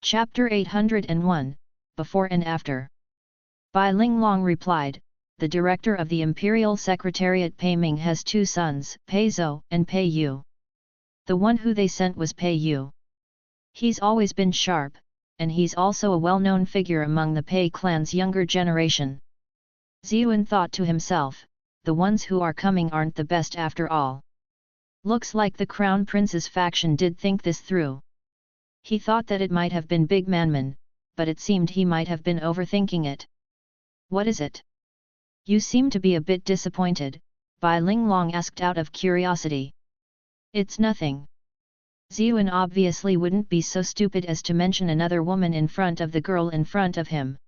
Chapter 801, Before and After. Bai Linglong replied, the director of the Imperial Secretariat Pei Ming has two sons, Pei Zhou and Pei Yu. The one who they sent was Pei Yu. He's always been sharp, and he's also a well-known figure among the Pei clan's younger generation. Ziyuan thought to himself, the ones who are coming aren't the best after all. Looks like the Crown Prince's faction did think this through. He thought that it might have been Big Manman, but it seemed he might have been overthinking it. What is it? You seem to be a bit disappointed, Bai Linglong asked out of curiosity. It's nothing. Ziyuan obviously wouldn't be so stupid as to mention another woman in front of the girl in front of him.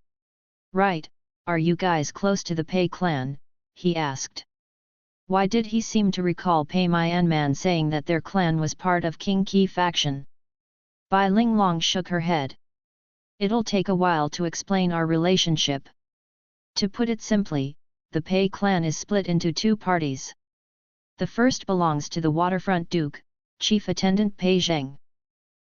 Right, are you guys close to the Pei clan? He asked. Why did he seem to recall Pei Mianman saying that their clan was part of King Qi faction? Bai Linglong shook her head. It'll take a while to explain our relationship. To put it simply, the Pei clan is split into two parties. The first belongs to the waterfront duke, chief attendant Pei Zheng.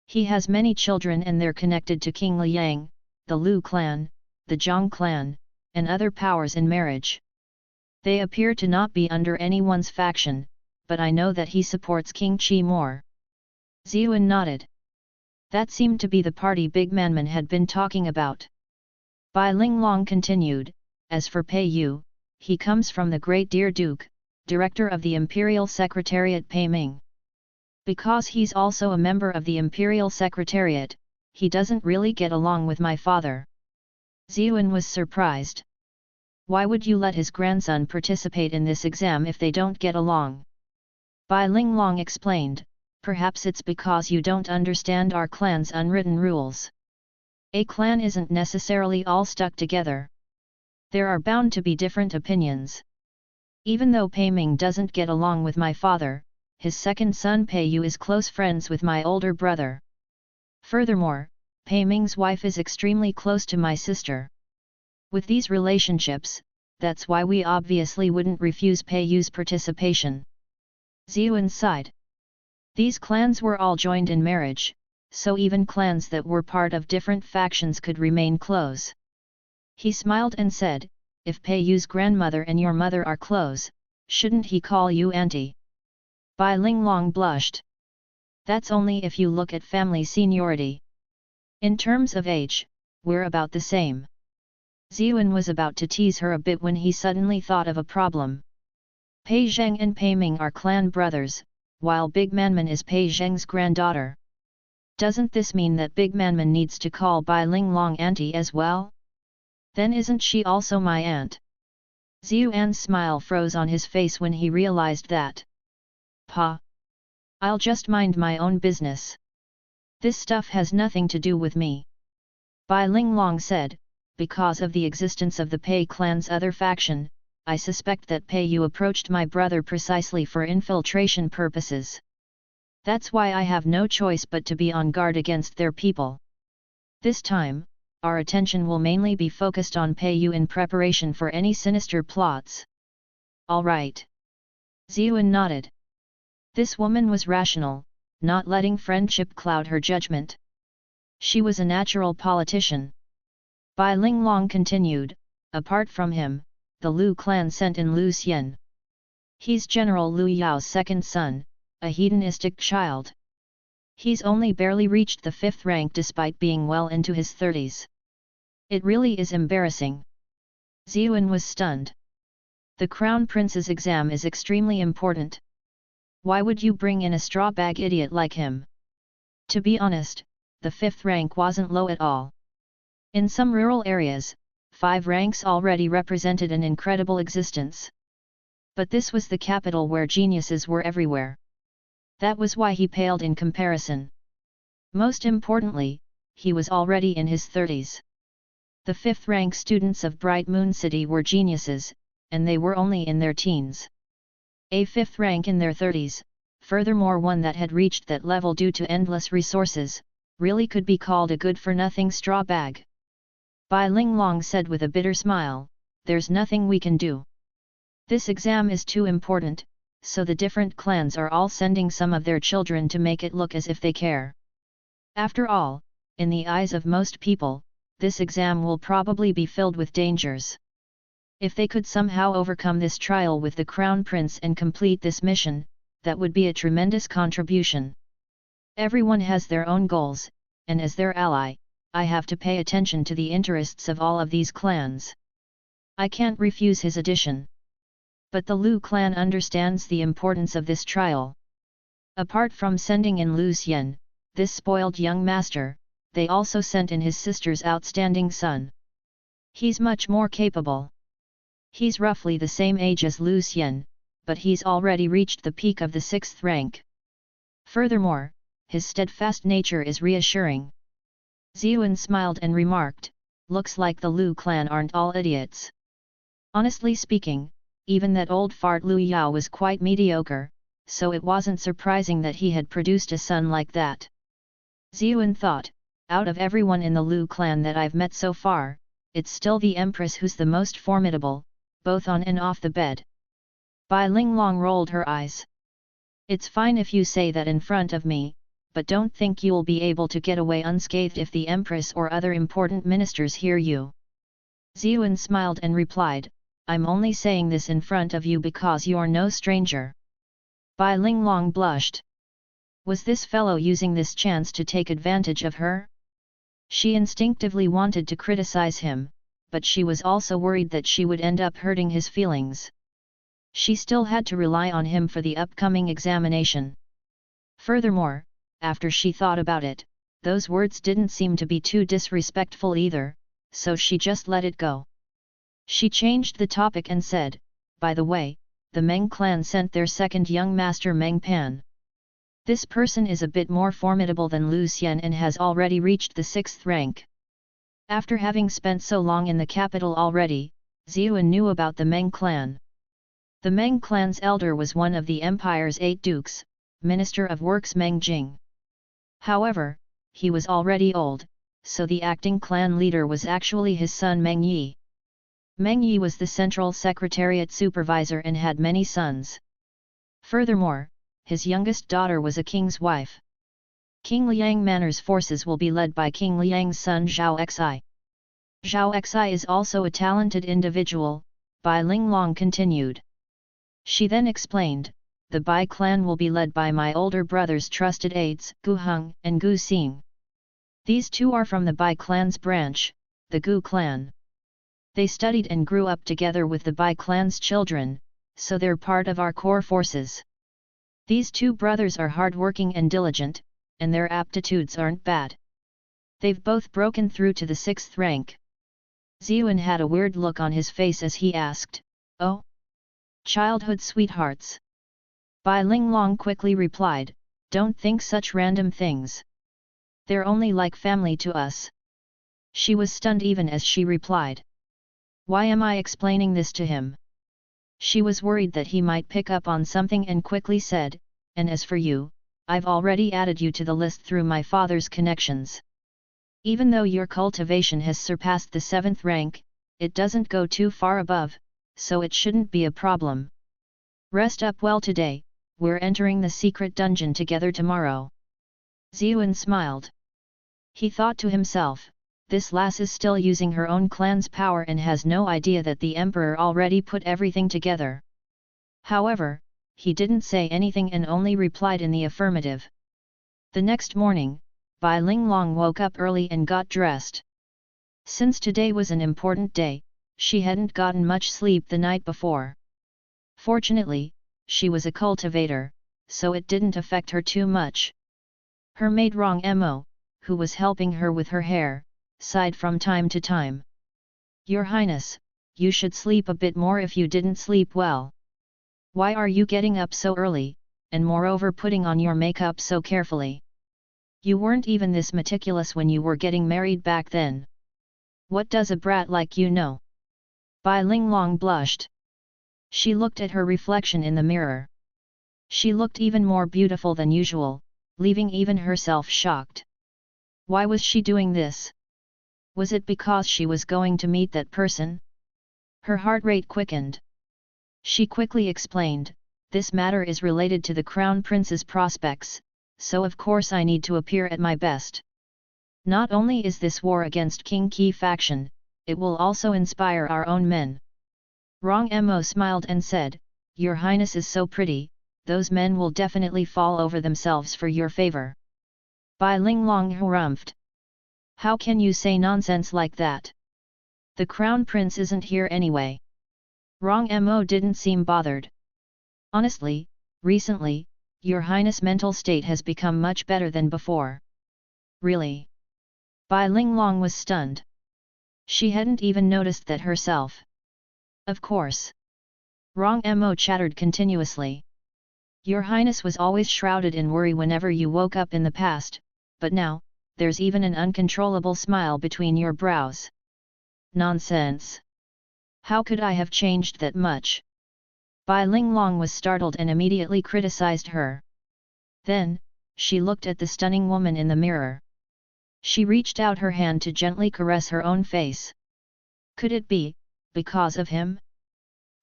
He has many children and they're connected to King Liang, the Lu clan, the Zhang clan, and other powers in marriage. They appear to not be under anyone's faction, but I know that he supports King Qi more. Ziyuan nodded. That seemed to be the party Big Manman had been talking about. Bai Linglong continued, as for Pei Yu, he comes from the Great Deer Duke, director of the Imperial Secretariat Pei Ming. Because he's also a member of the Imperial Secretariat, he doesn't really get along with my father. Ziyuan was surprised. Why would you let his grandson participate in this exam if they don't get along? Bai Linglong explained, perhaps it's because you don't understand our clan's unwritten rules. A clan isn't necessarily all stuck together. There are bound to be different opinions. Even though Pei Ming doesn't get along with my father, his second son Pei Yu is close friends with my older brother. Furthermore, Pei Ming's wife is extremely close to my sister. With these relationships, that's why we obviously wouldn't refuse Pei Yu's participation. Ziyuan sighed. These clans were all joined in marriage, so even clans that were part of different factions could remain close. He smiled and said, if Pei Yu's grandmother and your mother are close, shouldn't he call you auntie? Bai Linglong blushed. That's only if you look at family seniority. In terms of age, we're about the same. Ziyuan was about to tease her a bit when he suddenly thought of a problem. Pei Zheng and Pei Ming are clan brothers, while Big Manman is Pei Zheng's granddaughter. Doesn't this mean that Big Manman needs to call Bai Linglong auntie as well? Then isn't she also my aunt? Ziyuan's smile froze on his face when he realized that. Pa! I'll just mind my own business. This stuff has nothing to do with me. Bai Linglong said, because of the existence of the Pei clan's other faction, I suspect that Pei Yu approached my brother precisely for infiltration purposes. That's why I have no choice but to be on guard against their people. This time, our attention will mainly be focused on Pei Yu in preparation for any sinister plots. All right. Ziyuan nodded. This woman was rational, not letting friendship cloud her judgment. She was a natural politician. Bai Linglong continued, apart from him, the Lu clan sent in Lu Xian. He's General Lu Yao's second son, a hedonistic child. He's only barely reached the 5th rank despite being well into his 30s. It really is embarrassing. Ziyuan was stunned. The Crown Prince's exam is extremely important. Why would you bring in a straw-bag idiot like him? To be honest, the 5th rank wasn't low at all. In some rural areas, 5 ranks already represented an incredible existence. But this was the capital where geniuses were everywhere. That was why he paled in comparison. Most importantly, he was already in his 30s. The 5th rank students of Bright Moon City were geniuses, and they were only in their teens. A 5th rank in their 30s, furthermore one that had reached that level due to endless resources, really could be called a good-for-nothing straw bag. Bai Linglong said with a bitter smile, there's nothing we can do. This exam is too important, so the different clans are all sending some of their children to make it look as if they care. After all, in the eyes of most people, this exam will probably be filled with dangers. If they could somehow overcome this trial with the Crown Prince and complete this mission, that would be a tremendous contribution. Everyone has their own goals, and as their ally, I have to pay attention to the interests of all of these clans. I can't refuse his addition. But the Lu clan understands the importance of this trial. Apart from sending in Lu Xian, this spoiled young master, they also sent in his sister's outstanding son. He's much more capable. He's roughly the same age as Lu Xian, but he's already reached the peak of the 6th rank. Furthermore, his steadfast nature is reassuring. Ziyuan smiled and remarked, looks like the Lu clan aren't all idiots. Honestly speaking, even that old fart Lu Yao was quite mediocre, so it wasn't surprising that he had produced a son like that. Ziyuan thought, out of everyone in the Lu clan that I've met so far, it's still the Empress who's the most formidable, both on and off the bed. Bai Linglong rolled her eyes. It's fine if you say that in front of me, but don't think you'll be able to get away unscathed if the Empress or other important ministers hear you. Ziyuan smiled and replied, I'm only saying this in front of you because you're no stranger. Bai Linglong blushed. Was this fellow using this chance to take advantage of her? She instinctively wanted to criticize him, but she was also worried that she would end up hurting his feelings. She still had to rely on him for the upcoming examination. Furthermore, after she thought about it, those words didn't seem to be too disrespectful either, so she just let it go. She changed the topic and said, by the way, the Meng clan sent their second young master Meng Pan. This person is a bit more formidable than Lu Xian and has already reached the 6th rank. After having spent so long in the capital already, Ziyuan knew about the Meng clan. The Meng clan's elder was one of the empire's 8 dukes, Minister of Works Meng Jing. However, he was already old, so the acting clan leader was actually his son Meng Yi. Meng Yi was the central secretariat supervisor and had many sons. Furthermore, his youngest daughter was a king's wife. King Liang Manor's forces will be led by King Liang's son Zhao Xi. Zhao Xi is also a talented individual, Bai Linglong continued. She then explained, the Bai clan will be led by my older brother's trusted aides, Gu Heng and Gu Xing. These two are from the Bai clan's branch, the Gu clan. They studied and grew up together with the Bai clan's children, so they're part of our core forces. These two brothers are hardworking and diligent, and their aptitudes aren't bad. They've both broken through to the 6th rank. Ziyuan had a weird look on his face as he asked, oh? Childhood sweethearts. Bai Linglong quickly replied, don't think such random things. They're only like family to us. She was stunned even as she replied. Why am I explaining this to him? She was worried that he might pick up on something and quickly said, and as for you, I've already added you to the list through my father's connections. Even though your cultivation has surpassed the 7th rank, it doesn't go too far above, so it shouldn't be a problem. Rest up well today, we're entering the secret dungeon together tomorrow. Ziyuan smiled. He thought to himself, this lass is still using her own clan's power and has no idea that the emperor already put everything together. However, he didn't say anything and only replied in the affirmative. The next morning, Bai Linglong woke up early and got dressed. Since today was an important day, she hadn't gotten much sleep the night before. Fortunately, she was a cultivator, so it didn't affect her too much. Her maid Rong Mo, who was helping her with her hair, sighed from time to time. Your Highness, you should sleep a bit more if you didn't sleep well. Why are you getting up so early, and moreover putting on your makeup so carefully? You weren't even this meticulous when you were getting married back then. What does a brat like you know? Bai Linglong blushed. She looked at her reflection in the mirror. She looked even more beautiful than usual, leaving even herself shocked. Why was she doing this? Was it because she was going to meet that person? Her heart rate quickened. She quickly explained, this matter is related to the Crown Prince's prospects, so of course I need to appear at my best. Not only is this war against King Qi faction, it will also inspire our own men. Rong Mo smiled and said, Your Highness is so pretty, those men will definitely fall over themselves for your favor. Bai Linglong harumphed. How can you say nonsense like that? The crown prince isn't here anyway. Rong Mo didn't seem bothered. Honestly, recently, Your Highness' mental state has become much better than before. Really? Bai Linglong was stunned. She hadn't even noticed that herself. Of course. Rong Mo chattered continuously. Your Highness was always shrouded in worry whenever you woke up in the past, but now, there's even an uncontrollable smile between your brows. Nonsense. How could I have changed that much? Bai Linglong was startled and immediately criticized her. Then, she looked at the stunning woman in the mirror. She reached out her hand to gently caress her own face. Could it be, because of him?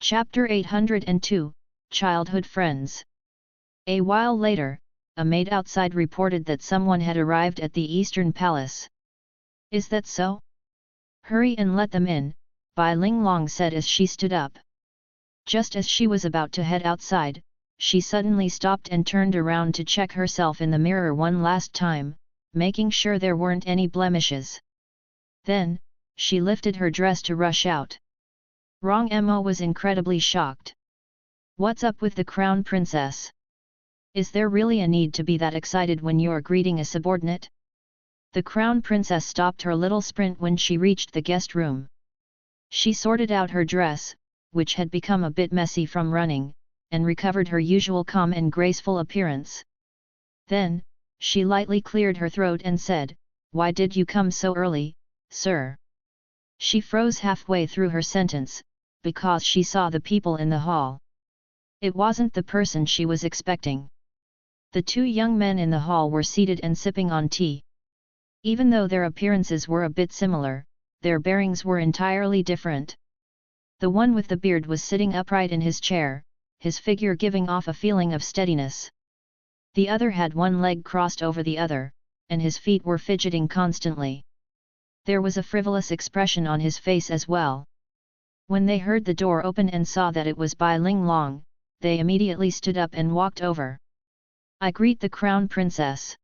Chapter 802, Childhood Friends. A while later, a maid outside reported that someone had arrived at the Eastern Palace. Is that so? Hurry and let them in, Bai Linglong said as she stood up. Just as she was about to head outside, she suddenly stopped and turned around to check herself in the mirror one last time, making sure there weren't any blemishes. Then, she lifted her dress to rush out. Rong Mo was incredibly shocked. What's up with the crown princess? Is there really a need to be that excited when you're greeting a subordinate? The crown princess stopped her little sprint when she reached the guest room. She sorted out her dress, which had become a bit messy from running, and recovered her usual calm and graceful appearance. Then, she lightly cleared her throat and said, Why did you come so early, sir? She froze halfway through her sentence, because she saw the people in the hall. It wasn't the person she was expecting. The two young men in the hall were seated and sipping on tea. Even though their appearances were a bit similar, their bearings were entirely different. The one with the beard was sitting upright in his chair, his figure giving off a feeling of steadiness. The other had one leg crossed over the other, and his feet were fidgeting constantly. There was a frivolous expression on his face as well. When they heard the door open and saw that it was Bai Linglong, they immediately stood up and walked over. I greet the crown princess.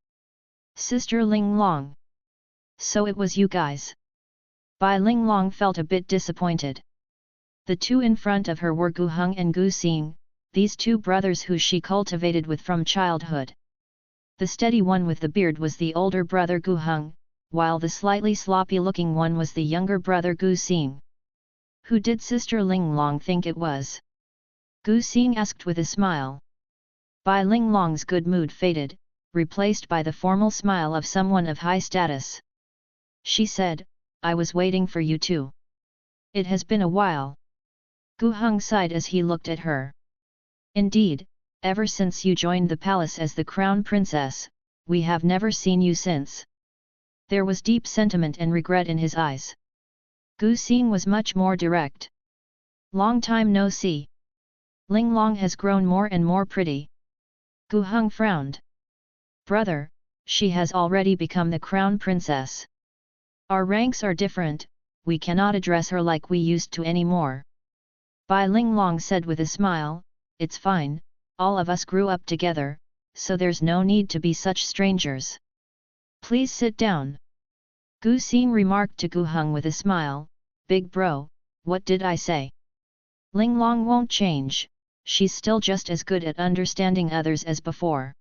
Sister Linglong. So it was you guys. Bai Linglong felt a bit disappointed. The two in front of her were Gu Heng and Gu Xing, these two brothers who she cultivated with from childhood. The steady one with the beard was the older brother Gu Heng, while the slightly sloppy-looking one was the younger brother Gu Xing. Who did Sister Linglong think it was? Gu Xing asked with a smile. Bai Linglong's good mood faded, replaced by the formal smile of someone of high status. She said, I was waiting for you too. It has been a while. Gu Heng sighed as he looked at her. Indeed, ever since you joined the palace as the crown princess, we have never seen you since. There was deep sentiment and regret in his eyes. Gu Xing was much more direct. Long time no see. Linglong has grown more and more pretty. Gu Heng frowned. Brother, she has already become the crown princess. Our ranks are different, we cannot address her like we used to anymore. Bai Linglong said with a smile, It's fine, all of us grew up together, so there's no need to be such strangers. Please sit down. Gu Xing remarked to Gu Heng with a smile, Big bro, what did I say? Linglong won't change, she's still just as good at understanding others as before.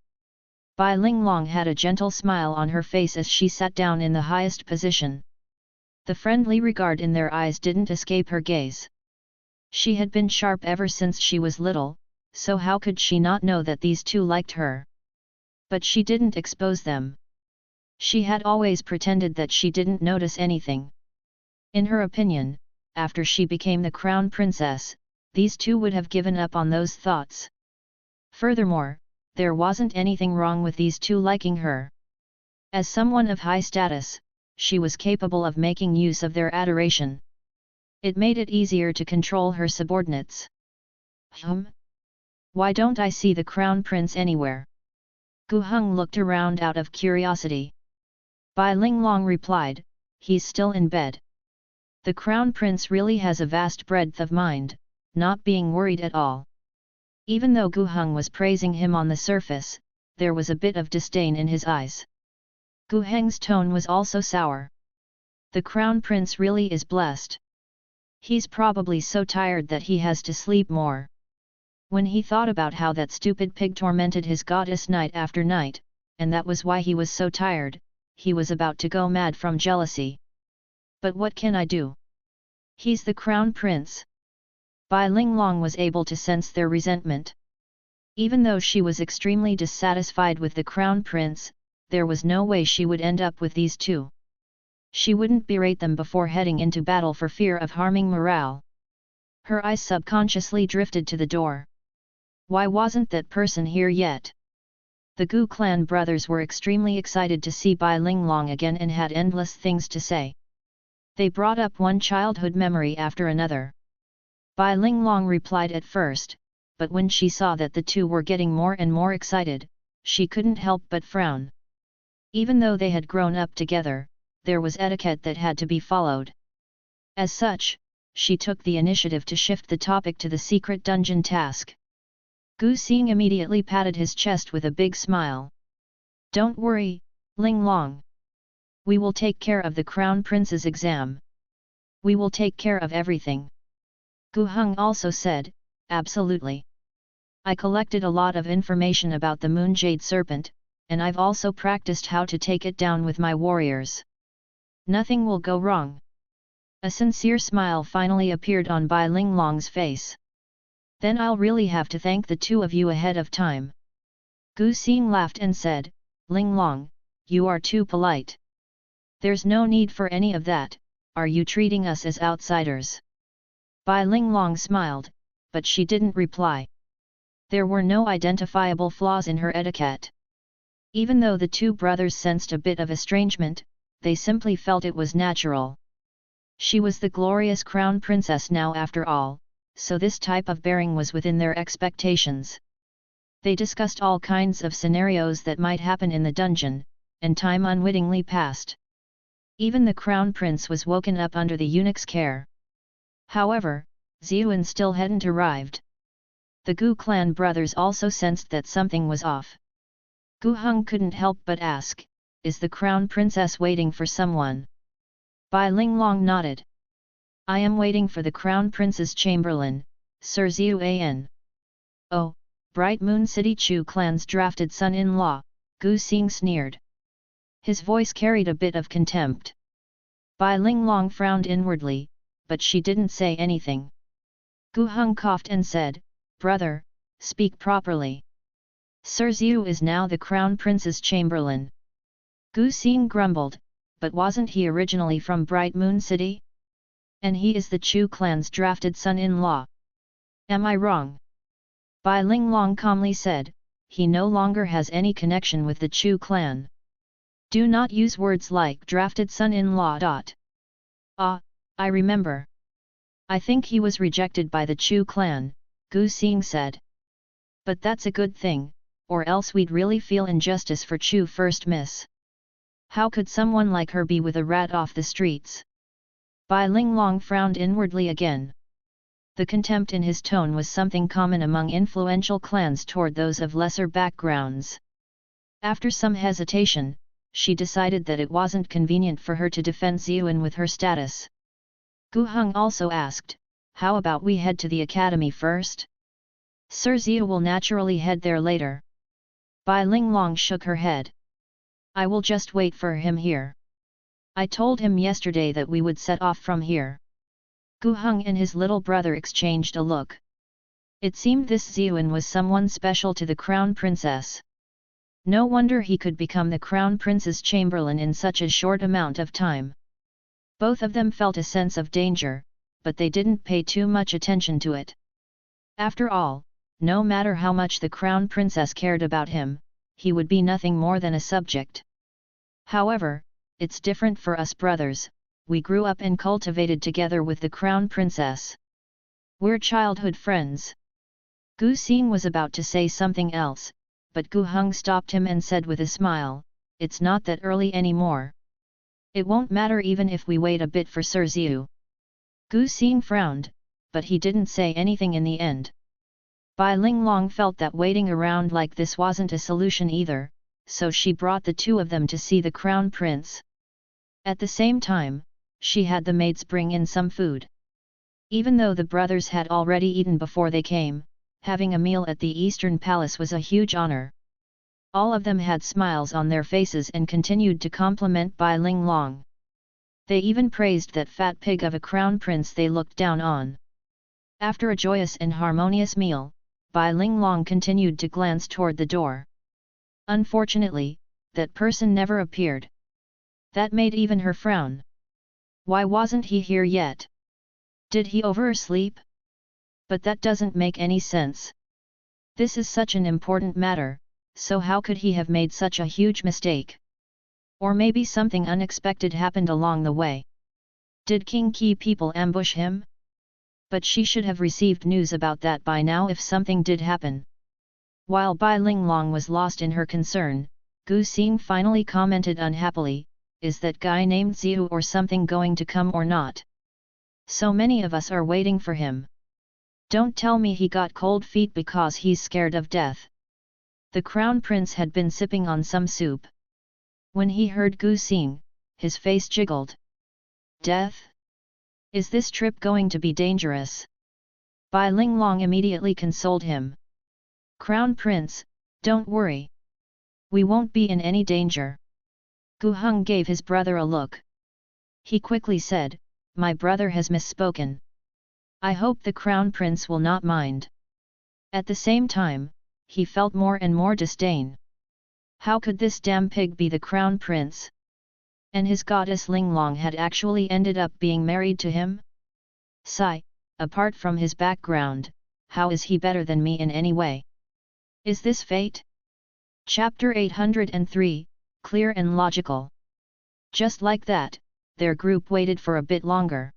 Bai Linglong had a gentle smile on her face as she sat down in the highest position. The friendly regard in their eyes didn't escape her gaze. She had been sharp ever since she was little, so how could she not know that these two liked her? But she didn't expose them. She had always pretended that she didn't notice anything. In her opinion, after she became the crown princess, these two would have given up on those thoughts. Furthermore, there wasn't anything wrong with these two liking her. As someone of high status, she was capable of making use of their adoration. It made it easier to control her subordinates. Why don't I see the crown prince anywhere? Gu Heng looked around out of curiosity. Bai Linglong replied, he's still in bed. The crown prince really has a vast breadth of mind, not being worried at all. Even though Gu Heng was praising him on the surface, there was a bit of disdain in his eyes. Gu Heng's tone was also sour. The crown prince really is blessed. He's probably so tired that he has to sleep more. When he thought about how that stupid pig tormented his goddess night after night, and that was why he was so tired, he was about to go mad from jealousy. But what can I do? He's the crown prince. Bai Linglong was able to sense their resentment. Even though she was extremely dissatisfied with the crown prince, there was no way she would end up with these two. She wouldn't berate them before heading into battle for fear of harming morale. Her eyes subconsciously drifted to the door. Why wasn't that person here yet? The Gu clan brothers were extremely excited to see Bai Linglong again and had endless things to say. They brought up one childhood memory after another. Bai Linglong replied at first, but when she saw that the two were getting more and more excited, she couldn't help but frown. Even though they had grown up together, there was etiquette that had to be followed. As such, she took the initiative to shift the topic to the secret dungeon task. Gu Xing immediately patted his chest with a big smile. Don't worry, Linglong. We will take care of the crown prince's exam. We will take care of everything. Gu Heng also said, absolutely. I collected a lot of information about the Moon Jade Serpent, and I've also practiced how to take it down with my warriors. Nothing will go wrong. A sincere smile finally appeared on Bai Linglong's face. Then I'll really have to thank the two of you ahead of time. Gu Xing laughed and said, Linglong, you are too polite. There's no need for any of that, are you treating us as outsiders? Bai Linglong smiled, but she didn't reply. There were no identifiable flaws in her etiquette. Even though the two brothers sensed a bit of estrangement, they simply felt it was natural. She was the glorious crown princess now after all, so this type of bearing was within their expectations. They discussed all kinds of scenarios that might happen in the dungeon, and time unwittingly passed. Even the crown prince was woken up under the eunuch's care. However, Ziyuan still hadn't arrived. The Gu clan brothers also sensed that something was off. Gu Heng couldn't help but ask, is the crown princess waiting for someone? Bai Linglong nodded. I am waiting for the crown prince's chamberlain, Sir Ziyuan. Oh, Bright Moon City Chu clan's drafted son-in-law, Gu Xing sneered. His voice carried a bit of contempt. Bai Linglong frowned inwardly, but she didn't say anything. Gu Heng coughed and said, Brother, speak properly. Sir Ziyu is now the crown prince's chamberlain. Gu Xing grumbled, but wasn't he originally from Bright Moon City? And he is the Chu clan's drafted son-in-law. Am I wrong? Bai Linglong calmly said, he no longer has any connection with the Chu clan. Do not use words like drafted son-in-law. Ah, I remember. I think he was rejected by the Chu clan, Gu Xing said. But that's a good thing, or else we'd really feel injustice for Chu first miss. How could someone like her be with a rat off the streets? Bai Linglong frowned inwardly again. The contempt in his tone was something common among influential clans toward those of lesser backgrounds. After some hesitation, she decided that it wasn't convenient for her to defend Ziyuan with her status. Gu Heng also asked, how about we head to the academy first? Sir Ziyu will naturally head there later. Bai Linglong shook her head. I will just wait for him here. I told him yesterday that we would set off from here. Gu Heng and his little brother exchanged a look. It seemed this Ziyuan was someone special to the crown princess. No wonder he could become the crown prince's chamberlain in such a short amount of time. Both of them felt a sense of danger, but they didn't pay too much attention to it. After all, no matter how much the crown princess cared about him, he would be nothing more than a subject. However, it's different for us brothers, we grew up and cultivated together with the crown princess. We're childhood friends. Gu Xing was about to say something else, but Gu Heng stopped him and said with a smile, it's not that early anymore. It won't matter even if we wait a bit for Sir Ziyu. Gu Xing frowned, but he didn't say anything in the end. Bai Linglong felt that waiting around like this wasn't a solution either, so she brought the two of them to see the crown prince. At the same time, she had the maids bring in some food. Even though the brothers had already eaten before they came, having a meal at the Eastern Palace was a huge honor. All of them had smiles on their faces and continued to compliment Bai Linglong. They even praised that fat pig of a crown prince they looked down on. After a joyous and harmonious meal, Bai Linglong continued to glance toward the door. Unfortunately, that person never appeared. That made even her frown. Why wasn't he here yet? Did he oversleep? But that doesn't make any sense. This is such an important matter, so how could he have made such a huge mistake? Or maybe something unexpected happened along the way. Did King Qi people ambush him? But she should have received news about that by now if something did happen. While Bai Linglong was lost in her concern, Gu Xing finally commented unhappily, "Is that guy named Ziyu or something going to come or not? So many of us are waiting for him. Don't tell me he got cold feet because he's scared of death." The crown prince had been sipping on some soup. When he heard Gu Xing, his face jiggled. Death? Is this trip going to be dangerous? Bai Linglong immediately consoled him. Crown Prince, don't worry. We won't be in any danger. Gu Heng gave his brother a look. He quickly said, my brother has misspoken. I hope the Crown Prince will not mind. At the same time, he felt more and more disdain. How could this damn pig be the Crown Prince? And his goddess Linglong had actually ended up being married to him? Sigh, apart from his background, how is he better than me in any way? Is this fate? Chapter 803, Clear and Logical. Just like that, their group waited for a bit longer.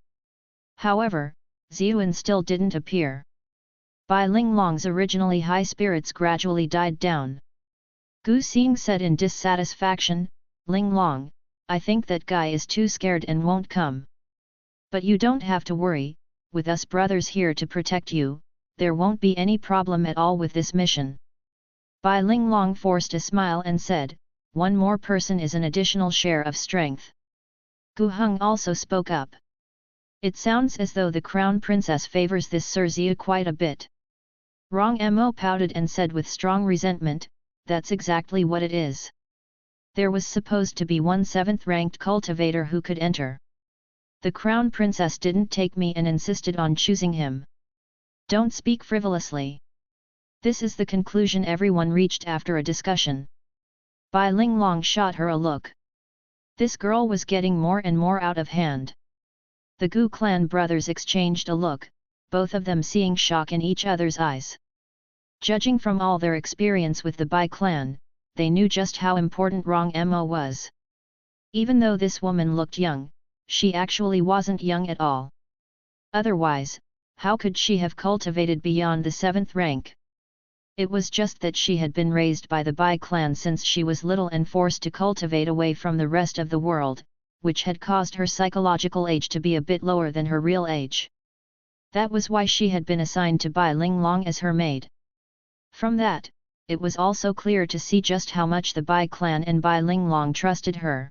However, Ziyuan still didn't appear. Bai Linglong's originally high spirits gradually died down. Gu Xing said in dissatisfaction, Linglong, I think that guy is too scared and won't come. But you don't have to worry, with us brothers here to protect you, there won't be any problem at all with this mission. Bai Linglong forced a smile and said, one more person is an additional share of strength. Gu Heng also spoke up. It sounds as though the Crown Princess favors this Sir Ziyu quite a bit. Rong Mo pouted and said with strong resentment, that's exactly what it is. There was supposed to be one 7th ranked cultivator who could enter. The Crown Princess didn't take me and insisted on choosing him. Don't speak frivolously. This is the conclusion everyone reached after a discussion. Bai Linglong shot her a look. This girl was getting more and more out of hand. The Gu clan brothers exchanged a look, both of them seeing shock in each other's eyes. Judging from all their experience with the Bai clan, they knew just how important Rong Mo was. Even though this woman looked young, she actually wasn't young at all. Otherwise, how could she have cultivated beyond the 7th rank? It was just that she had been raised by the Bai clan since she was little and forced to cultivate away from the rest of the world, which had caused her psychological age to be a bit lower than her real age. That was why she had been assigned to Bai Linglong as her maid. From that, it was also clear to see just how much the Bai clan and Bai Linglong trusted her.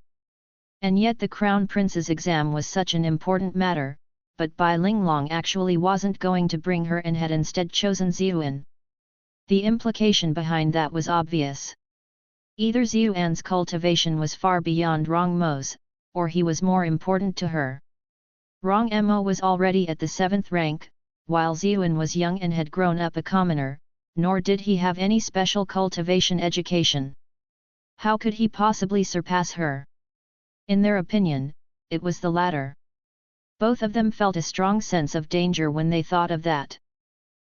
And yet the Crown Prince's exam was such an important matter, but Bai Linglong actually wasn't going to bring her and had instead chosen Ziyuan. The implication behind that was obvious. Either Ziyuan's cultivation was far beyond Rong Mo's, or he was more important to her. Rong Mo was already at the 7th rank, while Ziyuan was young and had grown up a commoner, nor did he have any special cultivation education. How could he possibly surpass her? In their opinion, it was the latter. Both of them felt a strong sense of danger when they thought of that.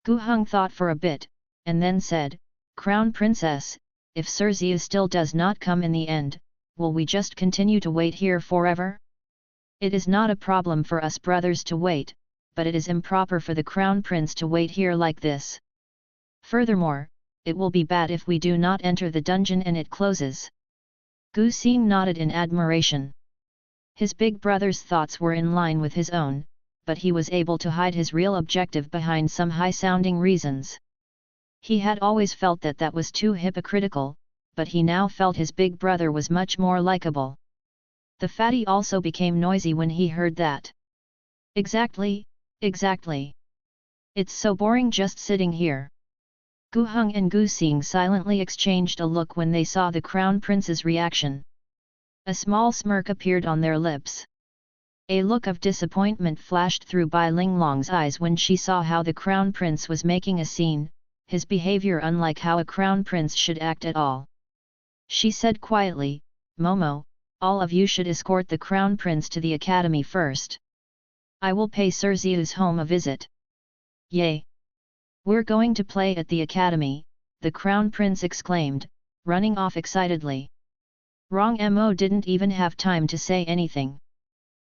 Gu Heng thought for a bit, and then said, Crown Princess, if Sir Ziyu still does not come in the end, will we just continue to wait here forever? It is not a problem for us brothers to wait, but it is improper for the Crown Prince to wait here like this. Furthermore, it will be bad if we do not enter the dungeon and it closes. Gu Xing nodded in admiration. His big brother's thoughts were in line with his own, but he was able to hide his real objective behind some high-sounding reasons. He had always felt that that was too hypocritical, but he now felt his big brother was much more likable. The fatty also became noisy when he heard that. Exactly, exactly. It's so boring just sitting here. Gu Heng and Gu Xing silently exchanged a look when they saw the crown prince's reaction. A small smirk appeared on their lips. A look of disappointment flashed through Bai Linglong's eyes when she saw how the crown prince was making a scene, his behavior unlike how a crown prince should act at all. She said quietly, "Momo, all of you should escort the crown prince to the academy first. I will pay Sir Ziu's home a visit." "Yay! We're going to play at the academy," the crown prince exclaimed, running off excitedly. Rong Mo didn't even have time to say anything.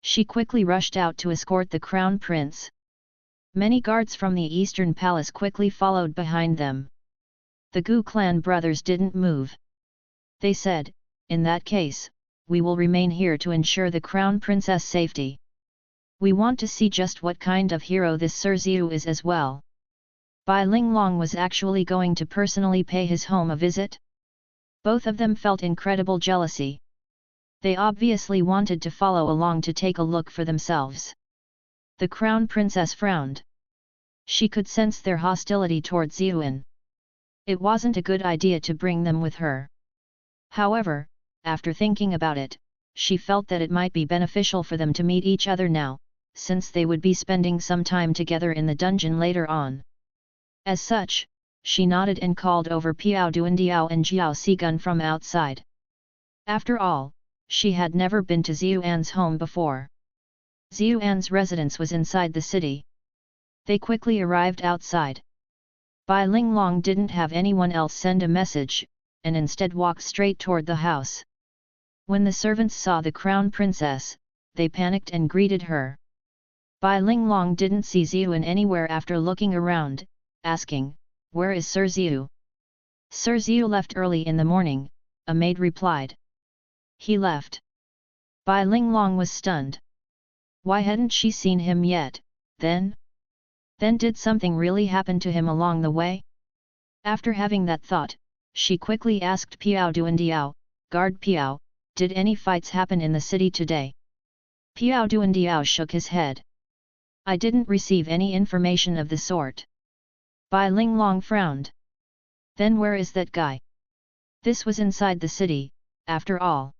She quickly rushed out to escort the crown prince. Many guards from the Eastern Palace quickly followed behind them. The Gu clan brothers didn't move. They said, "In that case, we will remain here to ensure the crown princess' safety. We want to see just what kind of hero this Sir Ziu is as well." Bai Linglong was actually going to personally pay his home a visit? Both of them felt incredible jealousy. They obviously wanted to follow along to take a look for themselves. The crown princess frowned. She could sense their hostility toward Ziyuan. It wasn't a good idea to bring them with her. However, after thinking about it, she felt that it might be beneficial for them to meet each other now, since they would be spending some time together in the dungeon later on. As such, she nodded and called over Piao Duandiao and Jiao Sigun from outside. After all, she had never been to Ziyuan's home before. Ziyuan's residence was inside the city. They quickly arrived outside. Bai Linglong didn't have anyone else send a message, and instead walked straight toward the house. When the servants saw the crown princess, they panicked and greeted her. Bai Linglong didn't see Ziyuan anywhere after looking around, asking, "Where is Sir Ziu?" "Sir Ziu left early in the morning," a maid replied. "He left?" Bai Linglong was stunned. Why hadn't she seen him yet, then? Then did something really happen to him along the way? After having that thought, she quickly asked Piao Duandiao, "Guard Piao, did any fights happen in the city today?" Piao Duandiao shook his head. "I didn't receive any information of the sort." Bai Linglong frowned. "Then where is that guy?" This was inside the city, after all.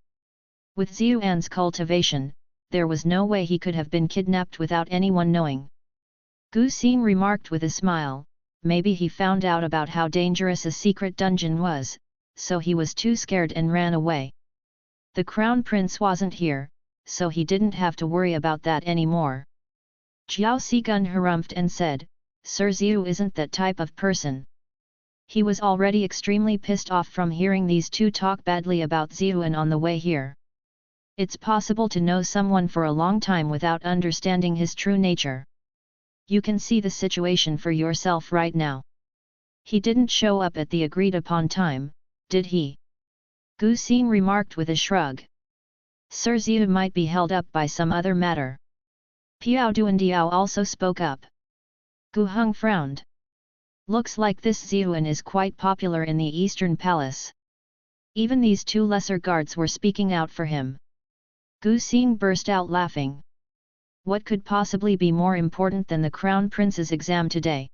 With Ziyuan's cultivation, there was no way he could have been kidnapped without anyone knowing. Gu Xing remarked with a smile, maybe he found out about how dangerous a secret dungeon was, so he was too scared and ran away. The crown prince wasn't here, so he didn't have to worry about that anymore. Jiao Sigun harumphed and said, "Sir Ziu isn't that type of person." He was already extremely pissed off from hearing these two talk badly about Ziyuan on the way here. It's possible to know someone for a long time without understanding his true nature. You can see the situation for yourself right now. He didn't show up at the agreed upon time, did he? Gu Xing remarked with a shrug. Sir Ziu might be held up by some other matter. Piao Duandiao also spoke up. Gu Heng frowned. Looks like this Ziyuan is quite popular in the Eastern Palace. Even these two lesser guards were speaking out for him. Gu Xing burst out laughing. What could possibly be more important than the crown prince's exam today?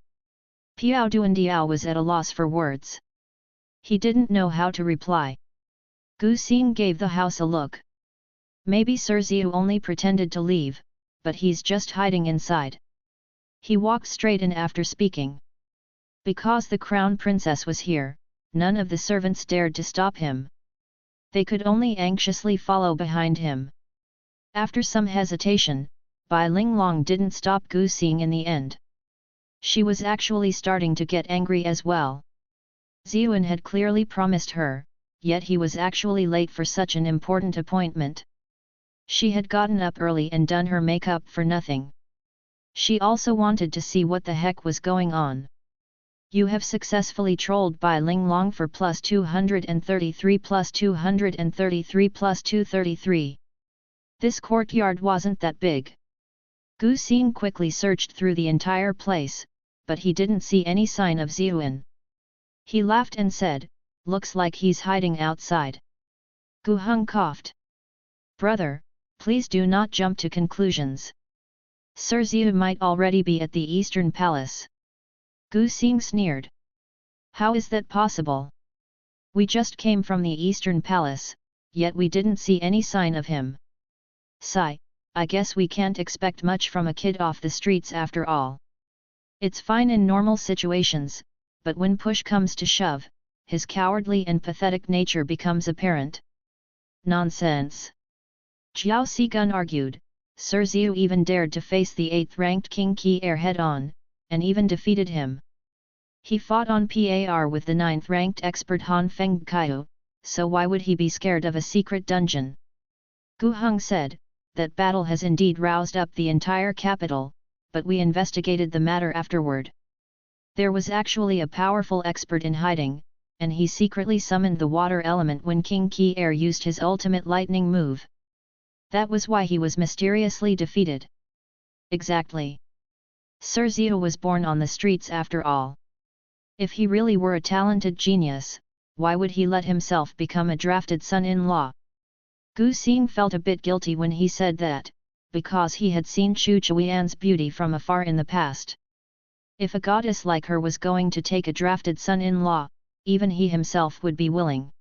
Piao Duandiao was at a loss for words. He didn't know how to reply. Gu Xing gave the house a look. Maybe Sir Ziu only pretended to leave, but he's just hiding inside. He walked straight in after speaking. Because the crown princess was here, none of the servants dared to stop him. They could only anxiously follow behind him. After some hesitation, Bai Linglong didn't stop Gu Xing in the end. She was actually starting to get angry as well. Ziyuan had clearly promised her, yet he was actually late for such an important appointment. She had gotten up early and done her makeup for nothing. She also wanted to see what the heck was going on. You have successfully trolled Bai Linglong for plus 233 plus 233 plus 233. This courtyard wasn't that big. Gu Xing quickly searched through the entire place, but he didn't see any sign of Ziyuan. He laughed and said, "Looks like he's hiding outside." Gu Heng coughed. "Brother, please do not jump to conclusions. Sir Ziyu might already be at the Eastern Palace." Gu Xing sneered. "How is that possible? We just came from the Eastern Palace, yet we didn't see any sign of him. Sigh, I guess we can't expect much from a kid off the streets after all. It's fine in normal situations, but when push comes to shove, his cowardly and pathetic nature becomes apparent." "Nonsense!" Jiao Sigun argued. "Sir Ziyu even dared to face the 8th-ranked King Qi heir head-on, and even defeated him. He fought on par with the 9th-ranked expert Han Feng Kaiu, so why would he be scared of a secret dungeon?" Gu Heng said, "That battle has indeed roused up the entire capital, but we investigated the matter afterward. There was actually a powerful expert in hiding, and he secretly summoned the water element when King Qi heir used his ultimate lightning move. That was why he was mysteriously defeated." "Exactly. Sir Ziyu was born on the streets after all. If he really were a talented genius, why would he let himself become a drafted son-in-law?" Gu Xing felt a bit guilty when he said that, because he had seen Chu Chuyan's beauty from afar in the past. If a goddess like her was going to take a drafted son-in-law, even he himself would be willing.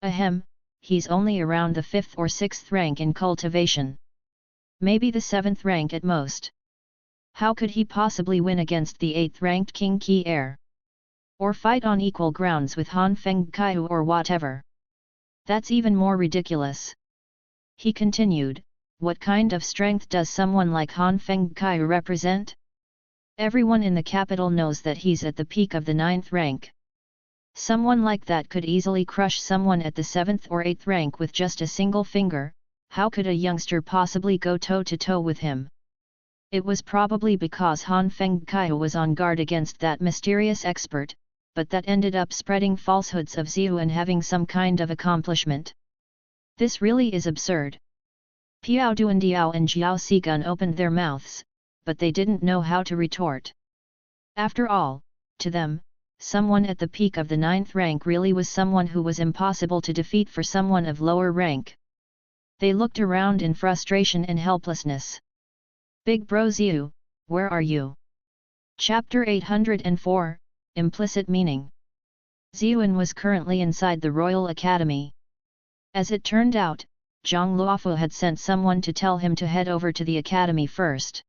Ahem, he's only around the 5th or 6th rank in cultivation. Maybe the 7th rank at most. How could he possibly win against the 8th-ranked King Qi heir? Or fight on equal grounds with Han Feng Kaiu or whatever? That's even more ridiculous." He continued, "What kind of strength does someone like Han Feng Kaiu represent? Everyone in the capital knows that he's at the peak of the 9th rank. Someone like that could easily crush someone at the 7th or 8th rank with just a single finger. How could a youngster possibly go toe-to-toe with him?" It was probably because Han Feng Kaiu was on guard against that mysterious expert, but that ended up spreading falsehoods of Ziyu and having some kind of accomplishment. This really is absurd. Piao Duandiao and Jiao Sigun opened their mouths, but they didn't know how to retort. After all, to them, someone at the peak of the 9th rank really was someone who was impossible to defeat for someone of lower rank. They looked around in frustration and helplessness. "Big Bro Ziyu, where are you?" Chapter 804, Implicit Meaning. Ziyuan was currently inside the Royal Academy. As it turned out, Zhang Luofu had sent someone to tell him to head over to the academy first.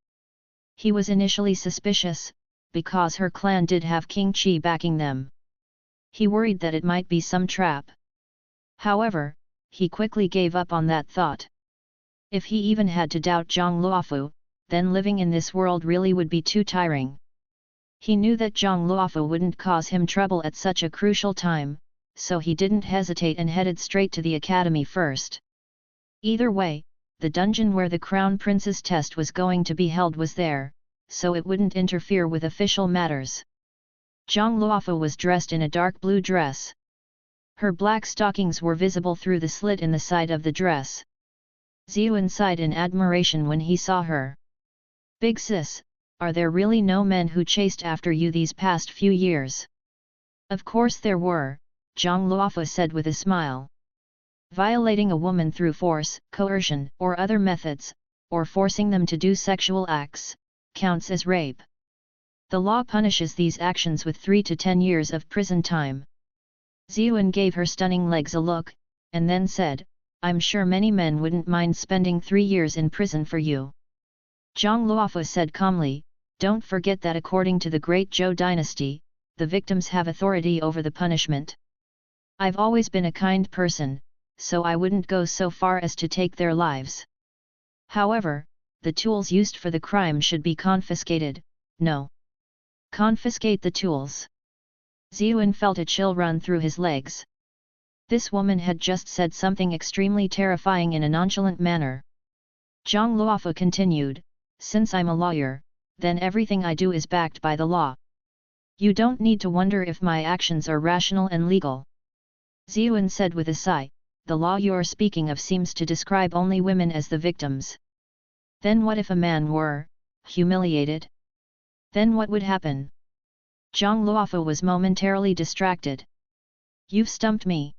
He was initially suspicious, because her clan did have King Qi backing them. He worried that it might be some trap. However, he quickly gave up on that thought. If he even had to doubt Zhang Luofu, then living in this world really would be too tiring. He knew that Zhang Luofu wouldn't cause him trouble at such a crucial time, so he didn't hesitate and headed straight to the academy first. Either way, the dungeon where the Crown Prince's test was going to be held was there, so it wouldn't interfere with official matters. Zhang Luofu was dressed in a dark blue dress. Her black stockings were visible through the slit in the side of the dress. Ziyuan sighed in admiration when he saw her. "Big sis, are there really no men who chased after you these past few years?" "Of course there were," Zhang Luofu said with a smile. Violating a woman through force, coercion, or other methods, or forcing them to do sexual acts, counts as rape. The law punishes these actions with 3 to 10 years of prison time. Ziyuan gave her stunning legs a look, and then said, "I'm sure many men wouldn't mind spending 3 years in prison for you." Zhang Luofu said calmly, "Don't forget that according to the Great Zhou dynasty, the victims have authority over the punishment. I've always been a kind person, so I wouldn't go so far as to take their lives. However, the tools used for the crime should be confiscated." "No. Confiscate the tools." Ziyuan felt a chill run through his legs. This woman had just said something extremely terrifying in a nonchalant manner. Zhang Luofu continued, "Since I'm a lawyer, then everything I do is backed by the law. You don't need to wonder if my actions are rational and legal." Ziyuan said with a sigh, the law you're speaking of seems to describe only women as the victims. Then what if a man were humiliated? Then what would happen? Zhang Luofu was momentarily distracted. You've stumped me.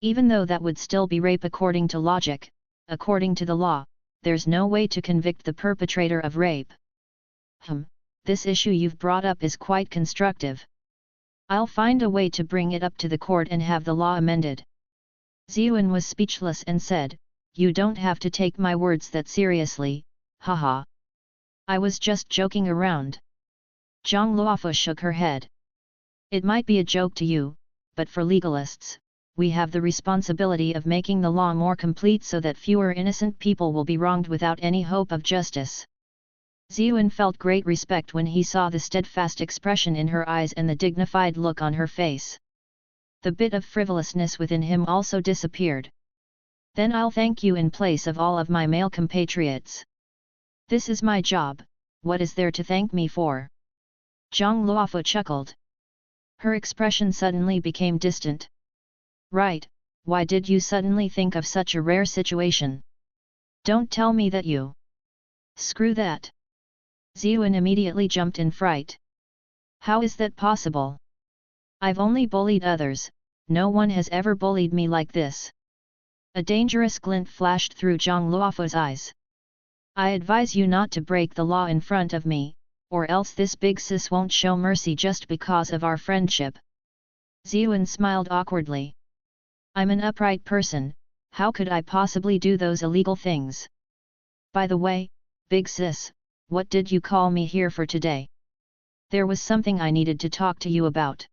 Even though that would still be rape according to logic, according to the law, there's no way to convict the perpetrator of rape. This issue you've brought up is quite constructive. I'll find a way to bring it up to the court and have the law amended. Ziyuan was speechless and said, You don't have to take my words that seriously, haha. I was just joking around. Zhang Luofu shook her head. It might be a joke to you, but for legalists, we have the responsibility of making the law more complete so that fewer innocent people will be wronged without any hope of justice. Ziyuan felt great respect when he saw the steadfast expression in her eyes and the dignified look on her face. The bit of frivolousness within him also disappeared. Then I'll thank you in place of all of my male compatriots. This is my job, what is there to thank me for? Zhang Luofu chuckled. Her expression suddenly became distant. Right, why did you suddenly think of such a rare situation? Don't tell me that you... Screw that! Ziyuan immediately jumped in fright. How is that possible? I've only bullied others, no one has ever bullied me like this. A dangerous glint flashed through Zhang Luofu's eyes. I advise you not to break the law in front of me, or else this big sis won't show mercy just because of our friendship. Ziyuan smiled awkwardly. I'm an upright person, how could I possibly do those illegal things? By the way, big sis, what did you call me here for today? There was something I needed to talk to you about.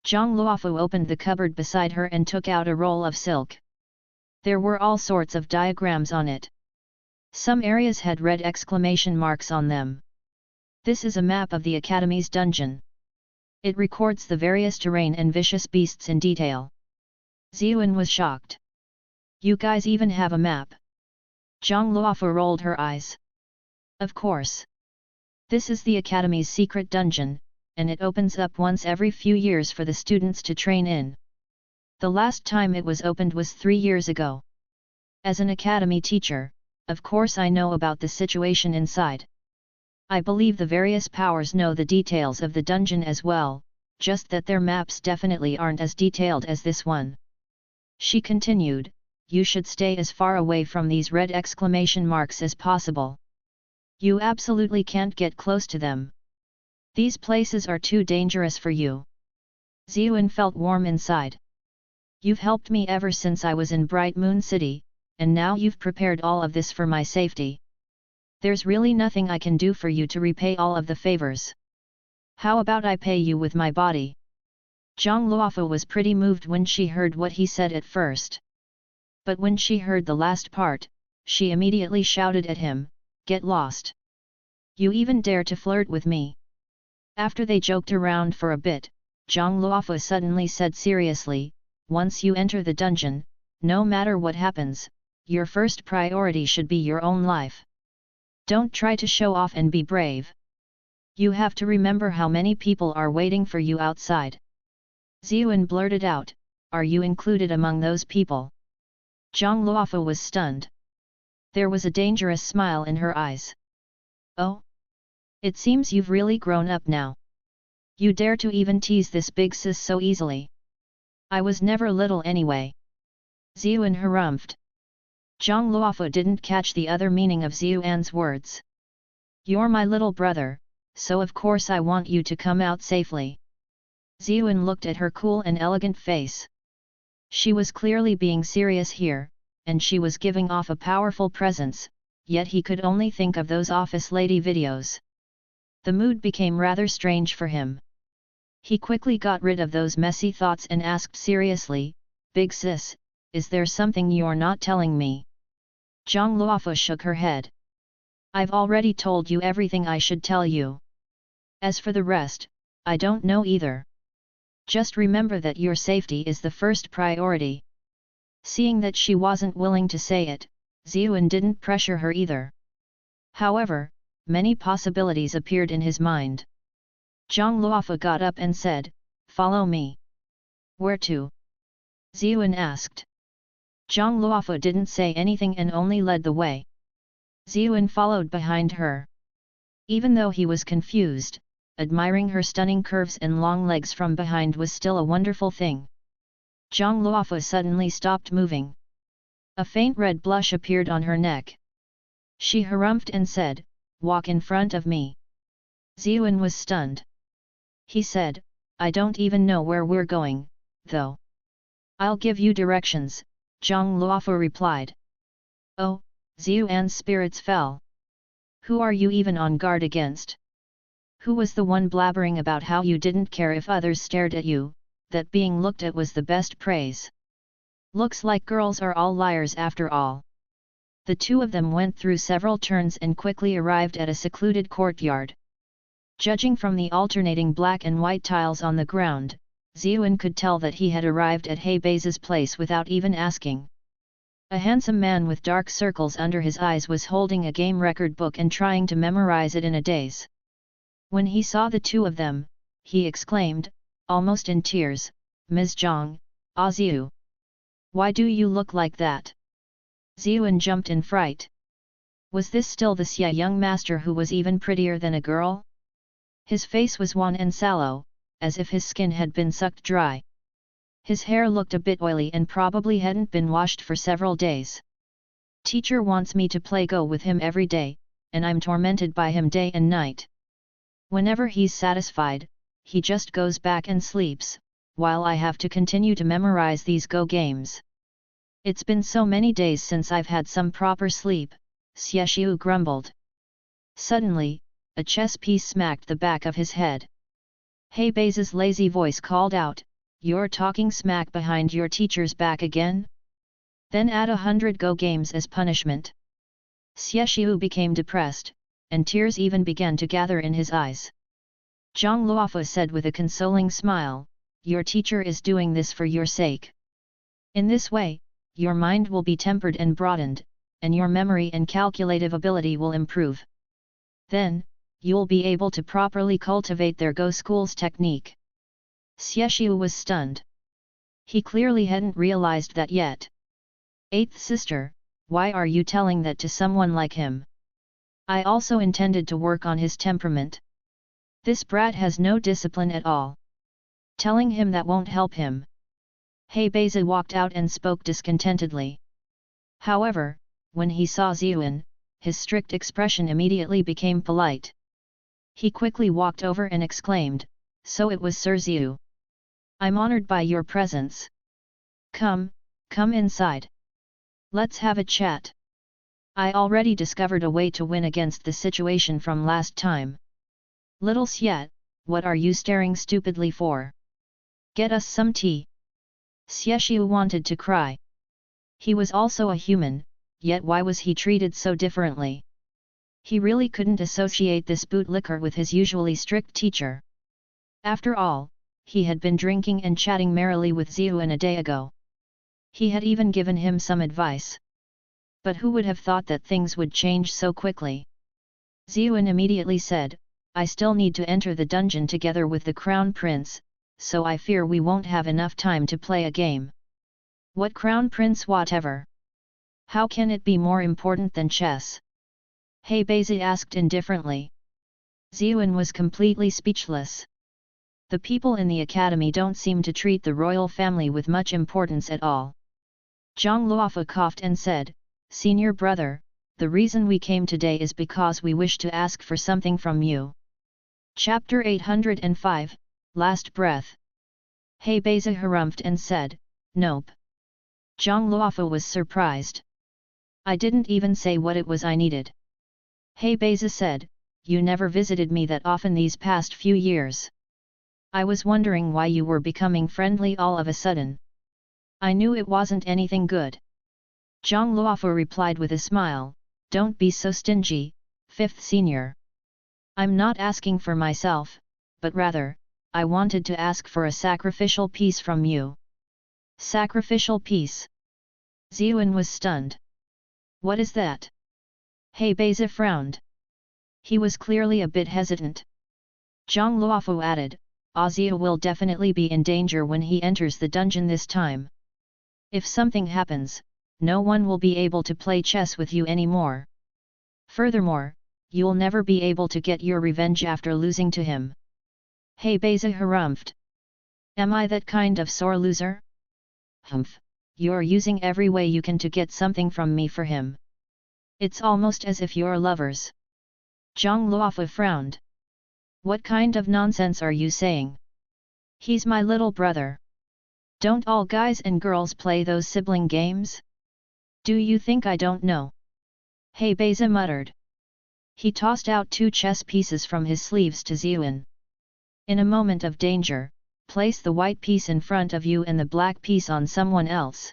Zhang Luofu opened the cupboard beside her and took out a roll of silk. There were all sorts of diagrams on it. Some areas had red exclamation marks on them. This is a map of the Academy's dungeon. It records the various terrain and vicious beasts in detail. Ziyuan was shocked. You guys even have a map? Zhang Luofu rolled her eyes. Of course. This is the Academy's secret dungeon, and it opens up once every few years for the students to train in. The last time it was opened was 3 years ago. As an Academy teacher, of course I know about the situation inside. I believe the various powers know the details of the dungeon as well, just that their maps definitely aren't as detailed as this one. She continued, you should stay as far away from these red exclamation marks as possible. You absolutely can't get close to them. These places are too dangerous for you. Ziyuan felt warm inside. You've helped me ever since I was in Bright Moon City, and now you've prepared all of this for my safety. There's really nothing I can do for you to repay all of the favors. How about I pay you with my body? Zhang Luofu was pretty moved when she heard what he said at first. But when she heard the last part, she immediately shouted at him, Get lost! You even dare to flirt with me? After they joked around for a bit, Zhang Luofu suddenly said seriously, Once you enter the dungeon, no matter what happens, your first priority should be your own life. Don't try to show off and be brave. You have to remember how many people are waiting for you outside. Ziyuan blurted out, Are you included among those people? Zhang Luofu was stunned. There was a dangerous smile in her eyes. Oh? It seems you've really grown up now. You dare to even tease this big sis so easily. I was never little anyway. Ziyuan harumphed. Zhang Luofu didn't catch the other meaning of Ziyuan's words. You're my little brother, so of course I want you to come out safely. Ziyuan looked at her cool and elegant face. She was clearly being serious here, and she was giving off a powerful presence, yet he could only think of those office lady videos. The mood became rather strange for him. He quickly got rid of those messy thoughts and asked seriously, Big sis, is there something you're not telling me? Zhang Luofu shook her head. I've already told you everything I should tell you. As for the rest, I don't know either. Just remember that your safety is the first priority. Seeing that she wasn't willing to say it, Ziyuan didn't pressure her either. However, many possibilities appeared in his mind. Zhang Luofu got up and said, Follow me. Where to? Ziyuan asked. Zhang Luofu didn't say anything and only led the way. Ziyuan followed behind her. Even though he was confused, admiring her stunning curves and long legs from behind was still a wonderful thing. Zhang Luofu suddenly stopped moving. A faint red blush appeared on her neck. She harumphed and said, "Walk in front of me." Ziyuan was stunned. He said, "I don't even know where we're going, though." "I'll give you directions," Zhang Luofu replied. "Oh," Ziyuan's spirits fell. "Who are you even on guard against? Who was the one blabbering about how you didn't care if others stared at you, that being looked at was the best praise? Looks like girls are all liars after all." The two of them went through several turns and quickly arrived at a secluded courtyard. Judging from the alternating black and white tiles on the ground, Ziyuan could tell that he had arrived at He Bei's place without even asking. A handsome man with dark circles under his eyes was holding a game record book and trying to memorize it in a daze. When he saw the two of them, he exclaimed, almost in tears, "Ms. Zhang, Ziyu. Why do you look like that?" Ziyuan jumped in fright. Was this still the Xie young master who was even prettier than a girl? His face was wan and sallow, as if his skin had been sucked dry. His hair looked a bit oily and probably hadn't been washed for several days. "Teacher wants me to play Go with him every day, and I'm tormented by him day and night. Whenever he's satisfied, he just goes back and sleeps, while I have to continue to memorize these Go games. It's been so many days since I've had some proper sleep," Xie Xiu grumbled. Suddenly, a chess piece smacked the back of his head. He Bei's lazy voice called out, "You're talking smack behind your teacher's back again? Then add 100 Go games as punishment." Xie Xiu became depressed, and tears even began to gather in his eyes. Zhang Luofu said with a consoling smile, "Your teacher is doing this for your sake. In this way, your mind will be tempered and broadened, and your memory and calculative ability will improve. Then, you'll be able to properly cultivate their Go school's technique." Xie Xiu was stunned. He clearly hadn't realized that yet. "Eighth sister, why are you telling that to someone like him? I also intended to work on his temperament. This brat has no discipline at all. Telling him that won't help him." He Bei walked out and spoke discontentedly. However, when he saw Ziyuan, his strict expression immediately became polite. He quickly walked over and exclaimed, "So it was Sir Ziyu. I'm honored by your presence. Come inside. Let's have a chat. I already discovered a way to win against the situation from last time. Little Xiet, what are you staring stupidly for? Get us some tea." Xie Xiu wanted to cry. He was also a human, yet why was he treated so differently? He really couldn't associate this bootlicker with his usually strict teacher. After all, he had been drinking and chatting merrily with Ziyuan a day ago. He had even given him some advice. But who would have thought that things would change so quickly? Ziyuan immediately said, "I still need to enter the dungeon together with the Crown Prince, so I fear we won't have enough time to play a game." "What Crown Prince whatever? How can it be more important than chess?" He Bei asked indifferently. Ziyuan was completely speechless. The people in the academy don't seem to treat the royal family with much importance at all. Zhang Luofu coughed and said, "Senior brother, the reason we came today is because we wish to ask for something from you." Chapter 805, Last Breath. He Bei harumphed and said, "Nope." Zhang Luofu was surprised. "I didn't even say what it was I needed." He Bei said, "You never visited me that often these past few years. I was wondering why you were becoming friendly all of a sudden. I knew it wasn't anything good." Zhang Luofu replied with a smile, "Don't be so stingy, fifth senior. I'm not asking for myself, but rather, I wanted to ask for a sacrificial piece from you." "Sacrificial piece?" Ziyuan was stunned. "What is that?" He Bei frowned. He was clearly a bit hesitant. Zhang Luofu added, "Ziyu will definitely be in danger when he enters the dungeon this time. If something happens, no one will be able to play chess with you anymore. Furthermore, you'll never be able to get your revenge after losing to him. Hey Beza harumphed. Am I that kind of sore loser? Humph, you're using every way you can to get something from me for him. It's almost as if you're lovers. Zhang Luofu frowned. What kind of nonsense are you saying? He's my little brother. Don't all guys and girls play those sibling games? Do you think I don't know? Hey Beza muttered. He tossed out 2 chess pieces from his sleeves to Ziyuan. In a moment of danger, place the white piece in front of you and the black piece on someone else.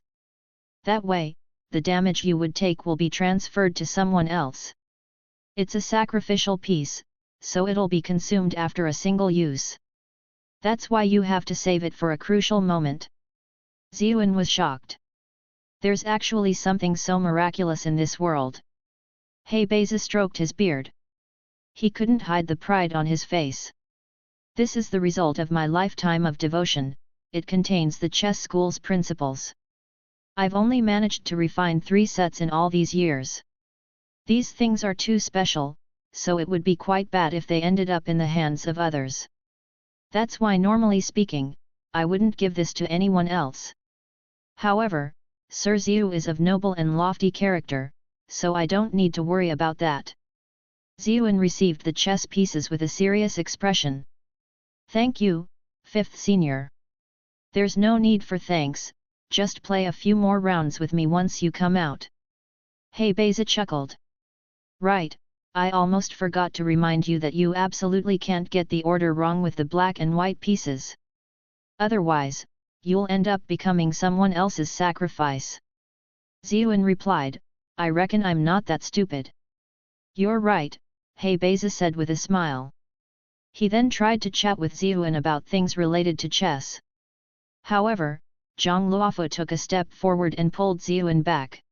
That way, the damage you would take will be transferred to someone else. It's a sacrificial piece, so it'll be consumed after a single use. That's why you have to save it for a crucial moment. Ziyuan was shocked. There's actually something so miraculous in this world. Hey Beza stroked his beard. He couldn't hide the pride on his face. This is the result of my lifetime of devotion, it contains the chess school's principles. I've only managed to refine 3 sets in all these years. These things are too special, so it would be quite bad if they ended up in the hands of others. That's why normally speaking, I wouldn't give this to anyone else. However, Sir Ziyu is of noble and lofty character, so I don't need to worry about that. Ziyuan received the chess pieces with a serious expression. Thank you, 5th senior. There's no need for thanks, just play a few more rounds with me once you come out. Hey Beza chuckled. Right, I almost forgot to remind you that you absolutely can't get the order wrong with the black and white pieces. Otherwise, you'll end up becoming someone else's sacrifice. Ziyuan replied, I reckon I'm not that stupid. You're right, Hey Beza said with a smile. He then tried to chat with Ziyuan about things related to chess. However, Zhang Luofu took a step forward and pulled Ziyuan back.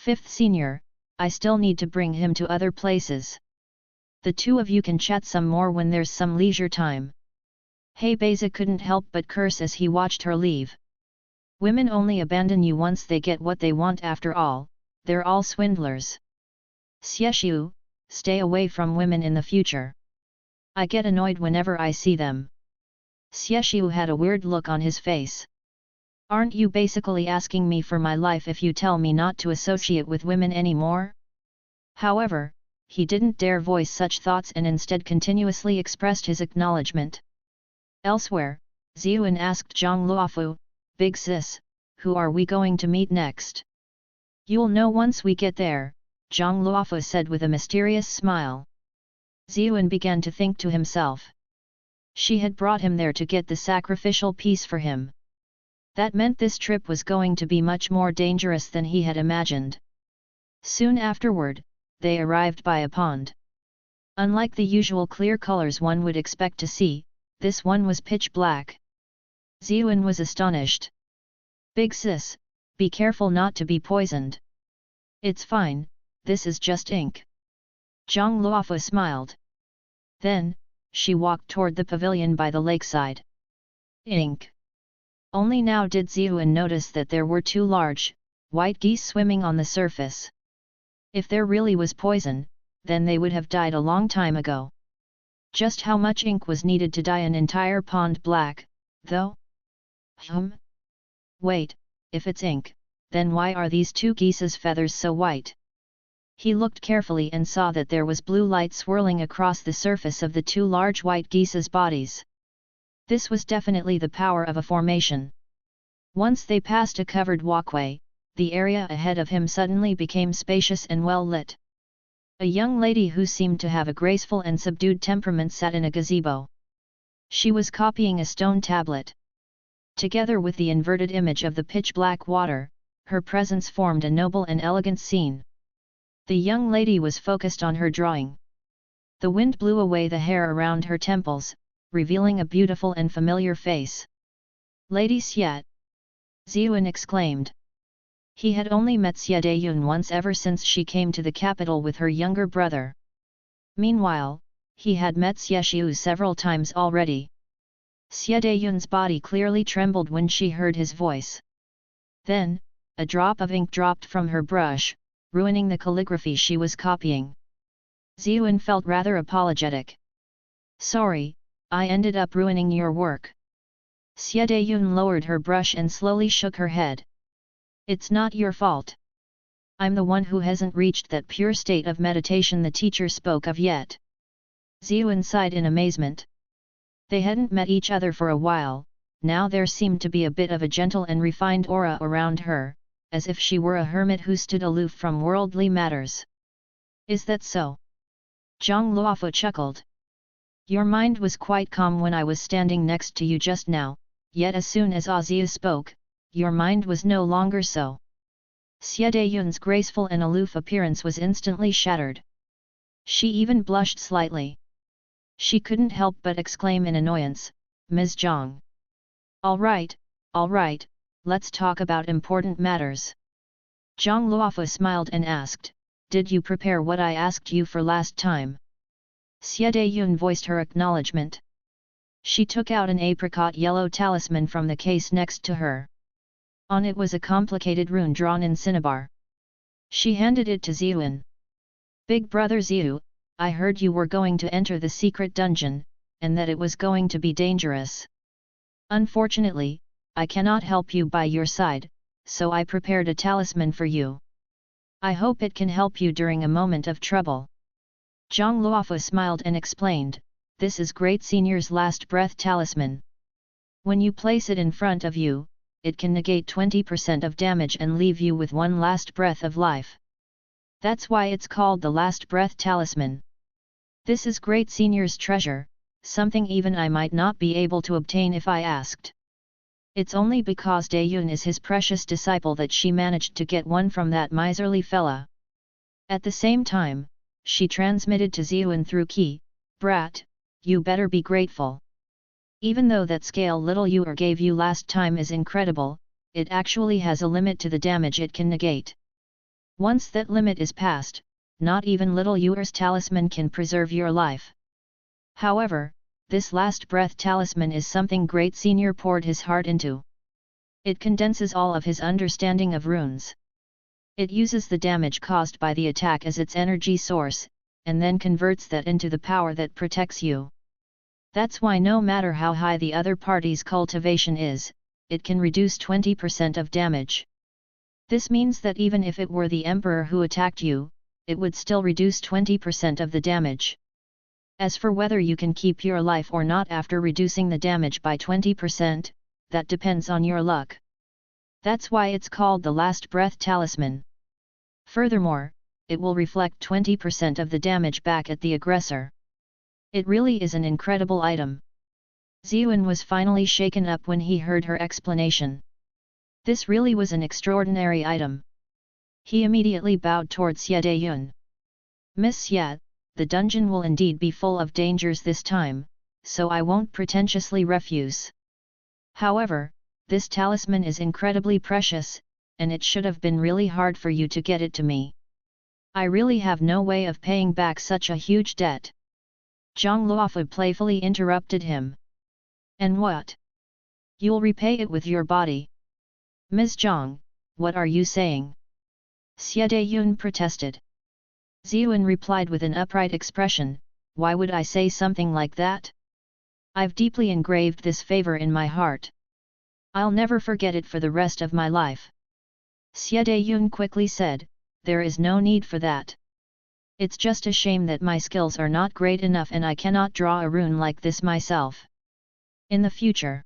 5th senior, I still need to bring him to other places. The 2 of you can chat some more when there's some leisure time. Hey Beza couldn't help but curse as he watched her leave. Women only abandon you once they get what they want after all, they're all swindlers. Xieshu, stay away from women in the future. I get annoyed whenever I see them. Xieshu had a weird look on his face. Aren't you basically asking me for my life if you tell me not to associate with women anymore? However, he didn't dare voice such thoughts and instead continuously expressed his acknowledgement. Elsewhere, Ziyuan asked Zhang Luofu, Big sis, who are we going to meet next? You'll know once we get there, Zhang Luofu said with a mysterious smile. Ziyuan began to think to himself. She had brought him there to get the sacrificial piece for him. That meant this trip was going to be much more dangerous than he had imagined. Soon afterward, they arrived by a pond. Unlike the usual clear colors one would expect to see, this one was pitch black. Ziyuan was astonished. Big sis, be careful not to be poisoned. It's fine, this is just ink. Zhang Luofu smiled. Then, she walked toward the pavilion by the lakeside. Ink. Only now did Ziyuan notice that there were 2 large, white geese swimming on the surface. If there really was poison, then they would have died a long time ago. Just how much ink was needed to dye an entire pond black, though? Wait, if it's ink, then why are these 2 geese's feathers so white? He looked carefully and saw that there was blue light swirling across the surface of the 2 large white geese's bodies. This was definitely the power of a formation. Once they passed a covered walkway, the area ahead of him suddenly became spacious and well lit. A young lady who seemed to have a graceful and subdued temperament sat in a gazebo. She was copying a stone tablet. Together with the inverted image of the pitch-black water, her presence formed a noble and elegant scene. The young lady was focused on her drawing. The wind blew away the hair around her temples, revealing a beautiful and familiar face. Lady Xie! Ziyuan exclaimed. He had only met Xie Dayun once ever since she came to the capital with her younger brother. Meanwhile, he had met Xie Xiu several times already. Xie Dayun's body clearly trembled when she heard his voice. Then, a drop of ink dropped from her brush, ruining the calligraphy she was copying. Ziyun felt rather apologetic. Sorry, I ended up ruining your work. Xie Dayun lowered her brush and slowly shook her head. It's not your fault. I'm the one who hasn't reached that pure state of meditation the teacher spoke of yet. Ziyun sighed in amazement. They hadn't met each other for a while, now there seemed to be a bit of a gentle and refined aura around her, as if she were a hermit who stood aloof from worldly matters. Is that so? Zhang Luofu chuckled. Your mind was quite calm when I was standing next to you just now, yet as soon as Ziyu spoke, your mind was no longer so. Xie Dayun's graceful and aloof appearance was instantly shattered. She even blushed slightly. She couldn't help but exclaim in annoyance, Ms. Zhang. All right, let's talk about important matters. Zhang Luofu smiled and asked, did you prepare what I asked you for last time? Xie Dayun voiced her acknowledgement. She took out an apricot yellow talisman from the case next to her. On it was a complicated rune drawn in cinnabar. She handed it to Ziyun. Big brother Ziyu, I heard you were going to enter the secret dungeon, and that it was going to be dangerous. Unfortunately, I cannot help you by your side, so I prepared a talisman for you. I hope it can help you during a moment of trouble. Zhang Luofu smiled and explained, this is Great Senior's last breath talisman. When you place it in front of you, it can negate 20% of damage and leave you with one last breath of life. That's why it's called the last breath talisman. This is Great Senior's treasure, something even I might not be able to obtain if I asked. It's only because Dayun is his precious disciple that she managed to get one from that miserly fella. At the same time, she transmitted to Ziyun through Qi, brat, you better be grateful. Even though that scale little Yu'er gave you last time is incredible, it actually has a limit to the damage it can negate. Once that limit is passed, not even little Yu'er's talisman can preserve your life. However, this last breath talisman is something Great Senior poured his heart into. It condenses all of his understanding of runes. It uses the damage caused by the attack as its energy source, and then converts that into the power that protects you. That's why no matter how high the other party's cultivation is, it can reduce 20% of damage. This means that even if it were the Emperor who attacked you, it would still reduce 20% of the damage. As for whether you can keep your life or not after reducing the damage by 20%, that depends on your luck. That's why it's called the last breath talisman. Furthermore, it will reflect 20% of the damage back at the aggressor. It really is an incredible item. Ziyun was finally shaken up when he heard her explanation. This really was an extraordinary item. He immediately bowed towards Xie Dayun. Miss Xie, the dungeon will indeed be full of dangers this time, so I won't pretentiously refuse. However, this talisman is incredibly precious, and it should have been really hard for you to get it to me. I really have no way of paying back such a huge debt. Zhang Luofu playfully interrupted him. And what? You'll repay it with your body. Ms. Zhang, what are you saying? Xie Dayun protested. Ziyun replied with an upright expression, why would I say something like that? I've deeply engraved this favor in my heart. I'll never forget it for the rest of my life. Xie Dayun quickly said, there is no need for that. It's just a shame that my skills are not great enough and I cannot draw a rune like this myself. In the future,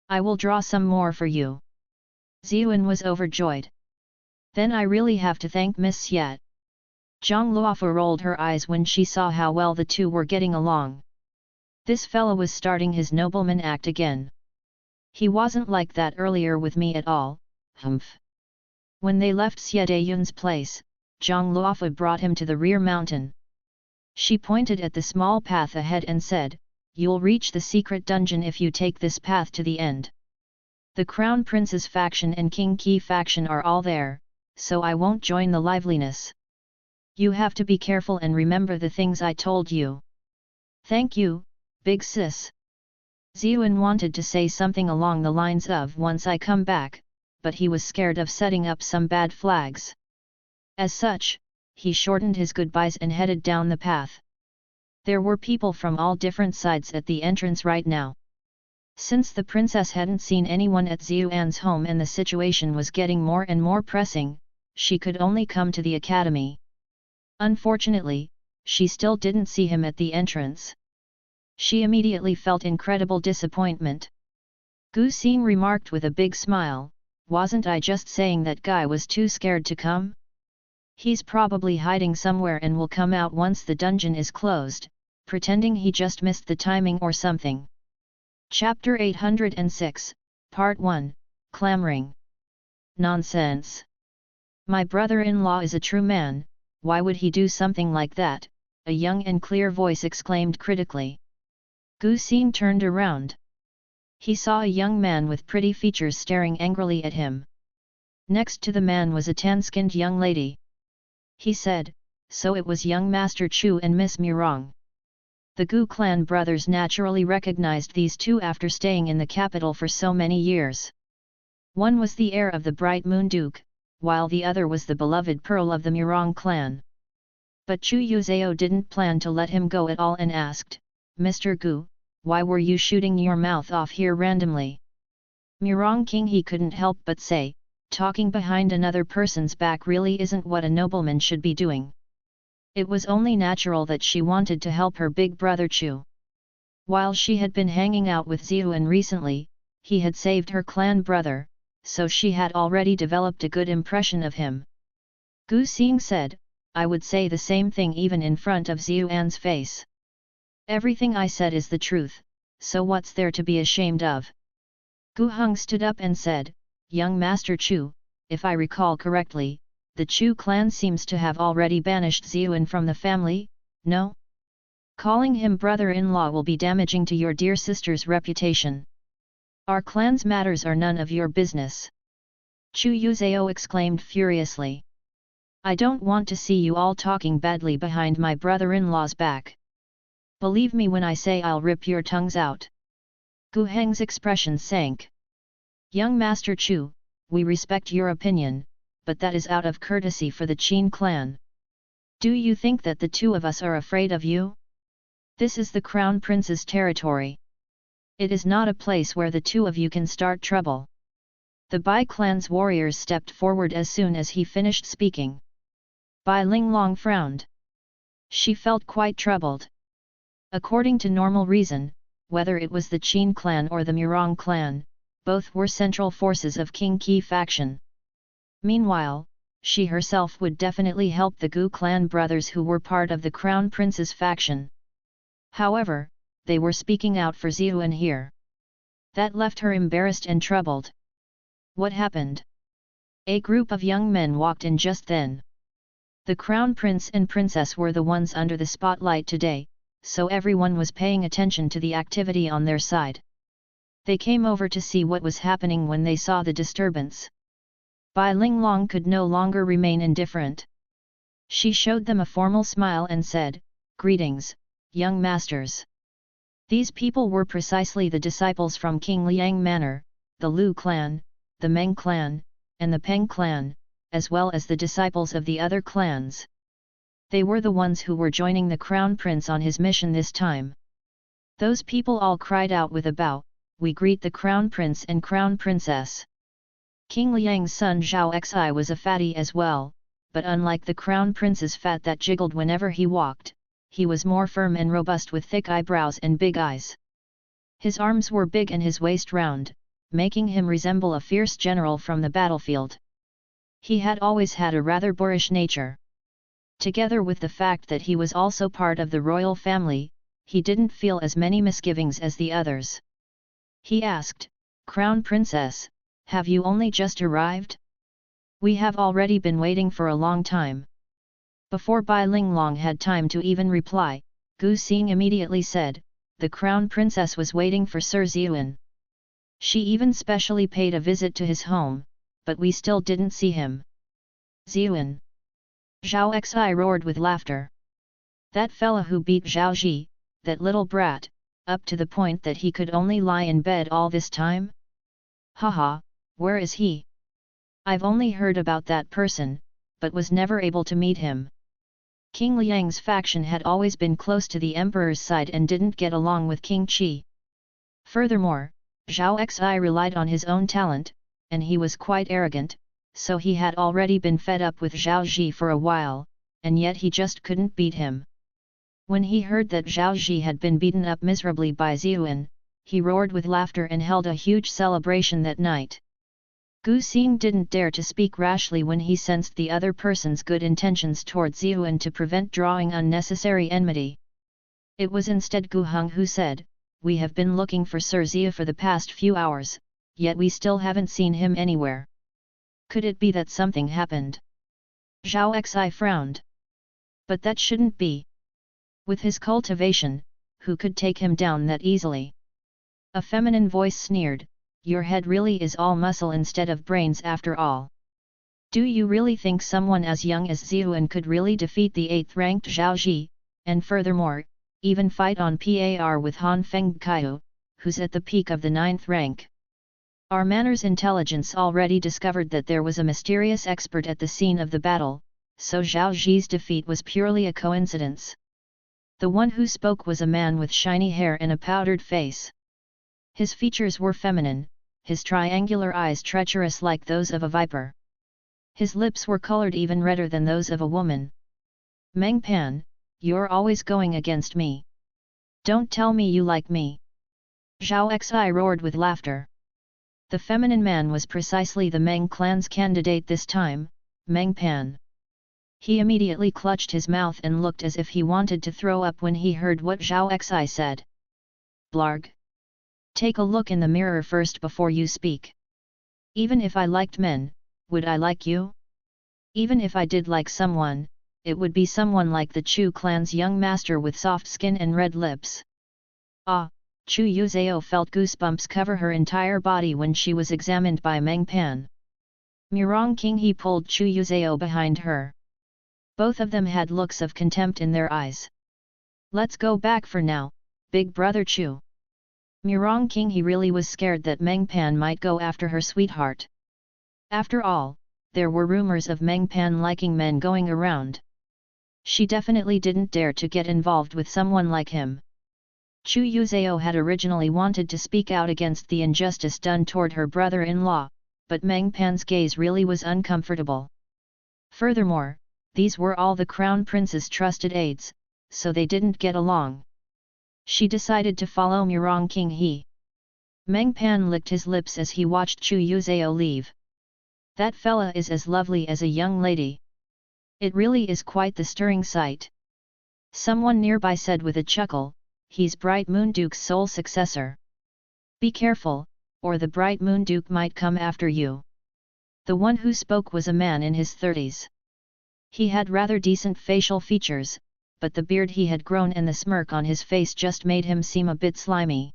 I will draw some more for you. Ziyun was overjoyed. Then I really have to thank Miss Xie. Zhang Luofu rolled her eyes when she saw how well the two were getting along. This fellow was starting his nobleman act again. He wasn't like that earlier with me at all, humph. When they left Xie Dayun's place, Zhang Luofu brought him to the rear mountain. She pointed at the small path ahead and said, you'll reach the secret dungeon if you take this path to the end. The Crown Prince's faction and King Qi faction are all there, so I won't join the liveliness. You have to be careful and remember the things I told you. Thank you, big sis. Ziyun wanted to say something along the lines of once I come back, but he was scared of setting up some bad flags. As such, he shortened his goodbyes and headed down the path. There were people from all different sides at the entrance right now. Since the princess hadn't seen anyone at Xiuan's home and the situation was getting more and more pressing, she could only come to the academy. Unfortunately, she still didn't see him at the entrance. She immediately felt incredible disappointment. Gu Xing remarked with a big smile, "Wasn't I just saying that guy was too scared to come? He's probably hiding somewhere and will come out once the dungeon is closed, pretending he just missed the timing or something." Chapter 806, Part 1, Clamoring. Nonsense! My brother-in-law is a true man, why would he do something like that? A young and clear voice exclaimed critically. Gu Xing turned around. He saw a young man with pretty features staring angrily at him. Next to the man was a tan-skinned young lady. He said, "So it was young Master Chu and Miss Mirong." The Gu clan brothers naturally recognized these two after staying in the capital for so many years. One was the heir of the Bright Moon Duke, while the other was the beloved pearl of the Mirong clan. But Chu Yuzhao didn't plan to let him go at all and asked, "Mr. Gu, why were you shooting your mouth off here randomly?" Mirong King, he couldn't help but say, "Talking behind another person's back really isn't what a nobleman should be doing." It was only natural that she wanted to help her big brother Chu. While she had been hanging out with Xiuan recently, he had saved her clan brother, so she had already developed a good impression of him. Gu Xing said, "I would say the same thing even in front of Xiuan's face. Everything I said is the truth, so what's there to be ashamed of?" Gu Heng stood up and said, "Young Master Chu, if I recall correctly, the Chu clan seems to have already banished Xiuan from the family, no? Calling him brother-in-law will be damaging to your dear sister's reputation. Our clan's matters are none of your business." Chu Yuzhao exclaimed furiously. "I don't want to see you all talking badly behind my brother-in-law's back. Believe me when I say I'll rip your tongues out." Gu Heng's expression sank. "Young Master Chu, we respect your opinion, but that is out of courtesy for the Qin clan. Do you think that the two of us are afraid of you? This is the Crown Prince's territory. It is not a place where the two of you can start trouble." The Bai clan's warriors stepped forward as soon as he finished speaking. Bai Linglong frowned. She felt quite troubled. According to normal reason, whether it was the Qin clan or the Mirong clan, both were central forces of King Qi faction. Meanwhile, she herself would definitely help the Gu clan brothers who were part of the Crown Prince's faction. However, they were speaking out for Xiuan here. That left her embarrassed and troubled. What happened? A group of young men walked in just then. The Crown Prince and Princess were the ones under the spotlight today, so everyone was paying attention to the activity on their side. They came over to see what was happening when they saw the disturbance. Bai Linglong could no longer remain indifferent. She showed them a formal smile and said, "Greetings, young masters. These people were precisely the disciples from King Liang Manor, the Lu clan, the Meng clan, and the Peng clan, as well as the disciples of the other clans. They were the ones who were joining the Crown Prince on his mission this time." Those people all cried out with a bow, "We greet the Crown Prince and Crown Princess." King Liang's son Zhao Xi was a fatty as well, but unlike the Crown Prince's fat that jiggled whenever he walked, he was more firm and robust with thick eyebrows and big eyes. His arms were big and his waist round, making him resemble a fierce general from the battlefield. He had always had a rather boorish nature. Together with the fact that he was also part of the royal family, he didn't feel as many misgivings as the others. He asked, "Crown Princess, have you only just arrived? We have already been waiting for a long time." Before Bai Linglong had time to even reply, Gu Xing immediately said, "The Crown Princess was waiting for Sir Xiuan. She even specially paid a visit to his home, but we still didn't see him." "Xiuan?" Zhao Xi roared with laughter. "That fella who beat Zhao Ji, that little brat, up to the point that he could only lie in bed all this time? Haha, where is he? I've only heard about that person, but was never able to meet him. King Liang's faction had always been close to the emperor's side and didn't get along with King Qi. Furthermore, Zhao Xi relied on his own talent, and he was quite arrogant, so he had already been fed up with Zhao Ji for a while, and yet he just couldn't beat him. When he heard that Zhao Ji had been beaten up miserably by Ziyuan, he roared with laughter and held a huge celebration that night. Gu Xing didn't dare to speak rashly when he sensed the other person's good intentions toward Ziyuan to prevent drawing unnecessary enmity. It was instead Gu Heng who said, "We have been looking for Sir Zia for the past few hours, yet we still haven't seen him anywhere. Could it be that something happened?" Zhao Xi frowned. But that shouldn't be. With his cultivation, who could take him down that easily? A feminine voice sneered, "Your head really is all muscle instead of brains after all. Do you really think someone as young as Ziyuan could really defeat the 8th-ranked Zhao Ji, and furthermore, even fight on par with Han Feng Kaiu, who's at the peak of the 9th rank? Our Manners intelligence already discovered that there was a mysterious expert at the scene of the battle, so Zhao Ji's defeat was purely a coincidence." The one who spoke was a man with shiny hair and a powdered face. His features were feminine, his triangular eyes treacherous like those of a viper. His lips were colored even redder than those of a woman. "Meng Pan, you're always going against me. Don't tell me you like me." Zhao Xi roared with laughter. The feminine man was precisely the Meng clan's candidate this time, Meng Pan. He immediately clutched his mouth and looked as if he wanted to throw up when he heard what Zhao Xi said. "Blarg! Take a look in the mirror first before you speak. Even if I liked men, would I like you? Even if I did like someone, it would be someone like the Chu clan's young master with soft skin and red lips." Ah! Chu Yuzhao felt goosebumps cover her entire body when she was examined by Meng Pan. Murong King He pulled Chu Yuzhao behind her. Both of them had looks of contempt in their eyes. "Let's go back for now, big brother Chu." Murong King He really was scared that Meng Pan might go after her sweetheart. After all, there were rumors of Meng Pan liking men going around. She definitely didn't dare to get involved with someone like him. Chu Yuzhao had originally wanted to speak out against the injustice done toward her brother-in-law, but Meng Pan's gaze really was uncomfortable. Furthermore, these were all the crown prince's trusted aides, so they didn't get along. She decided to follow Murong King He. Meng Pan licked his lips as he watched Chu Yuzhao leave. "That fella is as lovely as a young lady. It really is quite the stirring sight." Someone nearby said with a chuckle, "He's Bright Moon Duke's sole successor. Be careful, or the Bright Moon Duke might come after you." The one who spoke was a man in his 30s. He had rather decent facial features, but the beard he had grown and the smirk on his face just made him seem a bit slimy.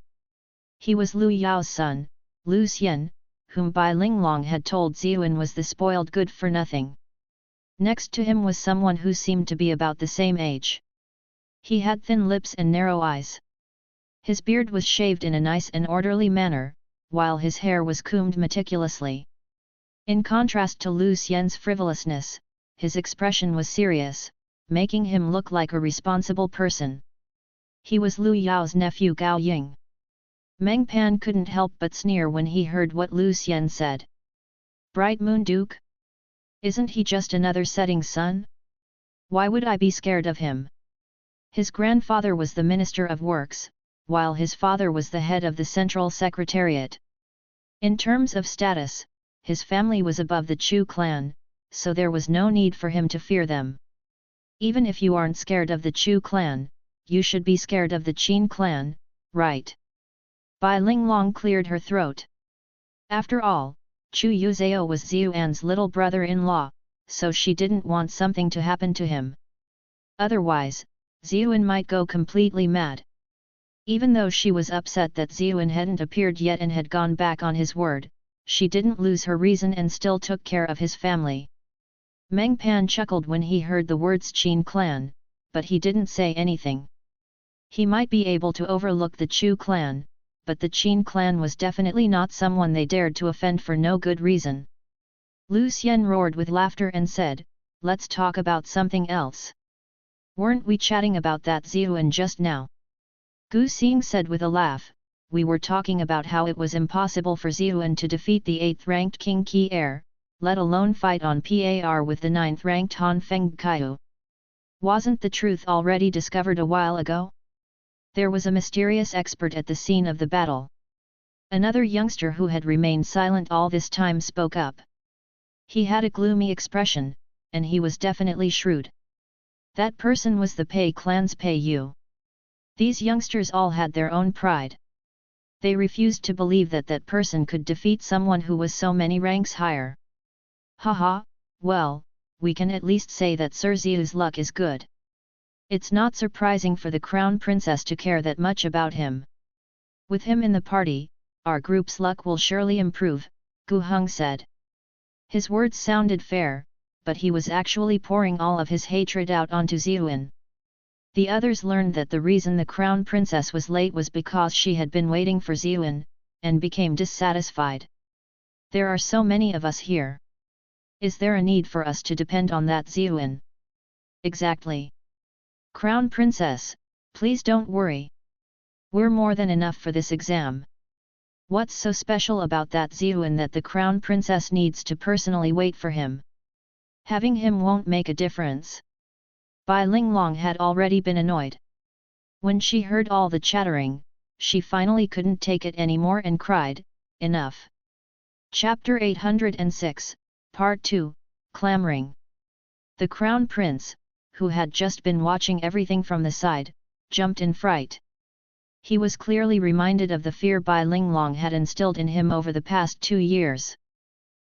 He was Lu Yao's son, Lu Xian, whom Bai Linglong had told Ziyuan was the spoiled good-for-nothing. Next to him was someone who seemed to be about the same age. He had thin lips and narrow eyes. His beard was shaved in a nice and orderly manner, while his hair was combed meticulously. In contrast to Lu Xian's frivolousness, his expression was serious, making him look like a responsible person. He was Lu Yao's nephew Gao Ying. Meng Pan couldn't help but sneer when he heard what Lu Xian said. "Bright Moon Duke? Isn't he just another setting sun? Why would I be scared of him?" His grandfather was the Minister of Works, while his father was the head of the Central Secretariat. In terms of status, his family was above the Chu clan, so there was no need for him to fear them. Even if you aren't scared of the Chu clan, you should be scared of the Qin clan, right? Bai Linglong cleared her throat. After all, Chu Yuzhao was Ziyuan's little brother-in-law, so she didn't want something to happen to him. Otherwise, Ziyuan might go completely mad. Even though she was upset that Ziyuan hadn't appeared yet and had gone back on his word, she didn't lose her reason and still took care of his family. Meng Pan chuckled when he heard the words Qin clan, but he didn't say anything. He might be able to overlook the Chu clan, but the Qin clan was definitely not someone they dared to offend for no good reason. Lu Xian roared with laughter and said, let's talk about something else. Weren't we chatting about that Ziyuan just now? Gu Xing said with a laugh, we were talking about how it was impossible for Ziyuan to defeat the 8th-ranked King Qi heir, let alone fight on par with the 9th-ranked Han Feng Kaiu. Wasn't the truth already discovered a while ago? There was a mysterious expert at the scene of the battle. Another youngster who had remained silent all this time spoke up. He had a gloomy expression, and he was definitely shrewd. That person was the Pei clan's Pei Yu. These youngsters all had their own pride. They refused to believe that that person could defeat someone who was so many ranks higher. Haha, well, we can at least say that Sir Ziyu's luck is good. It's not surprising for the Crown Princess to care that much about him. With him in the party, our group's luck will surely improve, Gu Heng said. His words sounded fair, but he was actually pouring all of his hatred out onto Ziyuan. The others learned that the reason the Crown Princess was late was because she had been waiting for Ziyuan, and became dissatisfied. There are so many of us here. Is there a need for us to depend on that Ziyuan? Exactly. Crown Princess, please don't worry. We're more than enough for this exam. What's so special about that Ziyuan that the Crown Princess needs to personally wait for him? Having him won't make a difference. Bai Linglong had already been annoyed. When she heard all the chattering, she finally couldn't take it anymore and cried, enough. Chapter 806, Part 2, Clamoring. The Crown Prince, who had just been watching everything from the side, jumped in fright. He was clearly reminded of the fear Bai Linglong had instilled in him over the past 2 years.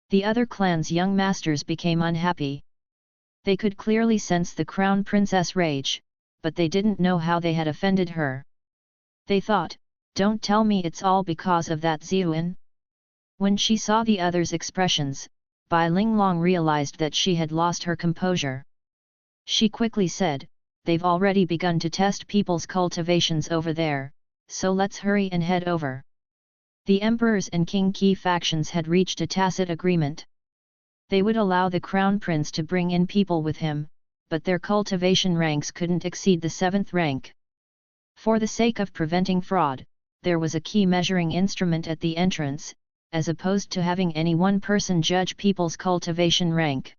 The other clan's young masters became unhappy. They could clearly sense the Crown Princess' rage, but they didn't know how they had offended her. They thought, don't tell me it's all because of that Ziyuan? When she saw the others' expressions, Bai Linglong realized that she had lost her composure. She quickly said, they've already begun to test people's cultivations over there, so let's hurry and head over. The Emperor's and King Qi factions had reached a tacit agreement. They would allow the Crown Prince to bring in people with him, but their cultivation ranks couldn't exceed the 7th rank. For the sake of preventing fraud, there was a key measuring instrument at the entrance, as opposed to having any one person judge people's cultivation rank.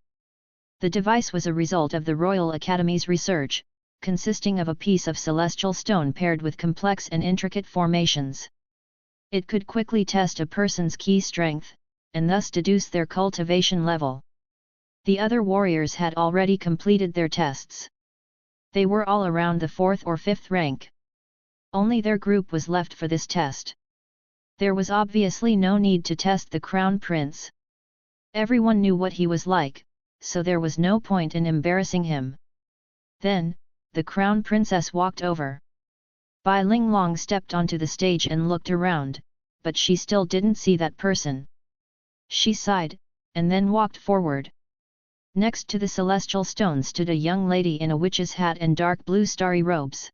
The device was a result of the Royal Academy's research, consisting of a piece of celestial stone paired with complex and intricate formations. It could quickly test a person's key strength, and thus deduce their cultivation level. The other warriors had already completed their tests. They were all around the 4th or 5th rank. Only their group was left for this test. There was obviously no need to test the Crown Prince. Everyone knew what he was like, so there was no point in embarrassing him. Then, the Crown Princess walked over. Bai Linglong stepped onto the stage and looked around, but she still didn't see that person. She sighed, and then walked forward. Next to the celestial stone stood a young lady in a witch's hat and dark blue starry robes.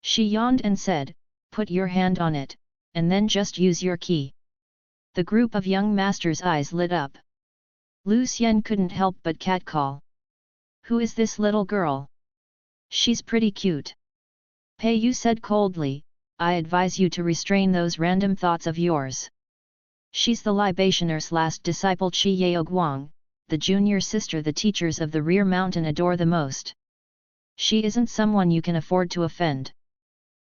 She yawned and said, "Put your hand on it, and then just use your key." The group of young masters' eyes lit up. Lu Xian couldn't help but catcall. "Who is this little girl? She's pretty cute." Pei Yu said coldly, "I advise you to restrain those random thoughts of yours. She's the libationer's last disciple Qi Yaoguang, the junior sister the teachers of the Rear Mountain adore the most. She isn't someone you can afford to offend."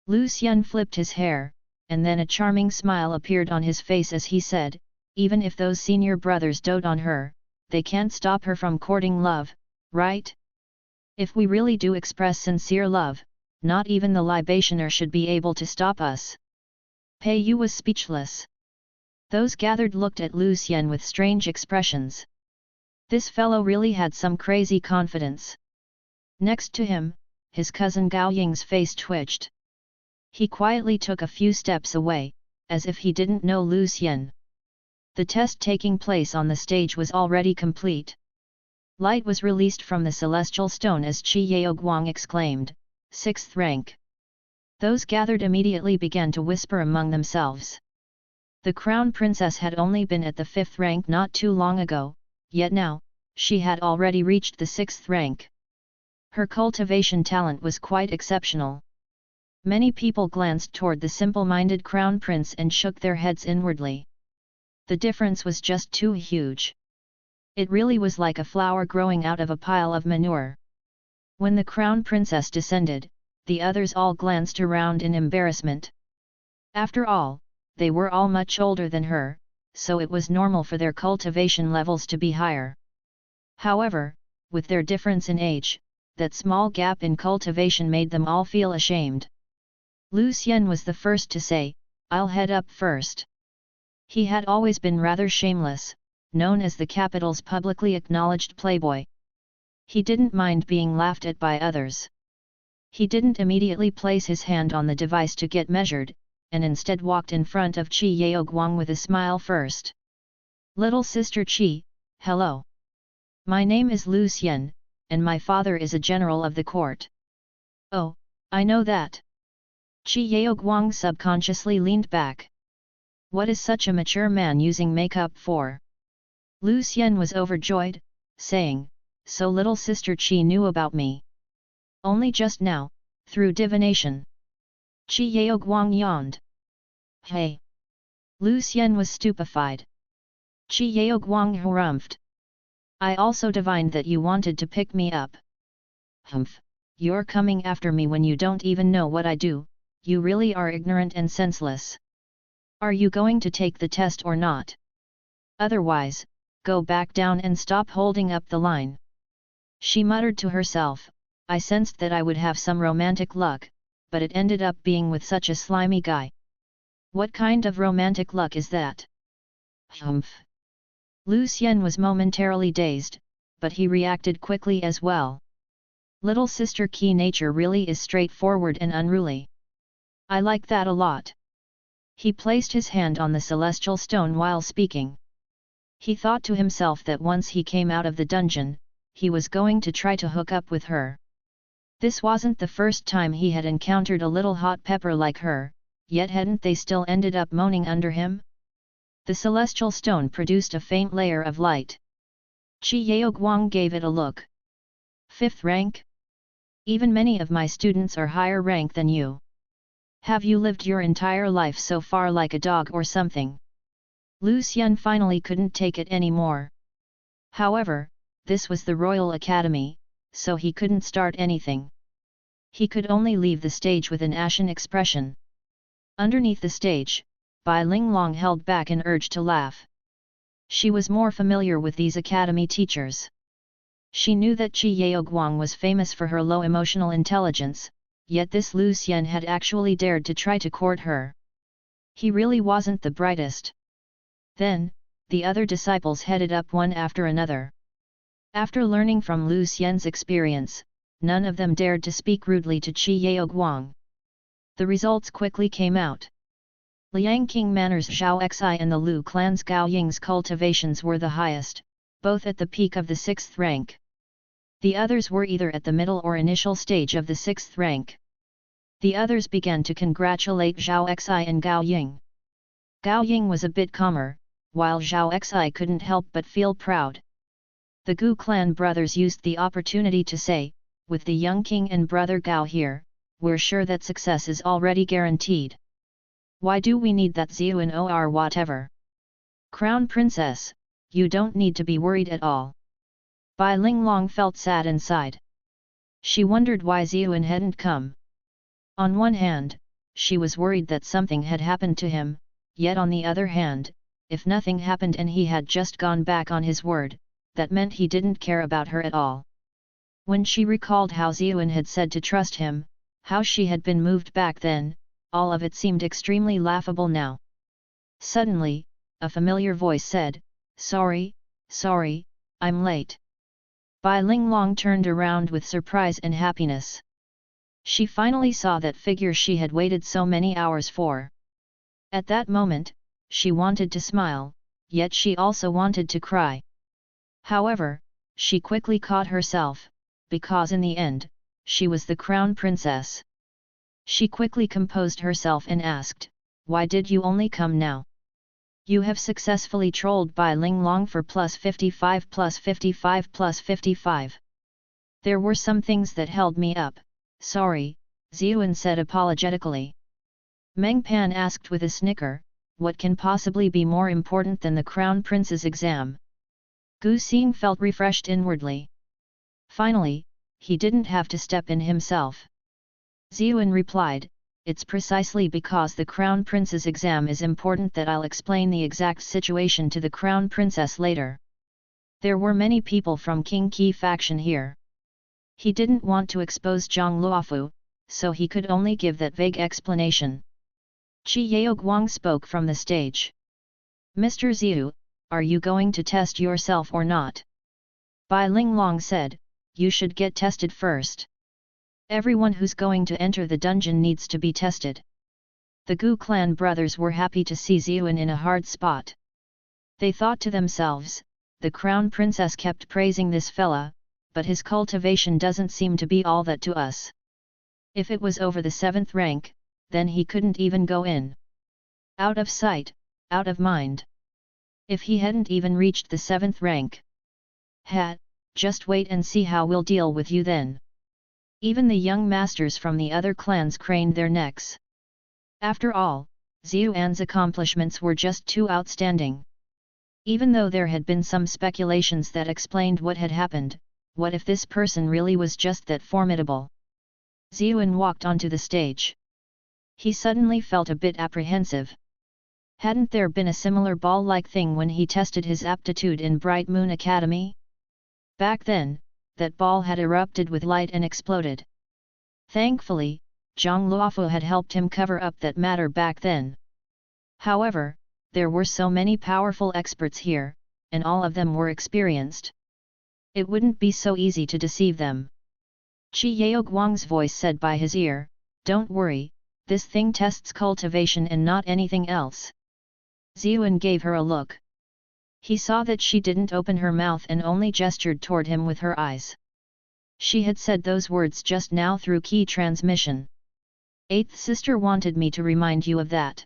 Lu Xian flipped his hair, and then a charming smile appeared on his face as he said, "Even if those senior brothers dote on her, they can't stop her from courting love, right? If we really do express sincere love, not even the libationer should be able to stop us." Pei Yu was speechless. Those gathered looked at Lu Xian with strange expressions. This fellow really had some crazy confidence. Next to him, his cousin Gao Ying's face twitched. He quietly took a few steps away, as if he didn't know Lu Xian. The test taking place on the stage was already complete. Light was released from the celestial stone as Qi Yaoguang exclaimed, "6th rank." Those gathered immediately began to whisper among themselves. The Crown Princess had only been at the 5th rank not too long ago, yet now, she had already reached the 6th rank. Her cultivation talent was quite exceptional. Many people glanced toward the simple-minded crown prince and shook their heads inwardly. The difference was just too huge. It really was like a flower growing out of a pile of manure. When the crown princess descended, the others all glanced around in embarrassment. After all, they were all much older than her, so it was normal for their cultivation levels to be higher. However, with their difference in age, that small gap in cultivation made them all feel ashamed. Lu Xian was the first to say, "I'll head up first." He had always been rather shameless, known as the capital's publicly acknowledged playboy. He didn't mind being laughed at by others. He didn't immediately place his hand on the device to get measured, and instead walked in front of Qi Yaoguang with a smile first. "Little sister Qi, hello. My name is Lu Xian, and my father is a general of the court." "Oh, I know that." Qi Yaoguang subconsciously leaned back. What is such a mature man using makeup for? Lu Xian was overjoyed, saying, "So little sister Qi knew about me. Only just now, through divination." Qi Yaoguang yawned. "Hey!" Lu Xian was stupefied. Qi Yaoguang harumphed. "I also divined that you wanted to pick me up." "Humph, you're coming after me when you don't even know what I do, you really are ignorant and senseless. Are you going to take the test or not? Otherwise, go back down and stop holding up the line." She muttered to herself, "I sensed that I would have some romantic luck, but it ended up being with such a slimy guy. What kind of romantic luck is that?" "Humph." Lu Xian was momentarily dazed, but he reacted quickly as well. Little sister Qi nature really is straightforward and unruly. I like that a lot. He placed his hand on the celestial stone while speaking. He thought to himself that once he came out of the dungeon, he was going to try to hook up with her. This wasn't the first time he had encountered a little hot pepper like her, yet hadn't they still ended up moaning under him? The celestial stone produced a faint layer of light. Qi Yaoguang gave it a look. 5th rank? Even many of my students are higher rank than you. Have you lived your entire life so far like a dog or something? Lu Xian finally couldn't take it anymore. However, this was the Royal Academy, so he couldn't start anything. He could only leave the stage with an ashen expression. Underneath the stage, Bai Linglong held back an urge to laugh. She was more familiar with these academy teachers. She knew that Qi Yaoguang was famous for her low emotional intelligence, yet this Lu Xian had actually dared to try to court her. He really wasn't the brightest. Then, the other disciples headed up one after another. After learning from Lu Xian's experience, none of them dared to speak rudely to Qi Yaoguang. The results quickly came out. Liang King Manor's Zhao Xi and the Lu clan's Gao Ying's cultivations were the highest, both at the peak of the 6th rank. The others were either at the middle or initial stage of the 6th rank. The others began to congratulate Zhao Xi and Gao Ying. Gao Ying was a bit calmer, while Zhao Xi couldn't help but feel proud. The Gu clan brothers used the opportunity to say, "With the young king and brother Gao here, we're sure that success is already guaranteed. Why do we need that Ziyuan or whatever? Crown Princess, you don't need to be worried at all." Bai Linglong felt sad inside. She wondered why Ziyuan hadn't come. On one hand, she was worried that something had happened to him, yet on the other hand, if nothing happened and he had just gone back on his word, that meant he didn't care about her at all. When she recalled how Ziyuan had said to trust him, how she had been moved back then, all of it seemed extremely laughable now. Suddenly, a familiar voice said, Sorry, I'm late." Bai Linglong turned around with surprise and happiness. She finally saw that figure she had waited so many hours for. At that moment, she wanted to smile, yet she also wanted to cry. However, she quickly caught herself, because in the end, she was the crown princess. She quickly composed herself and asked, "Why did you only come now? You have successfully trolled Bai Linglong for +55 +55 +55. There were some things that held me up, sorry, Ziyuan said apologetically. Meng Pan asked with a snicker, what can possibly be more important than the Crown Prince's exam? Gu Xing felt refreshed inwardly. Finally, he didn't have to step in himself. Ziyuan replied, it's precisely because the Crown Prince's exam is important that I'll explain the exact situation to the Crown Princess later. There were many people from King Qi faction here. He didn't want to expose Zhang Luofu, so he could only give that vague explanation. Qi Yaoguang spoke from the stage. Mr. Ziyu, are you going to test yourself or not? Bai Linglong said, you should get tested first. Everyone who's going to enter the dungeon needs to be tested. The Gu clan brothers were happy to see Ziyuan in a hard spot. They thought to themselves, the Crown Princess kept praising this fella, but his cultivation doesn't seem to be all that to us. If it was over the 7th rank, then he couldn't even go in. Out of sight, out of mind. If he hadn't even reached the 7th rank. Just wait and see how we'll deal with you then. Even the young masters from the other clans craned their necks. After all, Ziyuan's accomplishments were just too outstanding. Even though there had been some speculations that explained what had happened, what if this person really was just that formidable? Ziyuan walked onto the stage. He suddenly felt a bit apprehensive. Hadn't there been a similar ball-like thing when he tested his aptitude in Bright Moon Academy? Back then, that ball had erupted with light and exploded. Thankfully, Zhang Luofu had helped him cover up that matter back then. However, there were so many powerful experts here, and all of them were experienced. It wouldn't be so easy to deceive them. Qi Yaoguang's voice said by his ear, don't worry, this thing tests cultivation and not anything else. Ziyuan gave her a look. He saw that she didn't open her mouth and only gestured toward him with her eyes. She had said those words just now through key transmission. Eighth sister wanted me to remind you of that.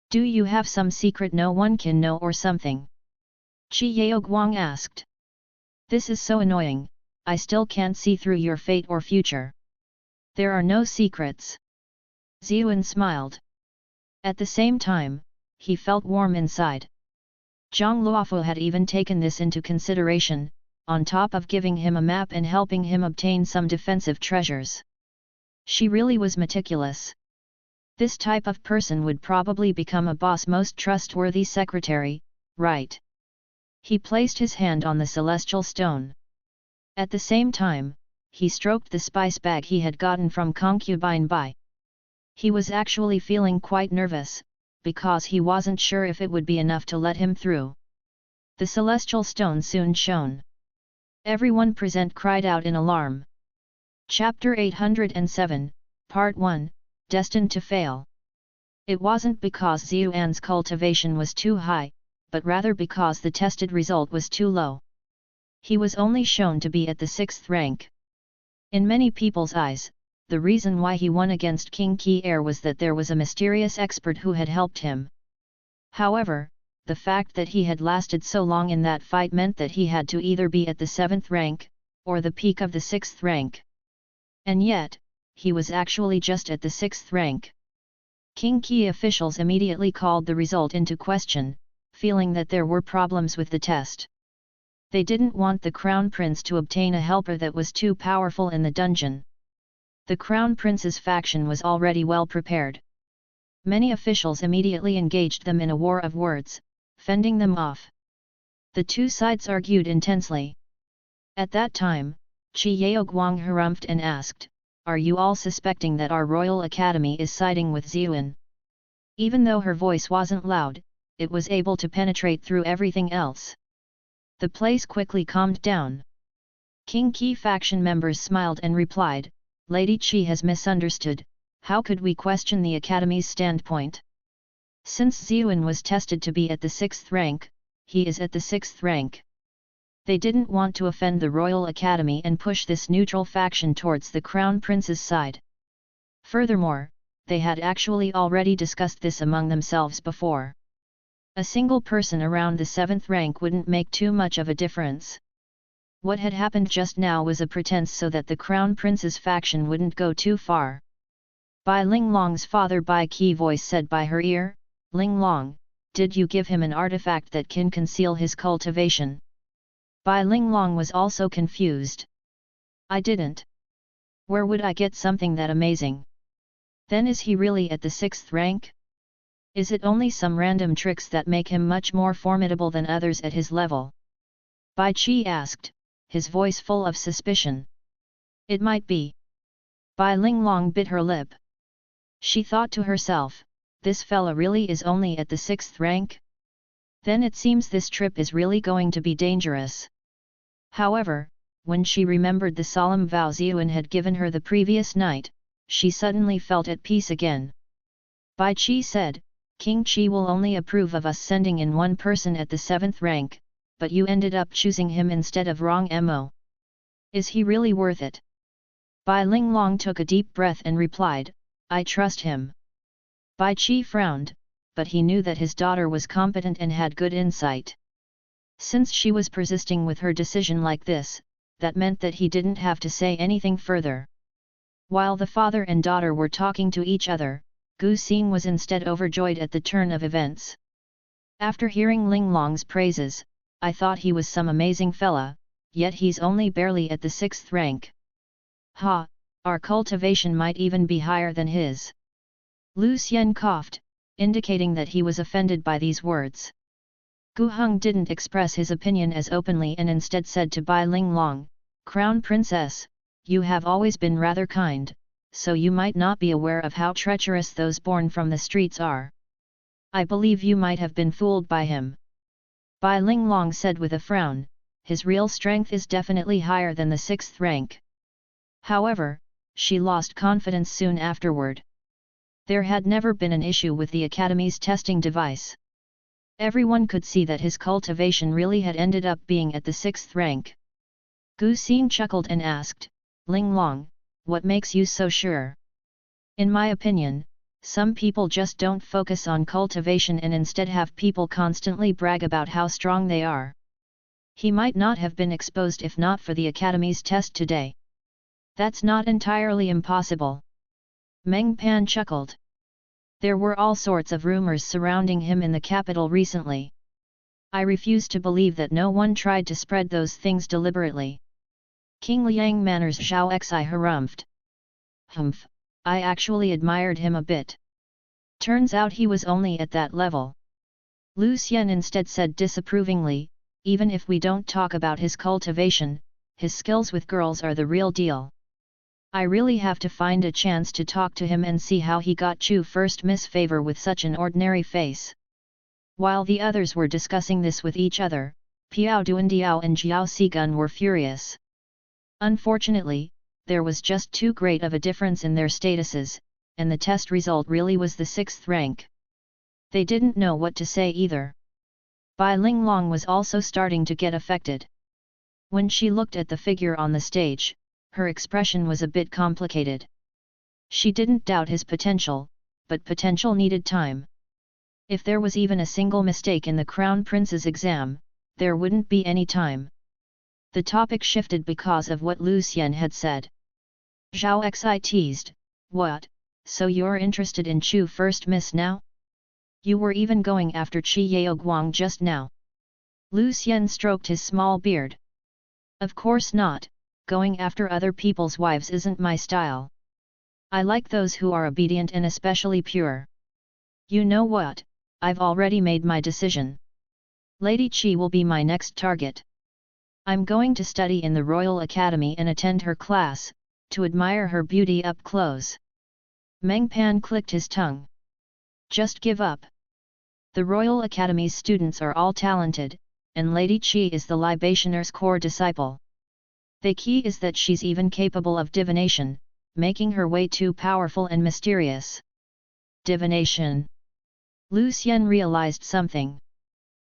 Do you have some secret no one can know or something? Qi Yaoguang asked. This is so annoying, I still can't see through your fate or future. There are no secrets. Ziyuan smiled. At the same time, he felt warm inside. Zhang Luofu had even taken this into consideration, on top of giving him a map and helping him obtain some defensive treasures. She really was meticulous. This type of person would probably become a boss most trustworthy secretary, right? He placed his hand on the celestial stone. At the same time, he stroked the spice bag he had gotten from concubine Bai. He was actually feeling quite nervous, because he wasn't sure if it would be enough to let him through. The celestial stone soon shone. Everyone present cried out in alarm. Chapter 807, Part 1, Destined to Fail. It wasn't because Ziyuan's cultivation was too high, but rather because the tested result was too low. He was only shown to be at the 6th rank. In many people's eyes, the reason why he won against King Qi Heir was that there was a mysterious expert who had helped him. However, the fact that he had lasted so long in that fight meant that he had to either be at the 7th rank, or the peak of the 6th rank. And yet, he was actually just at the 6th rank. King Qi officials immediately called the result into question, feeling that there were problems with the test. They didn't want the Crown Prince to obtain a helper that was too powerful in the dungeon. The Crown Prince's faction was already well prepared. Many officials immediately engaged them in a war of words, fending them off. The two sides argued intensely. At that time, Qi Yaoguang harumphed and asked, "Are you all suspecting that our Royal Academy is siding with Ziyuan?" Even though her voice wasn't loud, it was able to penetrate through everything else. The place quickly calmed down. King Qi faction members smiled and replied, "Lady Qi has misunderstood, how could we question the Academy's standpoint? Since Ziyuan was tested to be at the 6th rank, he is at the 6th rank." They didn't want to offend the Royal Academy and push this neutral faction towards the Crown Prince's side. Furthermore, they had actually already discussed this among themselves before. A single person around the 7th rank wouldn't make too much of a difference. What had happened just now was a pretense so that the Crown Prince's faction wouldn't go too far. Bai Linglong's father Bai Qi voice said by her ear, "Linglong, did you give him an artifact that can conceal his cultivation?" Bai Linglong was also confused. "I didn't. Where would I get something that amazing? Then is he really at the 6th rank? Is it only some random tricks that make him much more formidable than others at his level?" Bai Qi asked, his voice full of suspicion. "It might be." Bai Linglong bit her lip. She thought to herself, this fella really is only at the 6th rank? Then it seems this trip is really going to be dangerous. However, when she remembered the solemn vow Ziyuan had given her the previous night, she suddenly felt at peace again. Bai Qi said, "King Qi will only approve of us sending in one person at the 7th rank, but you ended up choosing him instead of Rong Mo. Is he really worth it?" Bai Linglong took a deep breath and replied, "I trust him." Bai Qi frowned, but he knew that his daughter was competent and had good insight. Since she was persisting with her decision like this, that meant that he didn't have to say anything further. While the father and daughter were talking to each other, Gu Xin was instead overjoyed at the turn of events. After hearing Linglong's praises, I thought he was some amazing fella, yet he's only barely at the 6th rank. Ha, our cultivation might even be higher than his. Lu Xian coughed, indicating that he was offended by these words. Gu Heng didn't express his opinion as openly and instead said to Bai Linglong, "Crown Princess, you have always been rather kind, so you might not be aware of how treacherous those born from the streets are. I believe you might have been fooled by him." Bai Linglong said with a frown, "His real strength is definitely higher than the 6th rank." However, she lost confidence soon afterward. There had never been an issue with the Academy's testing device. Everyone could see that his cultivation really had ended up being at the 6th rank. Gu Xin chuckled and asked, "Linglong, what makes you so sure?" "In my opinion, some people just don't focus on cultivation and instead have people constantly brag about how strong they are. He might not have been exposed if not for the Academy's test today. That's not entirely impossible." Meng Pan chuckled. There were all sorts of rumors surrounding him in the capital recently. I refuse to believe that no one tried to spread those things deliberately. King Liang Manners Zhao Xi harumphed. "Humph, I actually admired him a bit. Turns out he was only at that level." Lu Xian instead said disapprovingly, "Even if we don't talk about his cultivation, his skills with girls are the real deal. I really have to find a chance to talk to him and see how he got Chu first miss favor with such an ordinary face." While the others were discussing this with each other, Piao Duandiao and Jiao Sigun were furious. Unfortunately, there was just too great of a difference in their statuses, and the test result really was the 6th rank. They didn't know what to say either. Bai Linglong was also starting to get affected. When she looked at the figure on the stage, her expression was a bit complicated. She didn't doubt his potential, but potential needed time. If there was even a single mistake in the Crown Prince's exam, there wouldn't be any time. The topic shifted because of what Lu Xian had said. Zhao Xi teased, "What, so you're interested in Chu first miss now? You were even going after Qi Yaoguang just now." Lu Xian stroked his small beard. "Of course not. Going after other people's wives isn't my style. I like those who are obedient and especially pure. You know what, I've already made my decision. Lady Qi will be my next target. I'm going to study in the Royal Academy and attend her class, to admire her beauty up close." Meng Pan clicked his tongue. "Just give up. The Royal Academy's students are all talented, and Lady Qi is the Libationer's core disciple. The key is that she's even capable of divination, making her way too powerful and mysterious." Divination. Lu Xian realized something.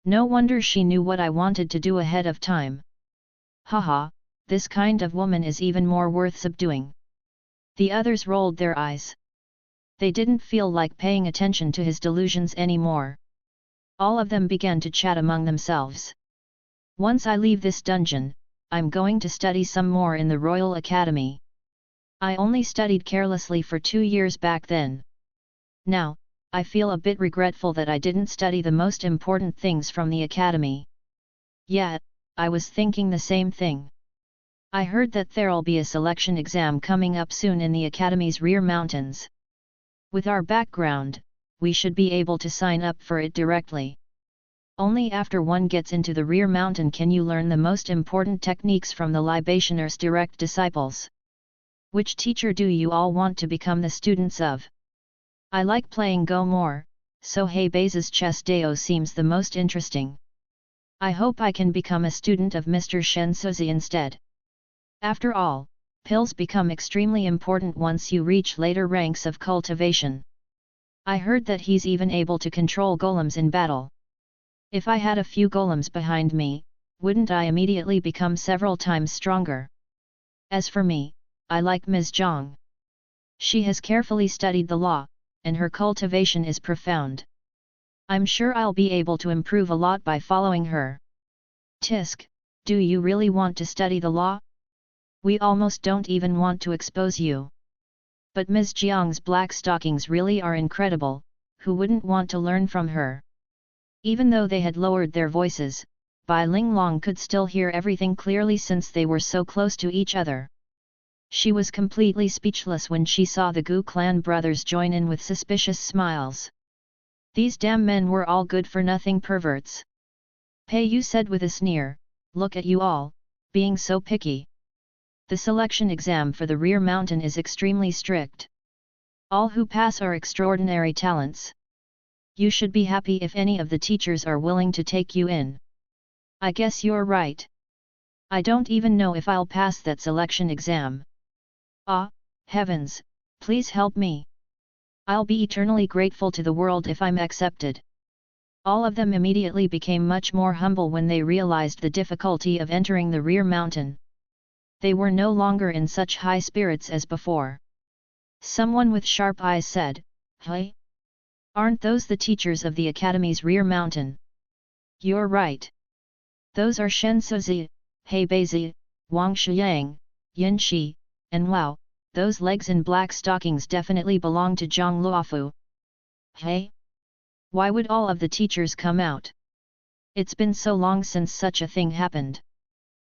No wonder she knew what I wanted to do ahead of time. Haha, this kind of woman is even more worth subduing. The others rolled their eyes. They didn't feel like paying attention to his delusions anymore. All of them began to chat among themselves. Once I leave this dungeon, I'm going to study some more in the Royal Academy. I only studied carelessly for 2 years back then. Now, I feel a bit regretful that I didn't study the most important things from the academy. Yeah, I was thinking the same thing. I heard that there'll be a selection exam coming up soon in the academy's rear mountains. With our background, we should be able to sign up for it directly. Only after one gets into the rear mountain can you learn the most important techniques from the Libationer's direct disciples. Which teacher do you all want to become the students of? I like playing Go more, so Hebe's chess Deo seems the most interesting. I hope I can become a student of Mr. Shensuzi instead. After all, pills become extremely important once you reach later ranks of cultivation. I heard that he's even able to control golems in battle. If I had a few golems behind me, wouldn't I immediately become several times stronger? As for me, I like Ms. Zhang. She has carefully studied the law, and her cultivation is profound. I'm sure I'll be able to improve a lot by following her. Tisk, do you really want to study the law? We almost don't even want to expose you. But Ms. Jiang's black stockings really are incredible, who wouldn't want to learn from her? Even though they had lowered their voices, Bai Linglong could still hear everything clearly since they were so close to each other. She was completely speechless when she saw the Gu clan brothers join in with suspicious smiles. These damn men were all good-for-nothing perverts. Pei Yu said with a sneer, "Look at you all, being so picky. The selection exam for the rear mountain is extremely strict. All who pass are extraordinary talents. You should be happy if any of the teachers are willing to take you in. I guess you're right. I don't even know if I'll pass that selection exam. Ah, heavens, please help me. I'll be eternally grateful to the world if I'm accepted." All of them immediately became much more humble when they realized the difficulty of entering the rear mountain. They were no longer in such high spirits as before. Someone with sharp eyes said, "Hey? Aren't those the teachers of the academy's rear mountain?" "You're right. Those are Shen Suzi, He Beizi, Wang Shiyang, Yin Shi, and wow, those legs in black stockings definitely belong to Zhang Luofu. Hey? Why would all of the teachers come out? It's been so long since such a thing happened."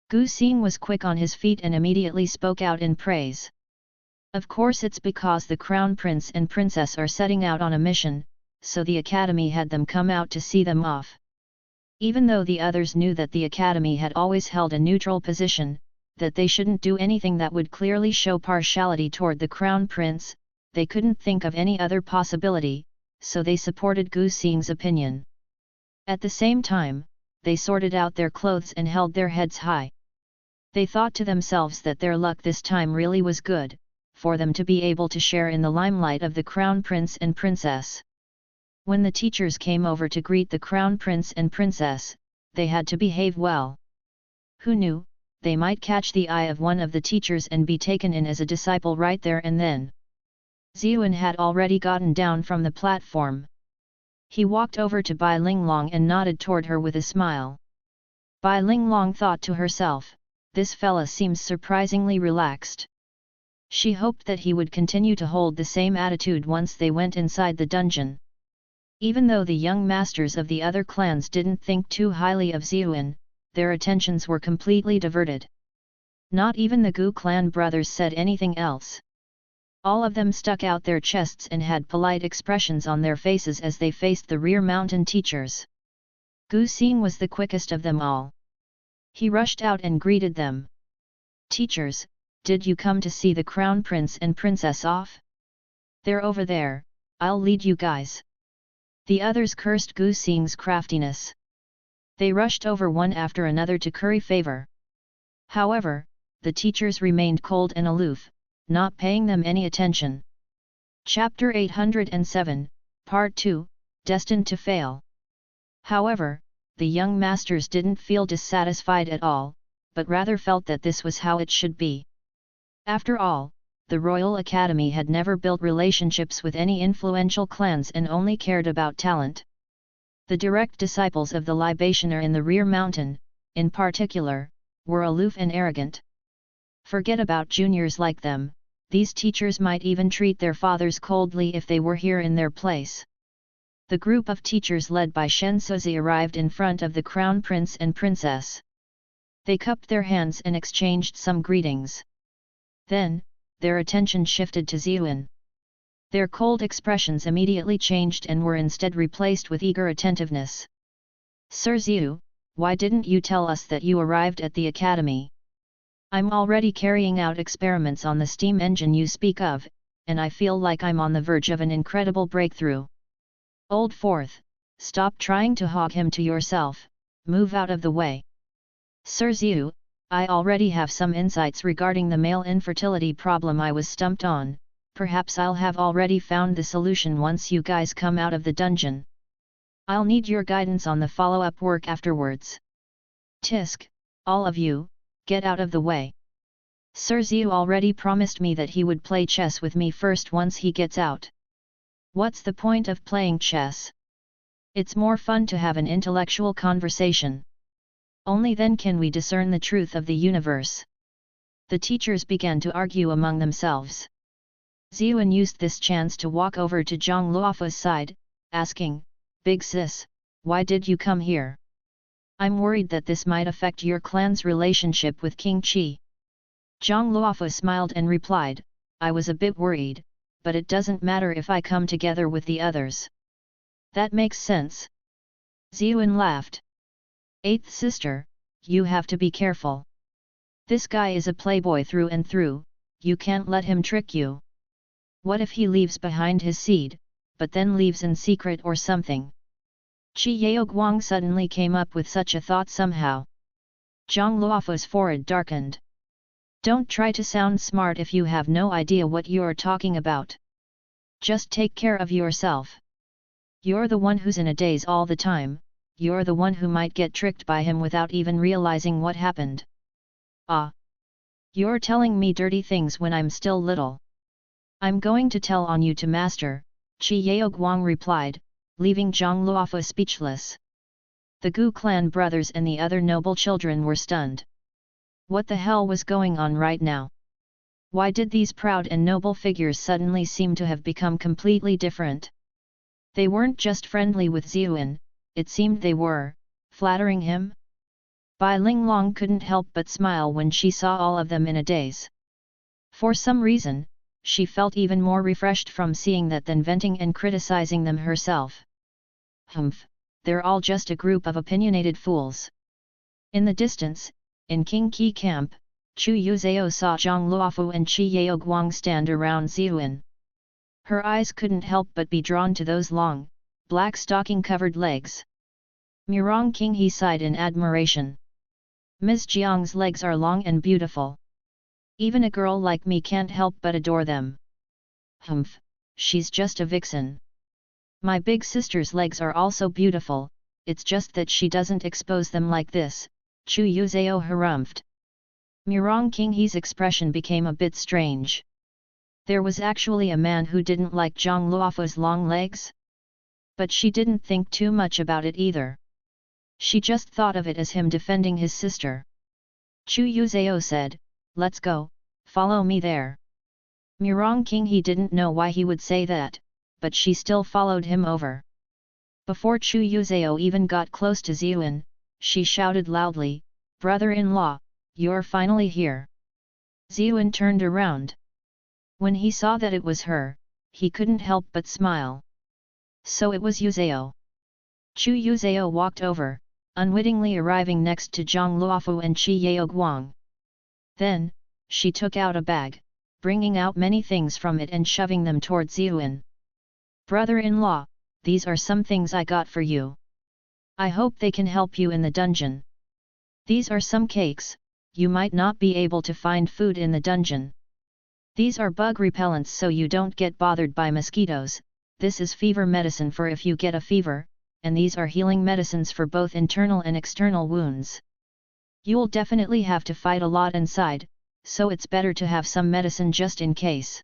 Gu Xing was quick on his feet and immediately spoke out in praise. Of course it's because the Crown Prince and Princess are setting out on a mission, so the Academy had them come out to see them off. Even though the others knew that the Academy had always held a neutral position, that they shouldn't do anything that would clearly show partiality toward the Crown Prince, they couldn't think of any other possibility, so they supported Gu Xing's opinion. At the same time, they sorted out their clothes and held their heads high. They thought to themselves that their luck this time really was good, for them to be able to share in the limelight of the Crown Prince and Princess. When the teachers came over to greet the Crown Prince and Princess, they had to behave well. Who knew, they might catch the eye of one of the teachers and be taken in as a disciple right there and then. Ziyuan had already gotten down from the platform. He walked over to Bai Linglong and nodded toward her with a smile. Bai Linglong thought to herself, "This fella seems surprisingly relaxed." She hoped that he would continue to hold the same attitude once they went inside the dungeon. Even though the young masters of the other clans didn't think too highly of Ziyuan, their attentions were completely diverted. Not even the Gu clan brothers said anything else. All of them stuck out their chests and had polite expressions on their faces as they faced the rear mountain teachers. Gu Xing was the quickest of them all. He rushed out and greeted them. "Teachers, did you come to see the Crown Prince and Princess off? They're over there, I'll lead you guys." The others cursed Gu Xing's craftiness. They rushed over one after another to curry favor. However, the teachers remained cold and aloof, not paying them any attention. Chapter 807, Part 2, Destined to Fail. However, the young masters didn't feel dissatisfied at all, but rather felt that this was how it should be. After all, the Royal Academy had never built relationships with any influential clans and only cared about talent. The direct disciples of the libationer in the rear mountain, in particular, were aloof and arrogant. Forget about juniors like them, these teachers might even treat their fathers coldly if they were here in their place. The group of teachers led by Shen Suzi arrived in front of the crown prince and princess. They cupped their hands and exchanged some greetings. Then, their attention shifted to Ziyuan. Their cold expressions immediately changed and were instead replaced with eager attentiveness. Sir Ziyu, why didn't you tell us that you arrived at the academy? I'm already carrying out experiments on the steam engine you speak of, and I feel like I'm on the verge of an incredible breakthrough. Old Fourth, stop trying to hog him to yourself, move out of the way. Sir Ziyu, I already have some insights regarding the male infertility problem I was stumped on, perhaps I'll have already found the solution once you guys come out of the dungeon. I'll need your guidance on the follow-up work afterwards. Tisk, all of you, get out of the way. Sir Ziyu already promised me that he would play chess with me first once he gets out. What's the point of playing chess? It's more fun to have an intellectual conversation. Only then can we discern the truth of the universe. The teachers began to argue among themselves. Ziyuan used this chance to walk over to Zhang Luofu's side, asking, Big sis, why did you come here? I'm worried that this might affect your clan's relationship with King Qi. Zhang Luofu smiled and replied, I was a bit worried, but it doesn't matter if I come together with the others. That makes sense. Ziyuan laughed. Eighth sister, you have to be careful. This guy is a playboy through and through, you can't let him trick you. What if he leaves behind his seed, but then leaves in secret or something? Qi Yaoguang suddenly came up with such a thought somehow. Zhang Luofu's forehead darkened. Don't try to sound smart if you have no idea what you're talking about. Just take care of yourself. You're the one who's in a daze all the time, you're the one who might get tricked by him without even realizing what happened. Ah! You're telling me dirty things when I'm still little. I'm going to tell on you to master, Qi Yaoguang replied, leaving Zhang Luofu speechless. The Gu clan brothers and the other noble children were stunned. What the hell was going on right now? Why did these proud and noble figures suddenly seem to have become completely different? They weren't just friendly with Ziyuan, it seemed they were flattering him. Bai Linglong couldn't help but smile when she saw all of them in a daze. For some reason, she felt even more refreshed from seeing that than venting and criticizing them herself. Humph, they're all just a group of opinionated fools. In the distance, in King Qi camp, Chu Yuzhao saw Zhang Luofu and Qi Yaoguang stand around Ziyuan. Her eyes couldn't help but be drawn to those long, black stocking-covered legs. Murong King he sighed in admiration. Ms. Jiang's legs are long and beautiful. Even a girl like me can't help but adore them. Humph, she's just a vixen. My big sister's legs are also beautiful, it's just that she doesn't expose them like this, Chu Yuzhao harumphed. Murong King he's expression became a bit strange. There was actually a man who didn't like Zhang Luofu's long legs? But she didn't think too much about it either. She just thought of it as him defending his sister. Chu Yuzhao said, let's go, follow me there. Murong King he didn't know why he would say that, but she still followed him over. Before Chu Yuzhao even got close to Ziyuan, she shouted loudly, brother-in-law, you're finally here. Ziyuan turned around. When he saw that it was her, he couldn't help but smile. So it was Yuzhao. Chu Yuzhao walked over, unwittingly arriving next to Zhang Luofu and Qi Yaoguang. Then, she took out a bag, bringing out many things from it and shoving them towards Ziyuan. Brother-in-law, these are some things I got for you. I hope they can help you in the dungeon. These are some cakes, you might not be able to find food in the dungeon. These are bug repellents so you don't get bothered by mosquitoes, this is fever medicine for if you get a fever, and these are healing medicines for both internal and external wounds. You'll definitely have to fight a lot inside, so it's better to have some medicine just in case.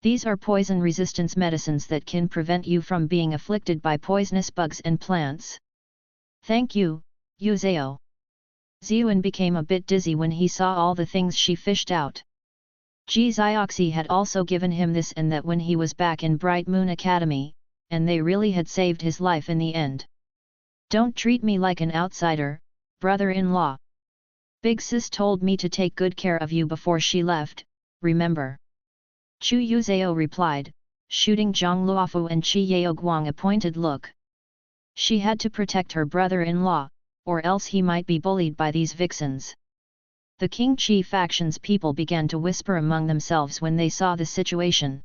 These are poison resistance medicines that can prevent you from being afflicted by poisonous bugs and plants. Thank you, Yu Zhao. Ziyuan became a bit dizzy when he saw all the things she fished out. Ji Zioxi had also given him this and that when he was back in Bright Moon Academy, and they really had saved his life in the end. Don't treat me like an outsider, brother-in-law. Big sis told me to take good care of you before she left, remember? Chu Yuzhao replied, shooting Zhang Luofu and Qi Yaoguang a pointed look. She had to protect her brother-in-law, or else he might be bullied by these vixens. The King Qi faction's people began to whisper among themselves when they saw the situation.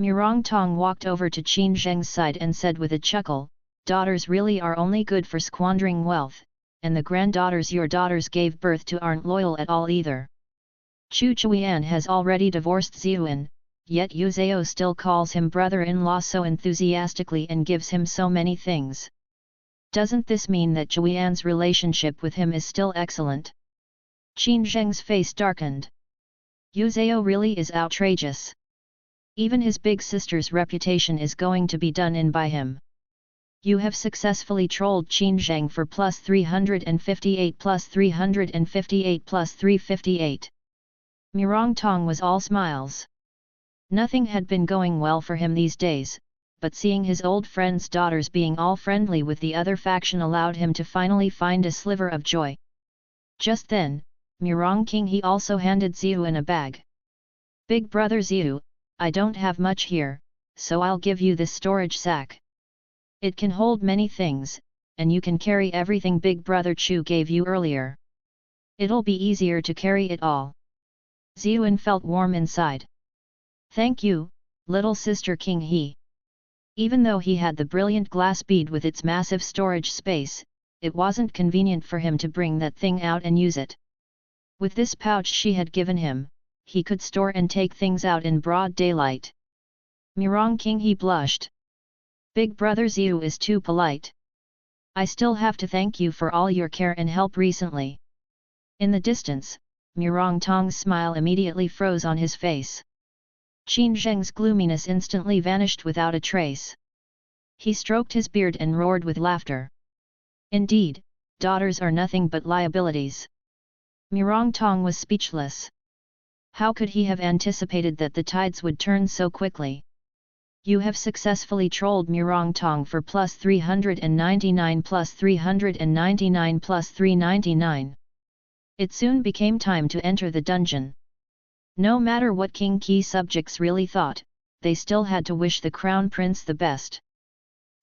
Murong Tong walked over to Qin Zheng's side and said with a chuckle, daughters really are only good for squandering wealth, and the granddaughters your daughters gave birth to aren't loyal at all either. Chu Chuyan has already divorced Ziyuan, yet Yu Zhao still calls him brother-in-law so enthusiastically and gives him so many things. Doesn't this mean that Chuyan's relationship with him is still excellent? Qin Zheng's face darkened. Yu Zhao really is outrageous. Even his big sister's reputation is going to be done in by him. You have successfully trolled Qin Zheng for plus 358 plus 358 plus 358. Murong Tong was all smiles. Nothing had been going well for him these days, but seeing his old friend's daughters being all friendly with the other faction allowed him to finally find a sliver of joy. Just then, Murong King he also handed Ziyuan a bag. Big brother Ziyu, I don't have much here, so I'll give you this storage sack. It can hold many things, and you can carry everything Big brother Chu gave you earlier. It'll be easier to carry it all. Ziyuan felt warm inside. Thank you, little sister King He. Even though he had the brilliant glass bead with its massive storage space, it wasn't convenient for him to bring that thing out and use it. With this pouch she had given him, he could store and take things out in broad daylight. Murong King he blushed. Big brother Ziyu is too polite. I still have to thank you for all your care and help recently. In the distance, Murong Tong's smile immediately froze on his face. Qin Zheng's gloominess instantly vanished without a trace. He stroked his beard and roared with laughter. Indeed, daughters are nothing but liabilities. Murong Tong was speechless. How could he have anticipated that the tides would turn so quickly? You have successfully trolled Murong Tong for plus 399 plus 399 plus 399. It soon became time to enter the dungeon. No matter what King Qi subjects really thought, they still had to wish the Crown Prince the best.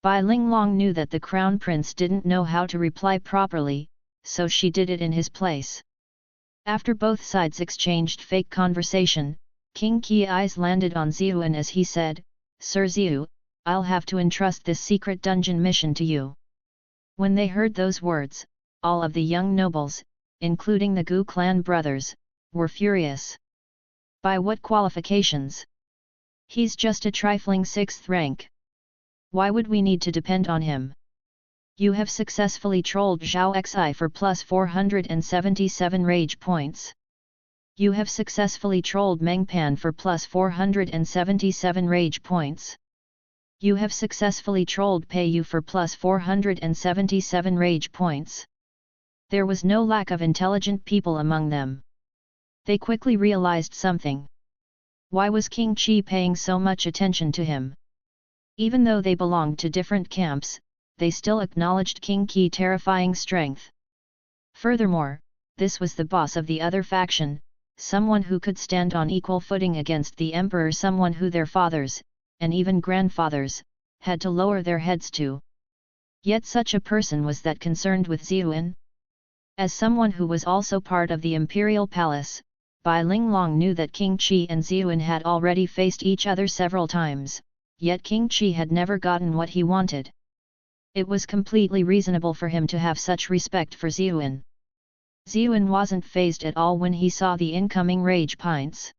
Bai Linglong knew that the Crown Prince didn't know how to reply properly, so she did it in his place. After both sides exchanged fake conversation, King Qi's eyes landed on Ziyuan as he said, Sir Ziyu, I'll have to entrust this secret dungeon mission to you. When they heard those words, all of the young nobles, including the Gu clan brothers, were furious. By what qualifications? He's just a trifling 6th rank. Why would we need to depend on him? You have successfully trolled Zhao Xi for plus 477 rage points. You have successfully trolled Meng Pan for plus 477 rage points. You have successfully trolled Pei Yu for plus 477 rage points. There was no lack of intelligent people among them. They quickly realized something. Why was King Qi paying so much attention to him? Even though they belonged to different camps, they still acknowledged King Qi's terrifying strength. Furthermore, this was the boss of the other faction, someone who could stand on equal footing against the emperor, someone who their fathers, and even grandfathers, had to lower their heads to. Yet such a person was that concerned with Ziyuan? As someone who was also part of the imperial palace, Bai Linglong knew that King Qi and Ziyuan had already faced each other several times, yet King Qi had never gotten what he wanted. It was completely reasonable for him to have such respect for Ziyuan. Ziyuan wasn't fazed at all when he saw the incoming rage pints.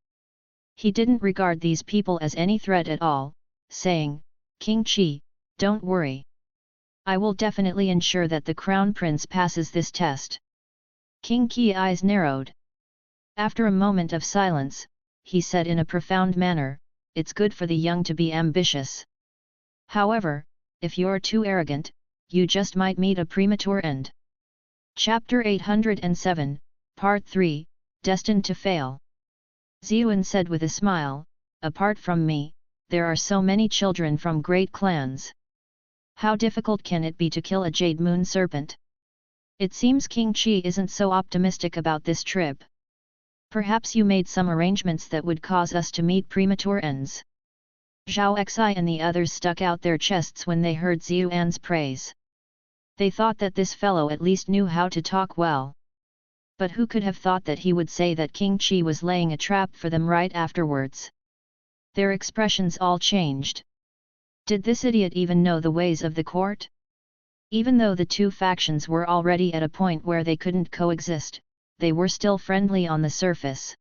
He didn't regard these people as any threat at all, saying, King Qi, don't worry. I will definitely ensure that the Crown Prince passes this test. King Qi's eyes narrowed. After a moment of silence, he said in a profound manner, it's good for the young to be ambitious. However, if you're too arrogant, you just might meet a premature end. Chapter 807, Part 3, Destined to Fail. Ziyuan said with a smile, apart from me, there are so many children from great clans. How difficult can it be to kill a jade moon serpent? It seems King Qi isn't so optimistic about this trip. Perhaps you made some arrangements that would cause us to meet premature ends. Zhao Xi and the others stuck out their chests when they heard Ziyuan's praise. They thought that this fellow at least knew how to talk well. But who could have thought that he would say that King Qi was laying a trap for them right afterwards? Their expressions all changed. Did this idiot even know the ways of the court? Even though the two factions were already at a point where they couldn't coexist, they were still friendly on the surface.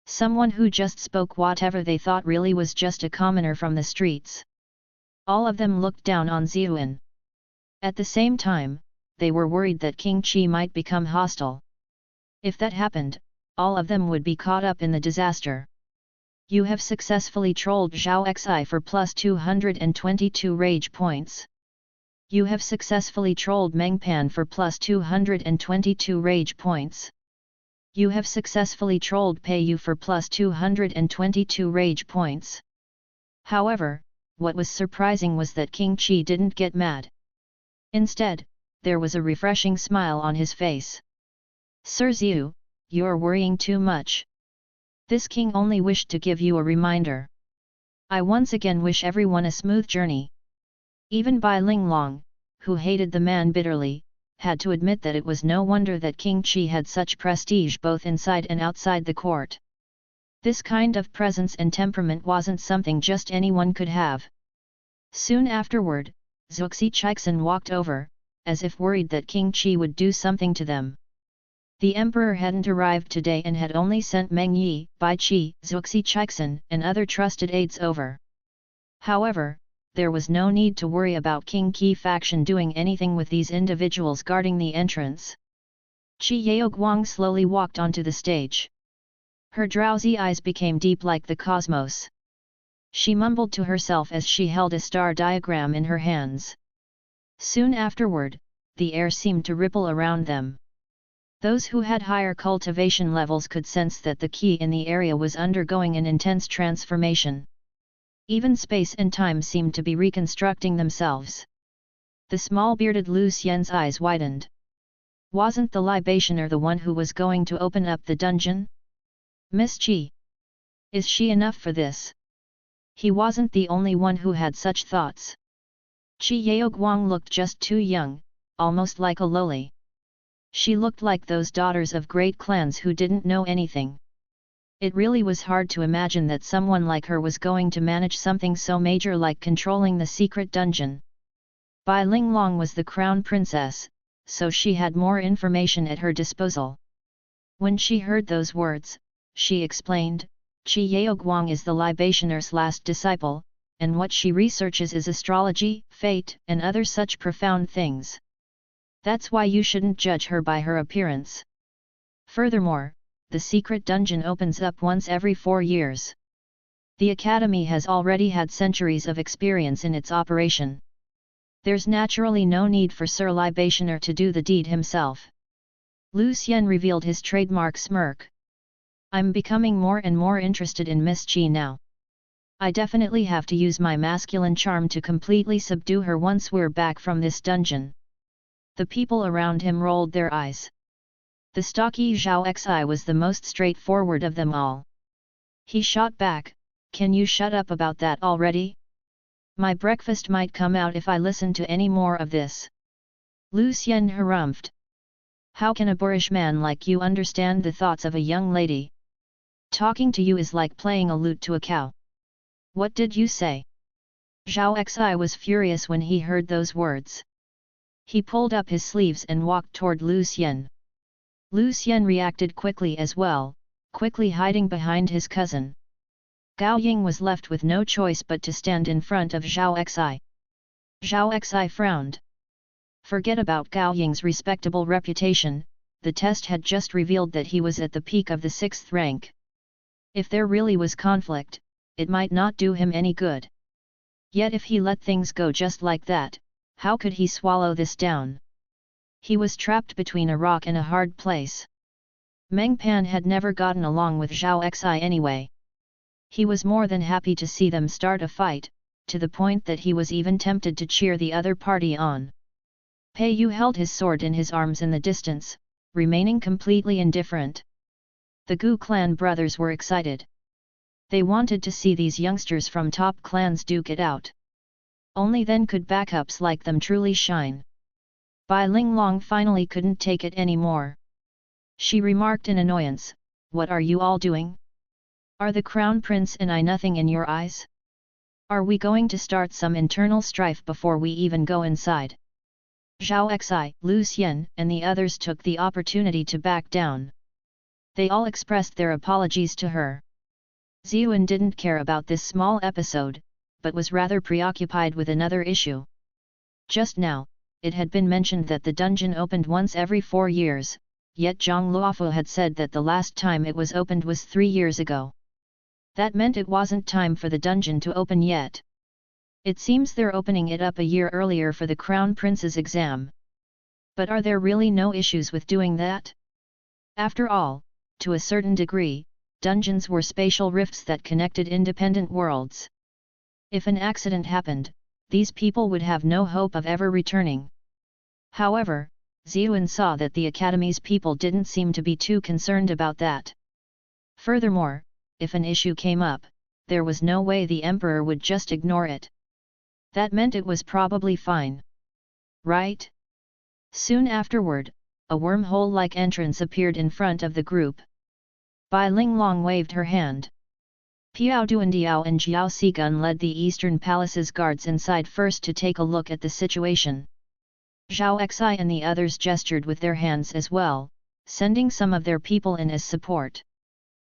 Someone who just spoke whatever they thought really was just a commoner from the streets. All of them looked down on Ziyuan. At the same time, they were worried that King Qi might become hostile. If that happened, all of them would be caught up in the disaster. You have successfully trolled Zhao Xi for plus 222 rage points. You have successfully trolled Meng Pan for plus 222 rage points. You have successfully trolled Pei Yu for plus 222 rage points. However, what was surprising was that King Qi didn't get mad. Instead, there was a refreshing smile on his face. Sir Ziyu, you're worrying too much. This king only wished to give you a reminder. I once again wish everyone a smooth journey. Even Bai Linglong, who hated the man bitterly, had to admit that it was no wonder that King Qi had such prestige both inside and outside the court. This kind of presence and temperament wasn't something just anyone could have. Soon afterward, Zuxi Chixin walked over, as if worried that King Qi would do something to them. The emperor hadn't arrived today and had only sent Meng Yi, Bai Qi, Zuxi Chixin, and other trusted aides over. However, there was no need to worry about King Qi faction doing anything with these individuals guarding the entrance. Qi Yaoguang slowly walked onto the stage. Her drowsy eyes became deep like the cosmos. She mumbled to herself as she held a star diagram in her hands. Soon afterward, the air seemed to ripple around them. Those who had higher cultivation levels could sense that the qi in the area was undergoing an intense transformation. Even space and time seemed to be reconstructing themselves. The small bearded Lu Xian's eyes widened. Wasn't the libationer the one who was going to open up the dungeon? Miss Qi. Is she enough for this? He wasn't the only one who had such thoughts. Qi Yaoguang looked just too young, almost like a loli. She looked like those daughters of great clans who didn't know anything. It really was hard to imagine that someone like her was going to manage something so major like controlling the secret dungeon. Bai Linglong was the crown princess, so she had more information at her disposal. When she heard those words, she explained, Qi Yaoguang is the libationer's last disciple, and what she researches is astrology, fate, and other such profound things. That's why you shouldn't judge her by her appearance. Furthermore, the secret dungeon opens up once every 4 years. The academy has already had centuries of experience in its operation. There's naturally no need for Sir Libationer to do the deed himself. Lu Xian revealed his trademark smirk. I'm becoming more and more interested in Miss Qi now. I definitely have to use my masculine charm to completely subdue her once we're back from this dungeon. The people around him rolled their eyes. The stocky Zhao Xi was the most straightforward of them all. He shot back, "Can you shut up about that already? My breakfast might come out if I listen to any more of this." Lu Xian harumphed. "How can a boorish man like you understand the thoughts of a young lady? Talking to you is like playing a lute to a cow. What did you say?" Zhao Xi was furious when he heard those words. He pulled up his sleeves and walked toward Lu Xian. Lu Xian reacted quickly as well, quickly hiding behind his cousin. Gao Ying was left with no choice but to stand in front of Zhao Xi. Zhao Xi frowned. Forget about Gao Ying's respectable reputation, the test had just revealed that he was at the peak of the 6th rank. If there really was conflict, it might not do him any good. Yet if he let things go just like that, how could he swallow this down? He was trapped between a rock and a hard place. Meng Pan had never gotten along with Zhao Xi anyway. He was more than happy to see them start a fight, to the point that he was even tempted to cheer the other party on. Pei Yu held his sword in his arms in the distance, remaining completely indifferent. The Gu clan brothers were excited. They wanted to see these youngsters from top clans duke it out. Only then could backups like them truly shine. Bai Linglong finally couldn't take it anymore. She remarked in annoyance, "What are you all doing? Are the crown prince and I nothing in your eyes? Are we going to start some internal strife before we even go inside?" Zhao Xi, Lu Xian and the others took the opportunity to back down. They all expressed their apologies to her. Ziyuan didn't care about this small episode, but was rather preoccupied with another issue. Just now, it had been mentioned that the dungeon opened once every 4 years, yet Zhang Luofu had said that the last time it was opened was 3 years ago. That meant it wasn't time for the dungeon to open yet. It seems they're opening it up a year earlier for the Crown Prince's exam. But are there really no issues with doing that? After all, to a certain degree, dungeons were spatial rifts that connected independent worlds. If an accident happened, these people would have no hope of ever returning. However, Ziyuan saw that the Academy's people didn't seem to be too concerned about that. Furthermore, if an issue came up, there was no way the Emperor would just ignore it. That meant it was probably fine. Right? Soon afterward, a wormhole-like entrance appeared in front of the group. Bai Linglong waved her hand. Piao Duandiao and Jiao Sigun led the Eastern Palace's guards inside first to take a look at the situation. Zhao Xi and the others gestured with their hands as well, sending some of their people in as support.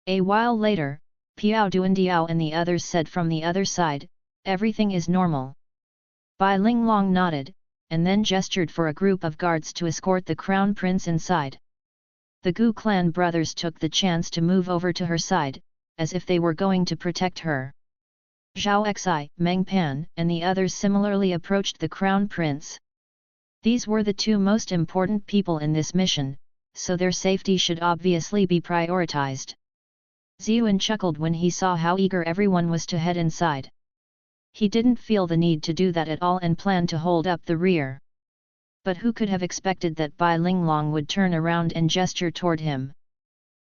A while later, Piao Duandiao and the others said from the other side, "Everything is normal." Bai Linglong nodded, and then gestured for a group of guards to escort the Crown Prince inside. The Gu clan brothers took the chance to move over to her side, as if they were going to protect her. Zhao Xi, Meng Pan and the others similarly approached the Crown Prince. These were the two most important people in this mission, so their safety should obviously be prioritized. Ziyuan chuckled when he saw how eager everyone was to head inside. He didn't feel the need to do that at all and planned to hold up the rear. But who could have expected that Bai Linglong would turn around and gesture toward him?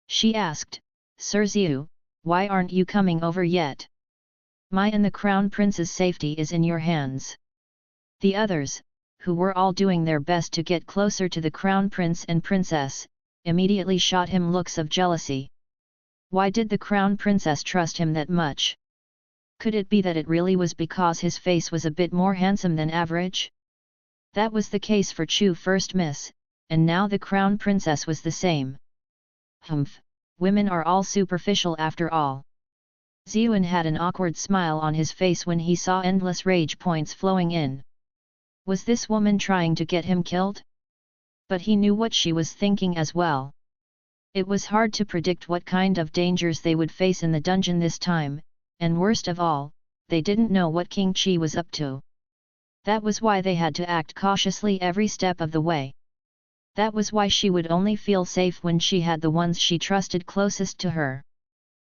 She asked, "Sir Ziyu, why aren't you coming over yet? My and the Crown Prince's safety is in your hands." The others, who were all doing their best to get closer to the Crown Prince and Princess, immediately shot him looks of jealousy. Why did the Crown Princess trust him that much? Could it be that it really was because his face was a bit more handsome than average? That was the case for Chu First Miss, and now the Crown Princess was the same. Humph, women are all superficial after all. Ziyuan had an awkward smile on his face when he saw endless rage points flowing in. Was this woman trying to get him killed? But he knew what she was thinking as well. It was hard to predict what kind of dangers they would face in the dungeon this time, and worst of all, they didn't know what King Qi was up to. That was why they had to act cautiously every step of the way. That was why she would only feel safe when she had the ones she trusted closest to her.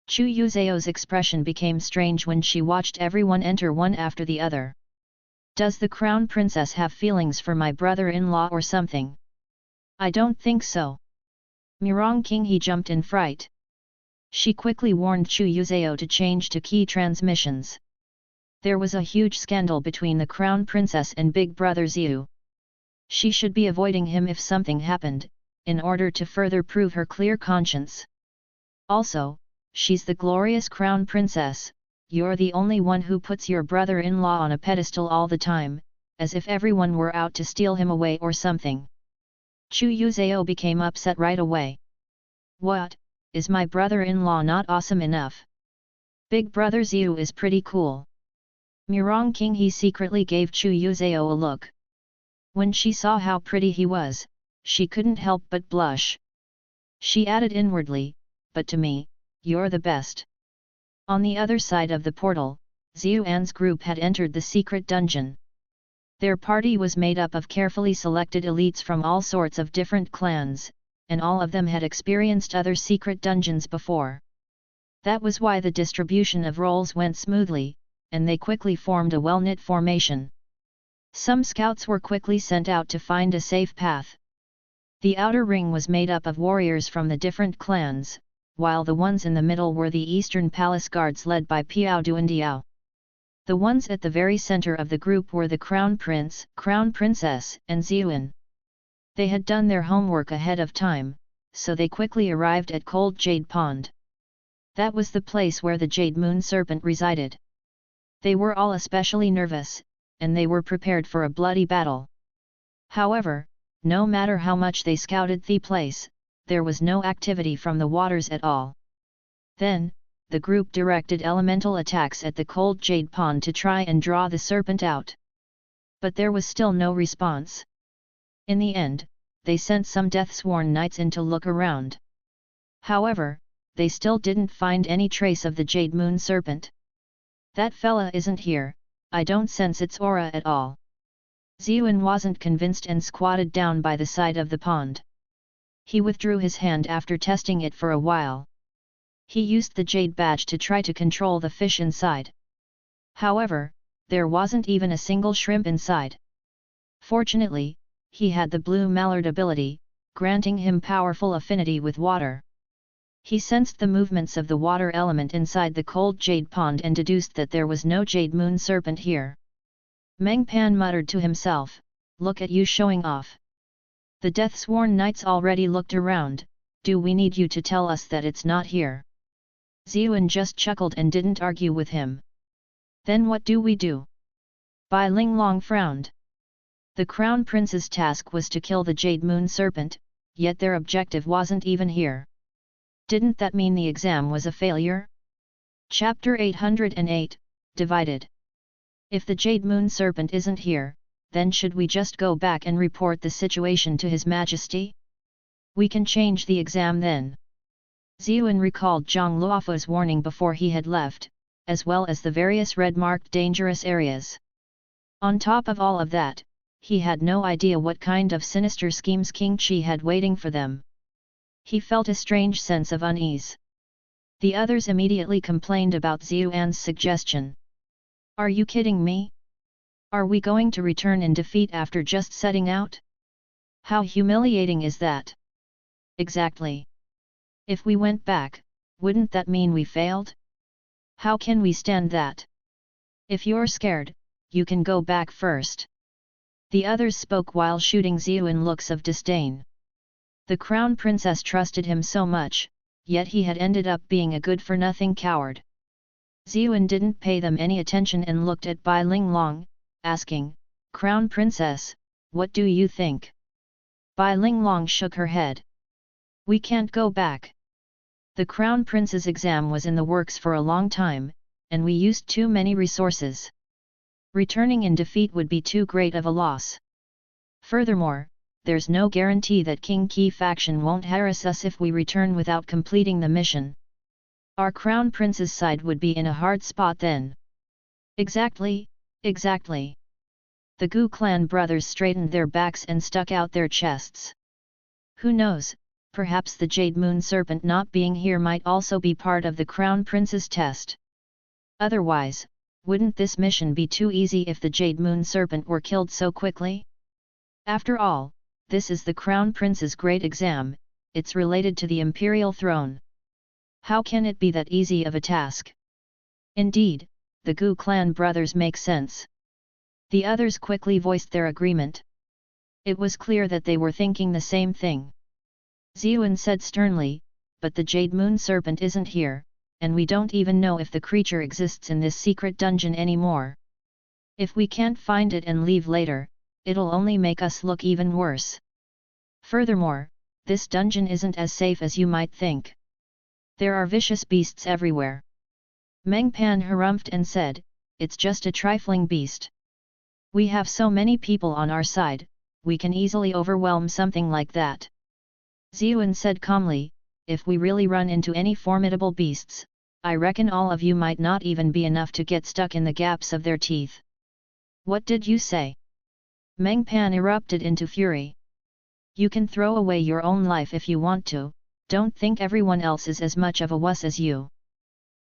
Chu Yuzeo's expression became strange when she watched everyone enter one after the other. Does the Crown Princess have feelings for my brother-in-law or something? I don't think so. Murong Qinghe jumped in fright. She quickly warned Chu Yuzeo to change to key transmissions. There was a huge scandal between the Crown Princess and Big Brother Ziyu. She should be avoiding him if something happened, in order to further prove her clear conscience. Also, she's the glorious Crown Princess, you're the only one who puts your brother-in-law on a pedestal all the time, as if everyone were out to steal him away or something. Chu Yuzeo became upset right away. What, is my brother-in-law not awesome enough? Big Brother Ziyu is pretty cool. Murong Qinghe secretly gave Chu Yuzeo a look. When she saw how pretty he was, she couldn't help but blush. She added inwardly, but to me, you're the best. On the other side of the portal, Xiuan's group had entered the secret dungeon. Their party was made up of carefully selected elites from all sorts of different clans, and all of them had experienced other secret dungeons before. That was why the distribution of roles went smoothly, and they quickly formed a well-knit formation. Some scouts were quickly sent out to find a safe path. The outer ring was made up of warriors from the different clans, while the ones in the middle were the Eastern Palace Guards led by Piao Duandiao. The ones at the very center of the group were the Crown Prince, Crown Princess, and Xiuan. They had done their homework ahead of time, so they quickly arrived at Cold Jade Pond. That was the place where the Jade Moon Serpent resided. They were all especially nervous, and they were prepared for a bloody battle. However, no matter how much they scouted the place, there was no activity from the waters at all. Then, the group directed elemental attacks at the Cold Jade Pond to try and draw the serpent out. But there was still no response. In the end, they sent some Deathsworn Knights in to look around. However, they still didn't find any trace of the Jade Moon Serpent. "That fella isn't here, I don't sense its aura at all." Xiuan wasn't convinced and squatted down by the side of the pond. He withdrew his hand after testing it for a while. He used the Jade Badge to try to control the fish inside. However, there wasn't even a single shrimp inside. Fortunately, he had the Blue Mallard ability, granting him powerful affinity with water. He sensed the movements of the water element inside the Cold Jade Pond and deduced that there was no Jade Moon Serpent here. Meng Pan muttered to himself, "Look at you showing off. The Deathsworn Knights already looked around, do we need you to tell us that it's not here?" Xiuan just chuckled and didn't argue with him. "Then what do we do?" Bai Linglong frowned. The Crown Prince's task was to kill the Jade Moon Serpent, yet their objective wasn't even here. Didn't that mean the exam was a failure? Chapter 808, Divided. If the Jade Moon Serpent isn't here, then should we just go back and report the situation to His Majesty? We can change the exam then. Xiuan recalled Zhang Luofu's warning before he had left, as well as the various red-marked dangerous areas. On top of all of that, he had no idea what kind of sinister schemes King Qi had waiting for them. He felt a strange sense of unease. The others immediately complained about Xiuan's suggestion. "Are you kidding me? Are we going to return in defeat after just setting out? How humiliating is that?" "Exactly. If we went back, wouldn't that mean we failed? How can we stand that? If you're scared, you can go back first." The others spoke while shooting Xiuan looks of disdain. The Crown Princess trusted him so much, yet he had ended up being a good-for-nothing coward. Xiuan didn't pay them any attention and looked at Bai Linglong, asking, "Crown Princess, what do you think?" Bai Linglong shook her head. "We can't go back. The Crown Prince's exam was in the works for a long time, and we used too many resources. Returning in defeat would be too great of a loss. Furthermore, there's no guarantee that King Qi faction won't harass us if we return without completing the mission. Our Crown Prince's side would be in a hard spot then." "Exactly, exactly." The Gu clan brothers straightened their backs and stuck out their chests. Who knows, perhaps the Jade Moon Serpent not being here might also be part of the Crown Prince's test. Otherwise, wouldn't this mission be too easy if the Jade Moon Serpent were killed so quickly? After all, this is the Crown Prince's great exam, it's related to the imperial throne. How can it be that easy of a task? Indeed, the Gu clan brothers make sense. The others quickly voiced their agreement. It was clear that they were thinking the same thing. Xiuan said sternly, "But the Jade Moon Serpent isn't here, and we don't even know if the creature exists in this secret dungeon anymore. If we can't find it and leave later, it'll only make us look even worse. Furthermore, this dungeon isn't as safe as you might think. There are vicious beasts everywhere." Meng Pan harumphed and said, "It's just a trifling beast. We have so many people on our side, we can easily overwhelm something like that." Xiuan said calmly, "If we really run into any formidable beasts, I reckon all of you might not even be enough to get stuck in the gaps of their teeth. What did you say? Meng Pan erupted into fury. You can throw away your own life if you want to, don't think everyone else is as much of a wuss as you.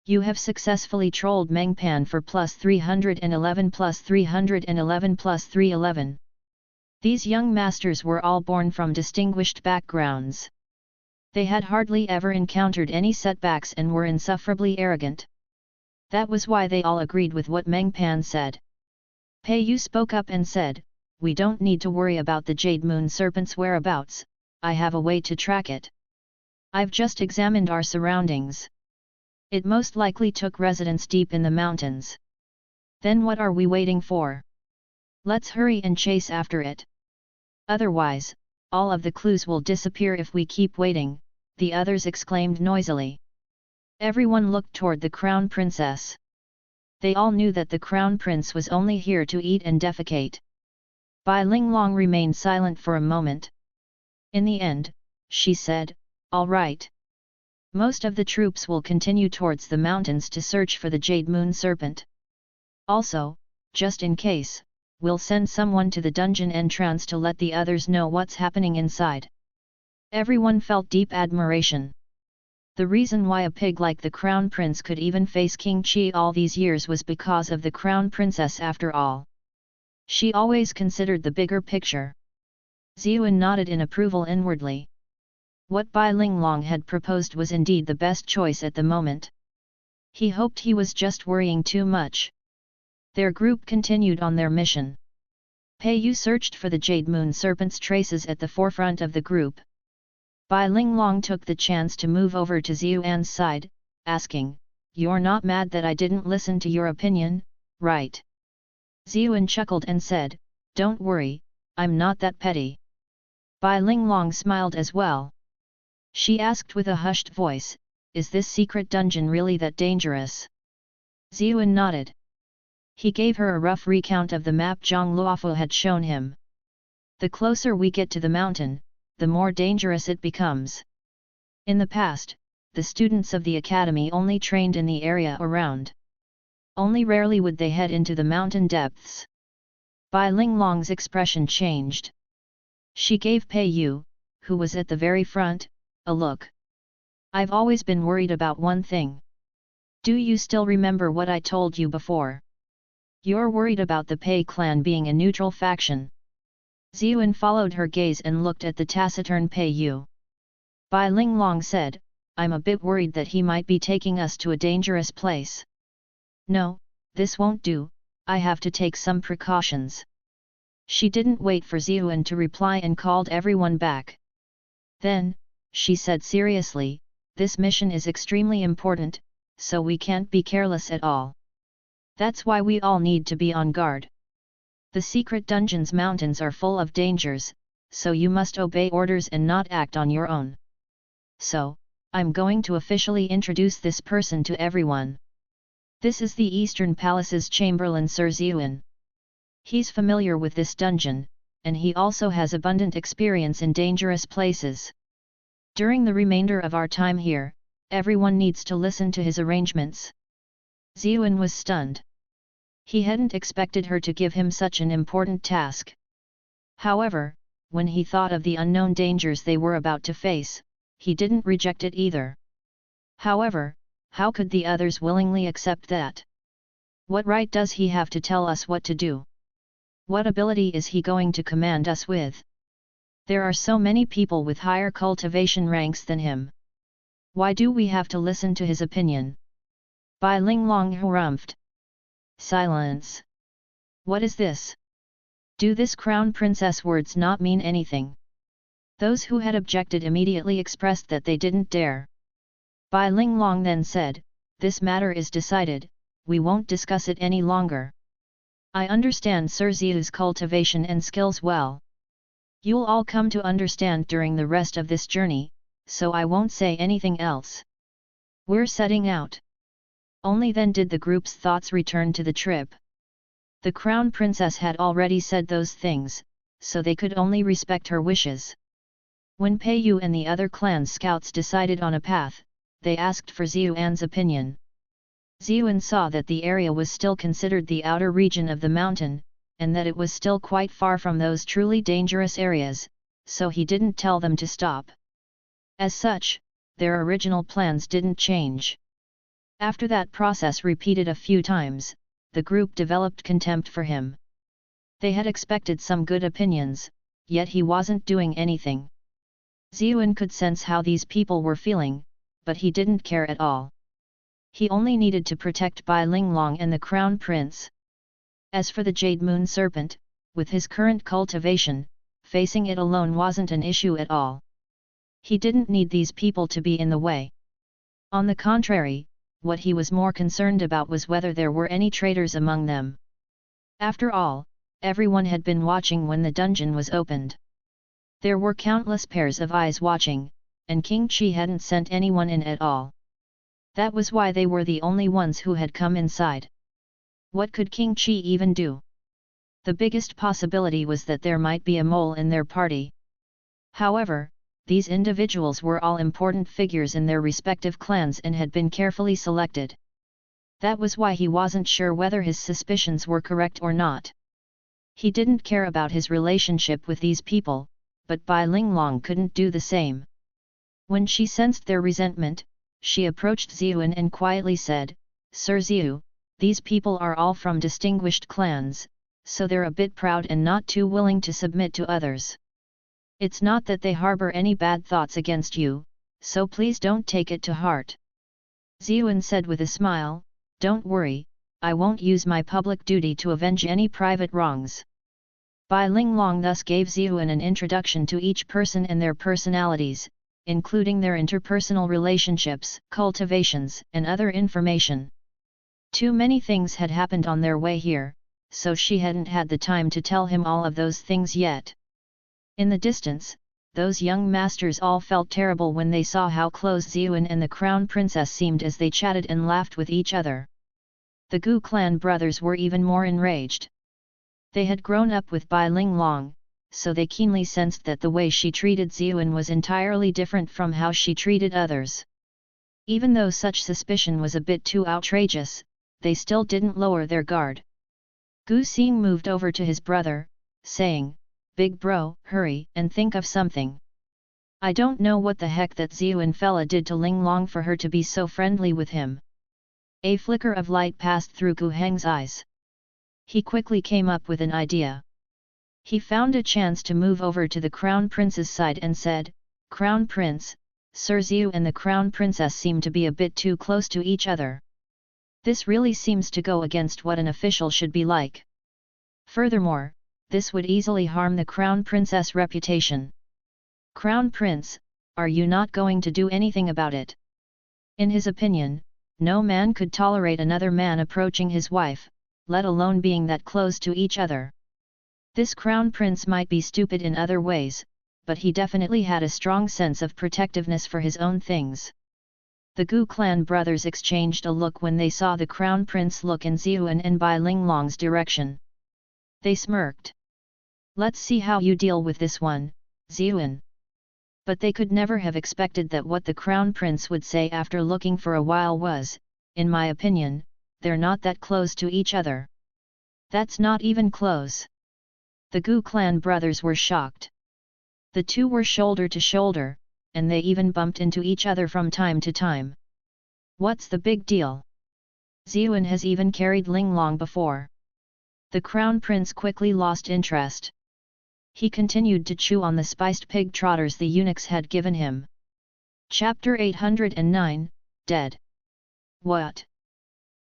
You have successfully trolled Meng Pan for plus 311 plus 311 plus 311. These young masters were all born from distinguished backgrounds. They had hardly ever encountered any setbacks and were insufferably arrogant. That was why they all agreed with what Meng Pan said. Pei Yu spoke up and said, "We don't need to worry about the Jade Moon Serpent's whereabouts, I have a way to track it. I've just examined our surroundings. It most likely took residence deep in the mountains. Then what are we waiting for? Let's hurry and chase after it. Otherwise, all of the clues will disappear if we keep waiting," the others exclaimed noisily. Everyone looked toward the Crown Princess. They all knew that the Crown Prince was only here to eat and defecate. Bai Linglong remained silent for a moment. In the end, she said, "All right. Most of the troops will continue towards the mountains to search for the Jade Moon Serpent. Also, just in case, we'll send someone to the dungeon entrance to let the others know what's happening inside." Everyone felt deep admiration. The reason why a pig like the Crown Prince could even face King Qi all these years was because of the Crown Princess after all. She always considered the bigger picture. Ziyuan nodded in approval inwardly. What Bai Linglong had proposed was indeed the best choice at the moment. He hoped he was just worrying too much. Their group continued on their mission. Pei Yu searched for the Jade Moon Serpent's traces at the forefront of the group. Bai Linglong took the chance to move over to Ziyuan's side, asking, "You're not mad that I didn't listen to your opinion, right?" Ziyuan chuckled and said, "Don't worry, I'm not that petty." Bai Linglong smiled as well. She asked with a hushed voice, "Is this secret dungeon really that dangerous?" Ziyuan nodded. He gave her a rough recount of the map Zhang Luofu had shown him. "The closer we get to the mountain, the more dangerous it becomes. In the past, the students of the academy only trained in the area around. Only rarely would they head into the mountain depths." Bai Linglong's expression changed. She gave Pei Yu, who was at the very front, a look. "I've always been worried about one thing. Do you still remember what I told you before? You're worried about the Pei clan being a neutral faction." Ziyuan followed her gaze and looked at the taciturn Pei Yu. Bai Linglong said, "I'm a bit worried that he might be taking us to a dangerous place. No, this won't do, I have to take some precautions." She didn't wait for Ziyuan to reply and called everyone back. Then, she said seriously, "This mission is extremely important, so we can't be careless at all. That's why we all need to be on guard. The secret dungeon's mountains are full of dangers, so you must obey orders and not act on your own. So, I'm going to officially introduce this person to everyone. This is the Eastern Palace's Chamberlain Sir Ziyuan. He's familiar with this dungeon, and he also has abundant experience in dangerous places. During the remainder of our time here, everyone needs to listen to his arrangements." Ziyuan was stunned. He hadn't expected her to give him such an important task. However, when he thought of the unknown dangers they were about to face, he didn't reject it either. However, how could the others willingly accept that? What right does he have to tell us what to do? What ability is he going to command us with? There are so many people with higher cultivation ranks than him. Why do we have to listen to his opinion? Bai Linglong harumphed. Silence. What is this? Do this Crown Princess words not mean anything? Those who had objected immediately expressed that they didn't dare. Bai Linglong then said, "This matter is decided, we won't discuss it any longer. I understand Sir Ziyu's cultivation and skills well. You'll all come to understand during the rest of this journey, so I won't say anything else. We're setting out." Only then did the group's thoughts return to the trip. The Crown Princess had already said those things, so they could only respect her wishes. When Pei Yu and the other clan scouts decided on a path, they asked for Ziyuan's opinion. Ziyun saw that the area was still considered the outer region of the mountain, and that it was still quite far from those truly dangerous areas, so he didn't tell them to stop. As such, their original plans didn't change. After that process repeated a few times, the group developed contempt for him. They had expected some good opinions, yet he wasn't doing anything. Ziyun could sense how these people were feeling, but he didn't care at all. He only needed to protect Bai Linglong and the Crown Prince. As for the Jade Moon Serpent, with his current cultivation, facing it alone wasn't an issue at all. He didn't need these people to be in the way. On the contrary, what he was more concerned about was whether there were any traitors among them. After all, everyone had been watching when the dungeon was opened. There were countless pairs of eyes watching, and King Qi hadn't sent anyone in at all. That was why they were the only ones who had come inside. What could King Qi even do? The biggest possibility was that there might be a mole in their party. However, these individuals were all important figures in their respective clans and had been carefully selected. That was why he wasn't sure whether his suspicions were correct or not. He didn't care about his relationship with these people, but Bai Linglong couldn't do the same. When she sensed their resentment, she approached Ziyun and quietly said, "Sir Ziyu, these people are all from distinguished clans, so they're a bit proud and not too willing to submit to others. It's not that they harbor any bad thoughts against you, so please don't take it to heart." Ziyun said with a smile, "Don't worry, I won't use my public duty to avenge any private wrongs." Bai Linglong thus gave Ziyun an introduction to each person and their personalities, including their interpersonal relationships, cultivations, and other information. Too many things had happened on their way here, so she hadn't had the time to tell him all of those things yet. In the distance, those young masters all felt terrible when they saw how close Ziyun and the Crown Princess seemed as they chatted and laughed with each other. The Gu clan brothers were even more enraged. They had grown up with Bai Linglong, so they keenly sensed that the way she treated Ziyun was entirely different from how she treated others. Even though such suspicion was a bit too outrageous, they still didn't lower their guard. Gu Xing moved over to his brother, saying, "Big bro, hurry and think of something. I don't know what the heck that Ziyun fella did to Linglong for her to be so friendly with him." A flicker of light passed through Gu Heng's eyes. He quickly came up with an idea. He found a chance to move over to the Crown Prince's side and said, "Crown Prince, Sir Ziyu and the Crown Princess seem to be a bit too close to each other. This really seems to go against what an official should be like. Furthermore, this would easily harm the Crown Princess' reputation. Crown Prince, are you not going to do anything about it?" In his opinion, no man could tolerate another man approaching his wife, let alone being that close to each other. This Crown Prince might be stupid in other ways, but he definitely had a strong sense of protectiveness for his own things. The Gu clan brothers exchanged a look when they saw the Crown Prince look in Ziyun and Bai Linglong's direction. They smirked. "Let's see how you deal with this one, Ziyun." But they could never have expected that what the Crown Prince would say after looking for a while was, "In my opinion, they're not that close to each other." That's not even close. The Gu clan brothers were shocked. The two were shoulder to shoulder, and they even bumped into each other from time to time. What's the big deal? Ziyun has even carried Linglong before. The Crown Prince quickly lost interest. He continued to chew on the spiced pig trotters the eunuchs had given him. Chapter 809, Dead. What?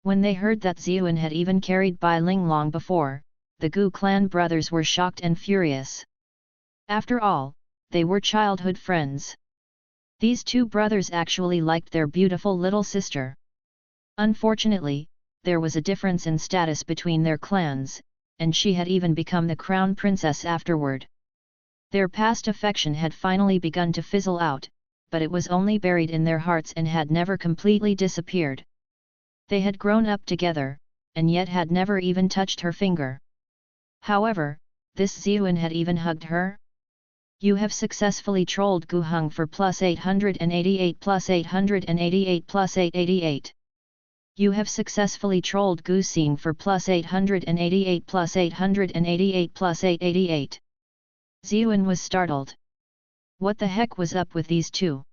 When they heard that Ziyun had even carried Bai Linglong before, the Gu clan brothers were shocked and furious. After all, they were childhood friends. These two brothers actually liked their beautiful little sister. Unfortunately, there was a difference in status between their clans, and she had even become the Crown Princess afterward. Their past affection had finally begun to fizzle out, but it was only buried in their hearts and had never completely disappeared. They had grown up together, and yet had never even touched her finger. However, this Ziyun had even hugged her. "You have successfully trolled Gu Heng for +888 +888 +888." You have successfully trolled Gu Xin for plus 888 plus 888 plus 888. Ziyuan was startled. What the heck was up with these two?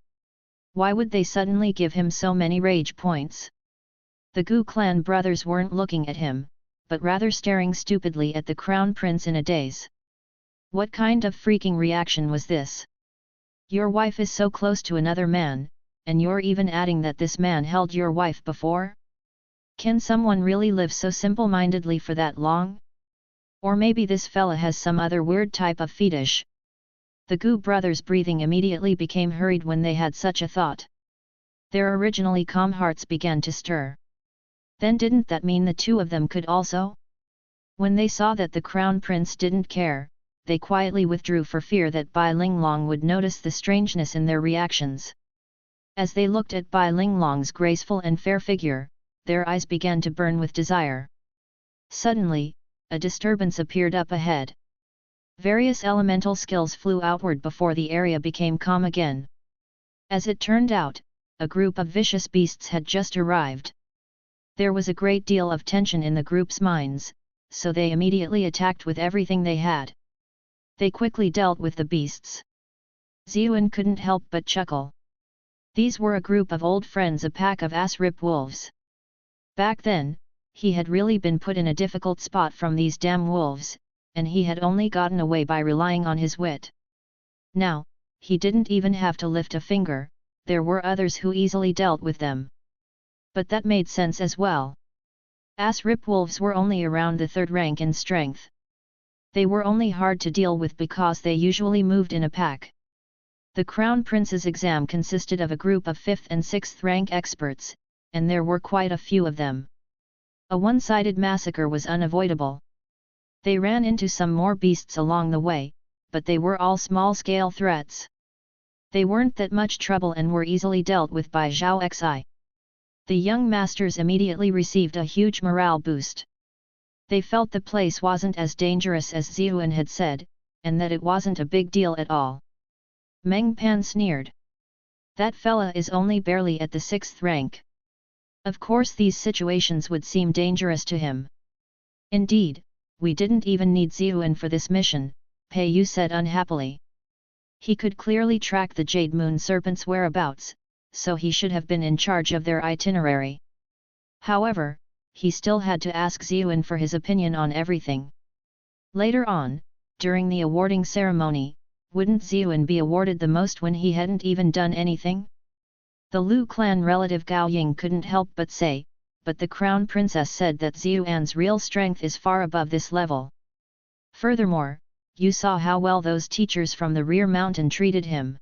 Why would they suddenly give him so many rage points? The Gu clan brothers weren't looking at him, but rather staring stupidly at the crown prince in a daze. What kind of freaking reaction was this? Your wife is so close to another man, and you're even adding that this man held your wife before? Can someone really live so simple-mindedly for that long? Or maybe this fella has some other weird type of fetish. The Gu brothers' breathing immediately became hurried when they had such a thought. Their originally calm hearts began to stir. Then didn't that mean the two of them could also? When they saw that the crown prince didn't care, they quietly withdrew for fear that Bai Linglong would notice the strangeness in their reactions. As they looked at Bai Linglong's graceful and fair figure, their eyes began to burn with desire. Suddenly, a disturbance appeared up ahead. Various elemental skills flew outward before the area became calm again. As it turned out, a group of vicious beasts had just arrived. There was a great deal of tension in the group's minds, so they immediately attacked with everything they had. They quickly dealt with the beasts. Ziyuan couldn't help but chuckle. These were a group of old friends, a pack of ass-rip wolves. Back then, he had really been put in a difficult spot from these damn wolves, and he had only gotten away by relying on his wit. Now, he didn't even have to lift a finger, there were others who easily dealt with them. But that made sense as well. Ass-rip wolves were only around the third rank in strength. They were only hard to deal with because they usually moved in a pack. The Crown Prince's exam consisted of a group of 5th and 6th rank experts, and there were quite a few of them. A one-sided massacre was unavoidable. They ran into some more beasts along the way, but they were all small-scale threats. They weren't that much trouble and were easily dealt with by Zhao Xi. The young masters immediately received a huge morale boost. They felt the place wasn't as dangerous as Ziyuan had said, and that it wasn't a big deal at all. Meng Pan sneered. That fella is only barely at the 6th rank. Of course these situations would seem dangerous to him. Indeed, we didn't even need Ziyuan for this mission, Pei Yu said unhappily. He could clearly track the Jade Moon Serpent's whereabouts, so he should have been in charge of their itinerary. However, he still had to ask Ziyuan for his opinion on everything. Later on, during the awarding ceremony, wouldn't Ziyuan be awarded the most when he hadn't even done anything? The Lu clan relative Gao Ying couldn't help but say, but the Crown Princess said that Ziyuan's real strength is far above this level. Furthermore, you saw how well those teachers from the rear mountain treated him.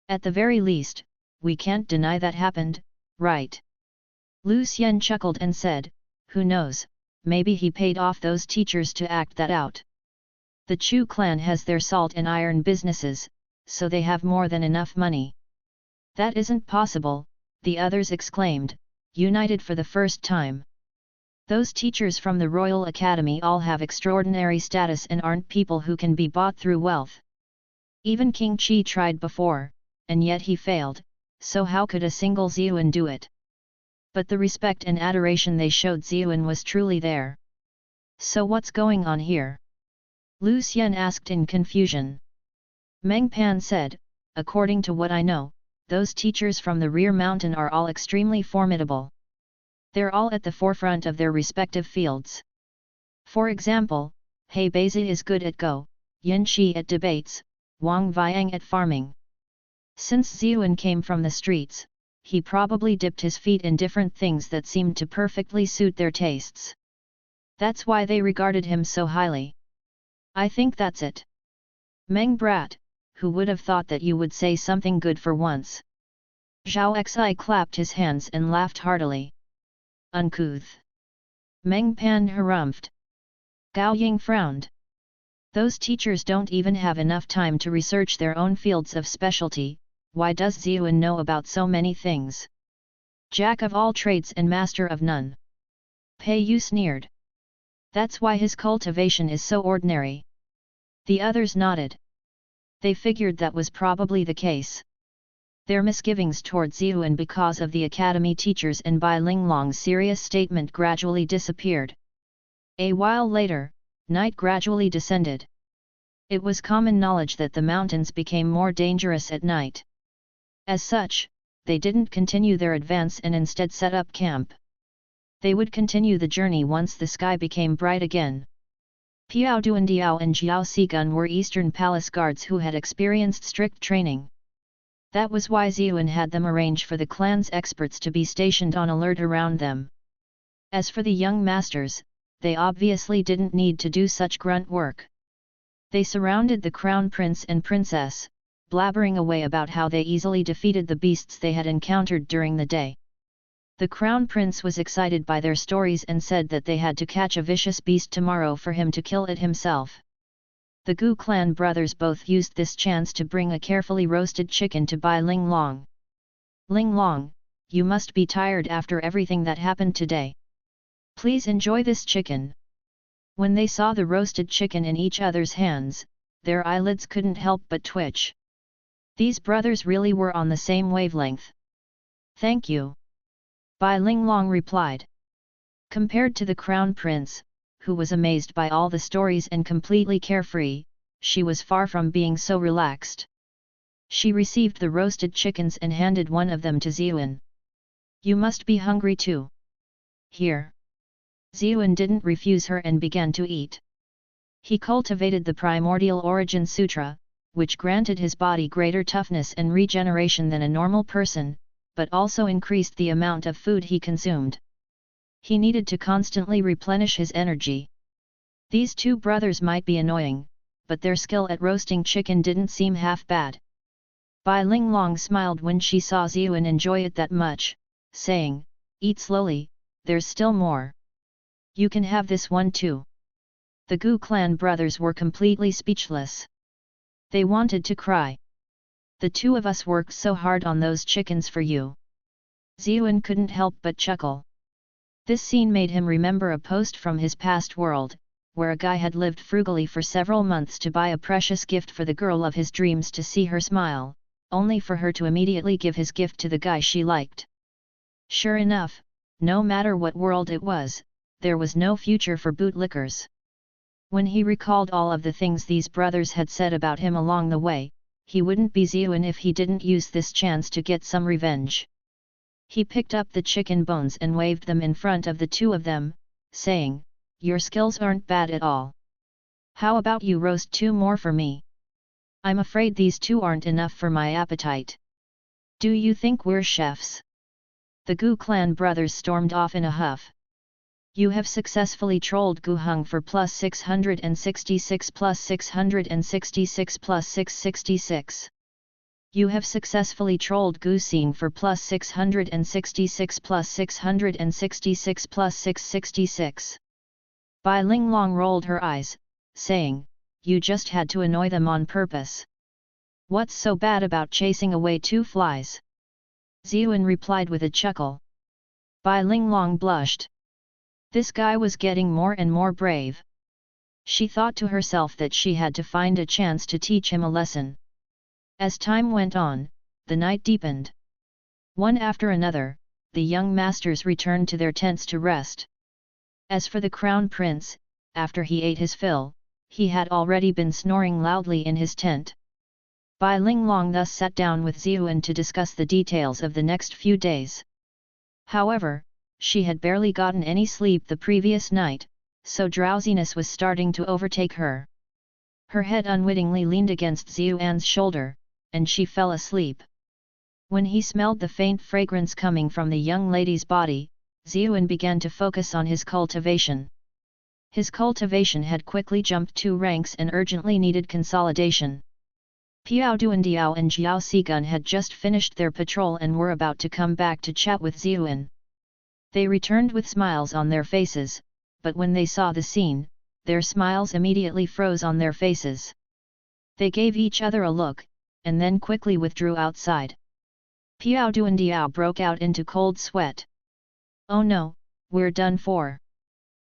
At the very least, we can't deny that happened, right? Lu Xian chuckled and said, who knows, maybe he paid off those teachers to act that out. The Chu clan has their salt and iron businesses, so they have more than enough money. That isn't possible, the others exclaimed, united for the first time. Those teachers from the Royal Academy all have extraordinary status and aren't people who can be bought through wealth. Even King Qi tried before, and yet he failed, so how could a single Ziyuan do it? But the respect and adoration they showed Ziyuan was truly there. So what's going on here? Lu Xian asked in confusion. Meng Pan said, according to what I know, those teachers from the rear mountain are all extremely formidable. They're all at the forefront of their respective fields. For example, He Beizi is good at Go, Yin Shi at debates, Wang Viang at farming. Since Ziyuan came from the streets, he probably dipped his feet in different things that seemed to perfectly suit their tastes. That's why they regarded him so highly. I think that's it. Meng Brat, who would have thought that you would say something good for once? Zhao Xi clapped his hands and laughed heartily. Uncouth. Meng Pan harumphed. Gao Ying frowned. Those teachers don't even have enough time to research their own fields of specialty, why does Ziyuan know about so many things? Jack of all trades and master of none. Pei Yu sneered. That's why his cultivation is so ordinary. The others nodded. They figured that was probably the case. Their misgivings toward Ziyuan because of the academy teachers and Bai Linglong's serious statement gradually disappeared. A while later, night gradually descended. It was common knowledge that the mountains became more dangerous at night. As such, they didn't continue their advance and instead set up camp. They would continue the journey once the sky became bright again. Piao Duandiao and Jiao Sigun were Eastern Palace guards who had experienced strict training. That was why Ziyuan had them arrange for the clan's experts to be stationed on alert around them. As for the young masters, they obviously didn't need to do such grunt work. They surrounded the crown prince and princess, blabbering away about how they easily defeated the beasts they had encountered during the day. The crown prince was excited by their stories and said that they had to catch a vicious beast tomorrow for him to kill it himself. The Gu clan brothers both used this chance to bring a carefully roasted chicken to Bai Linglong. "Linglong, you must be tired after everything that happened today. Please enjoy this chicken." When they saw the roasted chicken in each other's hands, their eyelids couldn't help but twitch. These brothers really were on the same wavelength. "Thank you," Bai Linglong replied. Compared to the crown prince, who was amazed by all the stories and completely carefree, she was far from being so relaxed. She received the roasted chickens and handed one of them to Ziyuan. "You must be hungry too. Here." Ziyuan didn't refuse her and began to eat. He cultivated the Primordial Origin Sutra, which granted his body greater toughness and regeneration than a normal person, but also increased the amount of food he consumed. He needed to constantly replenish his energy. These two brothers might be annoying, but their skill at roasting chicken didn't seem half bad. Bai Linglong smiled when she saw Ziyuan enjoy it that much, saying, "Eat slowly, there's still more. You can have this one too." The Gu clan brothers were completely speechless. They wanted to cry. "The two of us worked so hard on those chickens for you." Ziyuan couldn't help but chuckle. This scene made him remember a post from his past world, where a guy had lived frugally for several months to buy a precious gift for the girl of his dreams to see her smile, only for her to immediately give his gift to the guy she liked. Sure enough, no matter what world it was, there was no future for bootlickers. When he recalled all of the things these brothers had said about him along the way, he wouldn't be Ziyuan if he didn't use this chance to get some revenge. He picked up the chicken bones and waved them in front of the two of them, saying, "Your skills aren't bad at all. How about you roast 2 more for me? I'm afraid these 2 aren't enough for my appetite. Do you think we're chefs?" The Gu clan brothers stormed off in a huff. "You have successfully trolled Gu Heng for plus 666 plus 666 plus 666. You have successfully trolled Gu Xin for plus 666 plus 666 plus 666. Bai Linglong rolled her eyes, saying, "You just had to annoy them on purpose. What's so bad about chasing away 2 flies?" Ziyuan replied with a chuckle. Bai Linglong blushed. This guy was getting more and more brave. She thought to herself that she had to find a chance to teach him a lesson. As time went on, the night deepened. One after another, the young masters returned to their tents to rest. As for the crown prince, after he ate his fill, he had already been snoring loudly in his tent. Bai Linglong thus sat down with Ziyuan to discuss the details of the next few days. However, she had barely gotten any sleep the previous night, so drowsiness was starting to overtake her. Her head unwittingly leaned against Ziyuan's shoulder, and she fell asleep. When he smelled the faint fragrance coming from the young lady's body, Ziyuan began to focus on his cultivation. His cultivation had quickly jumped 2 ranks and urgently needed consolidation. Piao Duandiao and Jiao Sigun had just finished their patrol and were about to come back to chat with Ziyuan. They returned with smiles on their faces, but when they saw the scene, their smiles immediately froze on their faces. They gave each other a look, and then quickly withdrew outside. Piao Duandiao broke out into cold sweat. "Oh no, we're done for.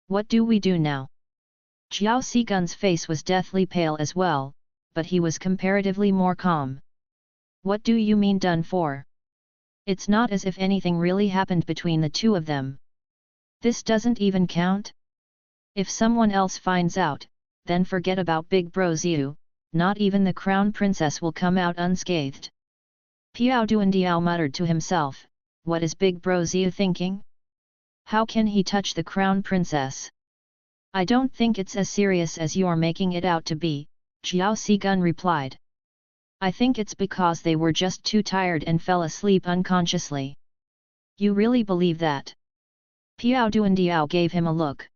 What do we do now?" Jiao Sigun's face was deathly pale as well, but he was comparatively more calm. What do you mean done for? It's not as if anything really happened between the two of them. This doesn't even count? If someone else finds out, then forget about Big Bro Xiu, not even the crown princess will come out unscathed. Piao Duandiao muttered to himself, what is Big Bro Xiu thinking? How can he touch the crown princess? I don't think it's as serious as you're making it out to be, Zhao Sigun replied. I think it's because they were just too tired and fell asleep unconsciously. You really believe that? Piao Duandiao gave him a look.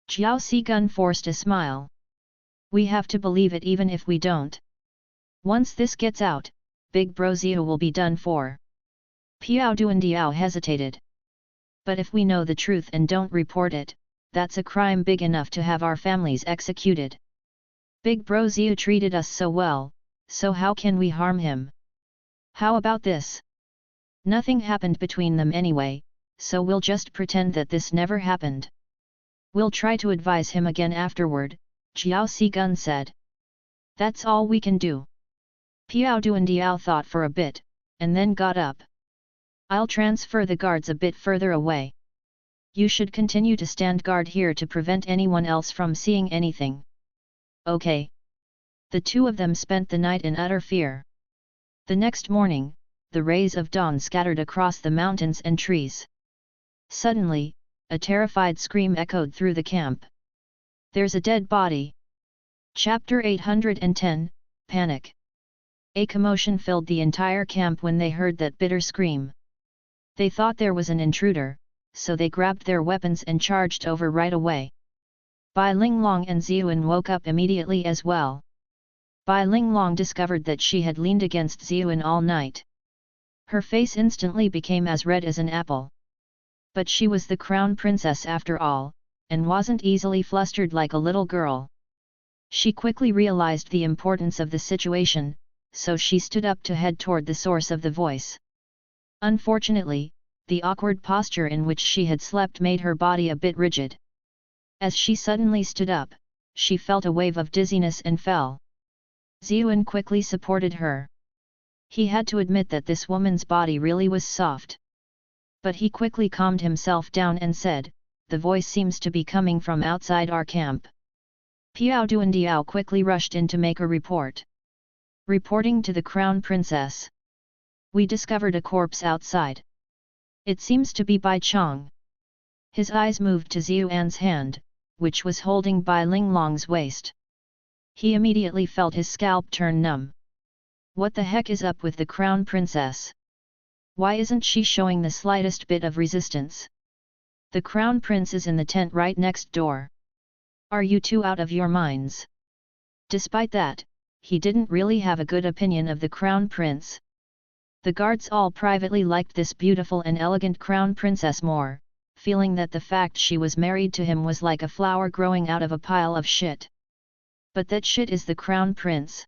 Zhao Sigun forced a smile. We have to believe it even if we don't. Once this gets out, Big Bro Xiu will be done for. Piao Duandiao hesitated. But if we know the truth and don't report it, that's a crime big enough to have our families executed. Big Bro Xiu treated us so well, so how can we harm him? How about this? Nothing happened between them anyway, so we'll just pretend that this never happened. We'll try to advise him again afterward, Zhao Sigun said. That's all we can do. Piao Duandiao thought for a bit, and then got up. I'll transfer the guards a bit further away. You should continue to stand guard here to prevent anyone else from seeing anything. Okay. The two of them spent the night in utter fear. The next morning, the rays of dawn scattered across the mountains and trees. Suddenly, a terrified scream echoed through the camp. There's a dead body. Chapter 810, Panic. A commotion filled the entire camp when they heard that bitter scream. They thought there was an intruder, so they grabbed their weapons and charged over right away. Bai Linglong and Ziyuan woke up immediately as well. Bai Linglong discovered that she had leaned against Ziyuan all night. Her face instantly became as red as an apple. But she was the crown princess after all, and wasn't easily flustered like a little girl. She quickly realized the importance of the situation, so she stood up to head toward the source of the voice. Unfortunately, the awkward posture in which she had slept made her body a bit rigid. As she suddenly stood up, she felt a wave of dizziness and fell. Ziyuan quickly supported her. He had to admit that this woman's body really was soft. But he quickly calmed himself down and said, the voice seems to be coming from outside our camp. Piao Duandiao quickly rushed in to make a report. Reporting to the crown princess. We discovered a corpse outside. It seems to be Bai Chong. His eyes moved to Ziyuan's hand, which was holding Bai Linglong's waist. He immediately felt his scalp turn numb. What the heck is up with the crown princess? Why isn't she showing the slightest bit of resistance? The crown prince is in the tent right next door. Are you two out of your minds? Despite that, he didn't really have a good opinion of the crown prince. The guards all privately liked this beautiful and elegant crown princess more, feeling that the fact she was married to him was like a flower growing out of a pile of shit. But that shit is the crown prince.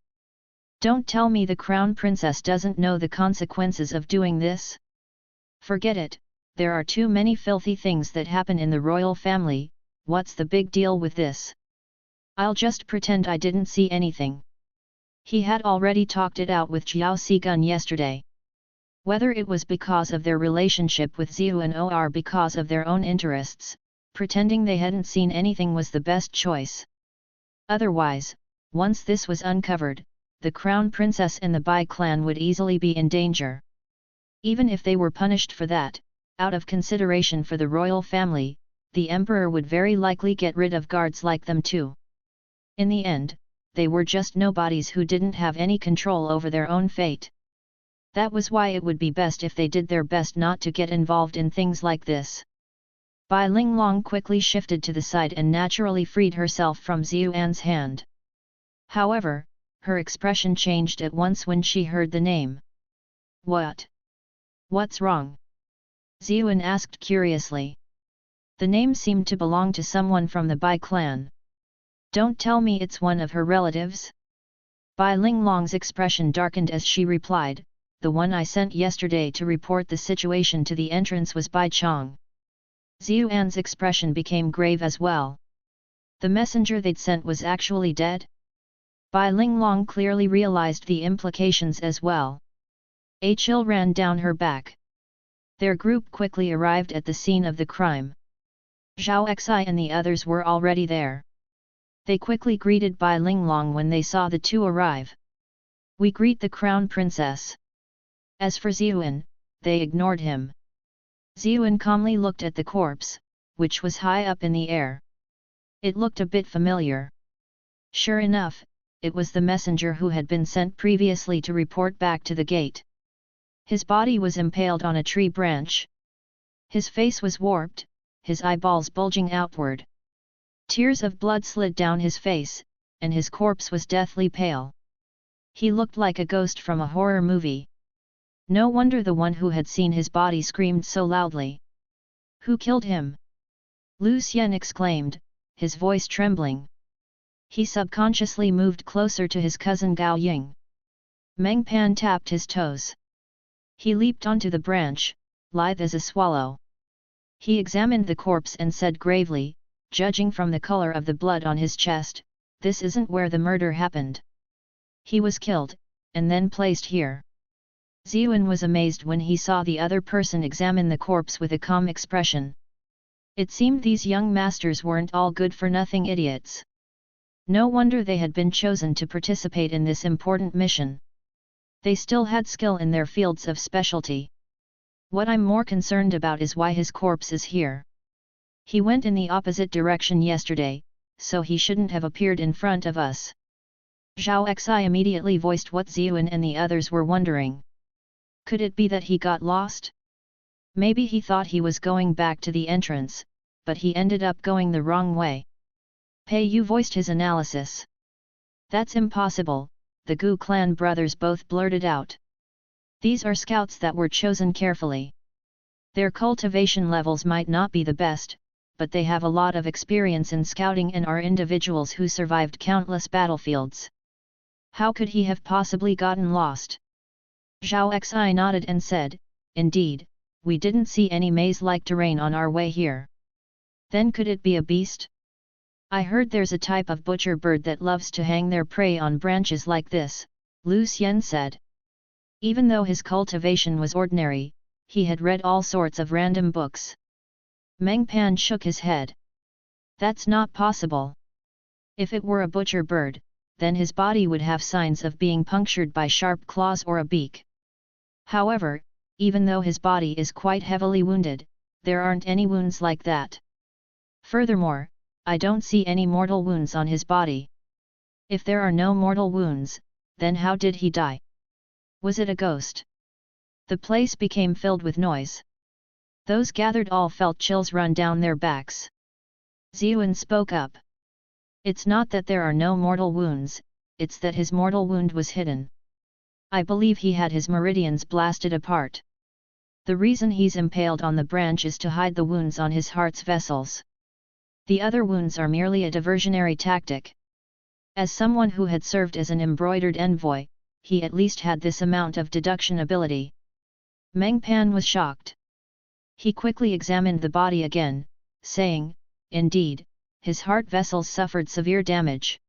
Don't tell me the crown princess doesn't know the consequences of doing this? Forget it, there are too many filthy things that happen in the royal family, what's the big deal with this? I'll just pretend I didn't see anything. He had already talked it out with Zhao Sigun yesterday. Whether it was because of their relationship with Ziyuan or because of their own interests, pretending they hadn't seen anything was the best choice. Otherwise, once this was uncovered, the crown princess and the Bai clan would easily be in danger. Even if they were punished for that, out of consideration for the royal family, the emperor would very likely get rid of guards like them too. In the end, they were just nobodies who didn't have any control over their own fate. That was why it would be best if they did their best not to get involved in things like this. Bai Linglong quickly shifted to the side and naturally freed herself from Ziyuan's hand. However, her expression changed at once when she heard the name. What? What's wrong? Ziyuan asked curiously. The name seemed to belong to someone from the Bai clan. Don't tell me it's one of her relatives? Bai Linglong's expression darkened as she replied, the one I sent yesterday to report the situation to the entrance was Bai Chong. Ziyuan's expression became grave as well. The messenger they'd sent was actually dead? Bai Linglong clearly realized the implications as well. A chill ran down her back. Their group quickly arrived at the scene of the crime. Zhao Xi and the others were already there. They quickly greeted Bai Linglong when they saw the two arrive. "We greet the crown princess." As for Ziyuan, they ignored him. Ziyuan calmly looked at the corpse, which was high up in the air. It looked a bit familiar. Sure enough, it was the messenger who had been sent previously to report back to the gate. His body was impaled on a tree branch. His face was warped, his eyeballs bulging outward. Tears of blood slid down his face, and his corpse was deathly pale. He looked like a ghost from a horror movie. No wonder the one who had seen his body screamed so loudly. "Who killed him?" Lu Xian exclaimed, his voice trembling. He subconsciously moved closer to his cousin Gao Ying. Meng Pan tapped his toes. He leaped onto the branch, lithe as a swallow. He examined the corpse and said gravely, "Judging from the color of the blood on his chest, this isn't where the murder happened. He was killed, and then placed here." Ziyuan was amazed when he saw the other person examine the corpse with a calm expression. It seemed these young masters weren't all good-for-nothing idiots. No wonder they had been chosen to participate in this important mission. They still had skill in their fields of specialty. What I'm more concerned about is why his corpse is here. He went in the opposite direction yesterday, so he shouldn't have appeared in front of us. Zhao Xi immediately voiced what Ziyuan and the others were wondering. Could it be that he got lost? Maybe he thought he was going back to the entrance, but he ended up going the wrong way. Pei Yu voiced his analysis. "That's impossible," the Gu clan brothers both blurted out. "These are scouts that were chosen carefully. Their cultivation levels might not be the best, but they have a lot of experience in scouting and are individuals who survived countless battlefields. How could he have possibly gotten lost?" Zhao Xi nodded and said, "Indeed, we didn't see any maze-like terrain on our way here. Then could it be a beast? I heard there's a type of butcher bird that loves to hang their prey on branches like this," Lu Xian said. Even though his cultivation was ordinary, he had read all sorts of random books. Meng Pan shook his head. "That's not possible. If it were a butcher bird, then his body would have signs of being punctured by sharp claws or a beak. However, even though his body is quite heavily wounded, there aren't any wounds like that. Furthermore, I don't see any mortal wounds on his body. If there are no mortal wounds, then how did he die? Was it a ghost?" The place became filled with noise. Those gathered all felt chills run down their backs. Ziyuan spoke up. "It's not that there are no mortal wounds, it's that his mortal wound was hidden. I believe he had his meridians blasted apart. The reason he's impaled on the branch is to hide the wounds on his heart's vessels. The other wounds are merely a diversionary tactic." As someone who had served as an embroidered envoy, he at least had this amount of deduction ability. Meng Pan was shocked. He quickly examined the body again, saying, "Indeed, his heart vessels suffered severe damage.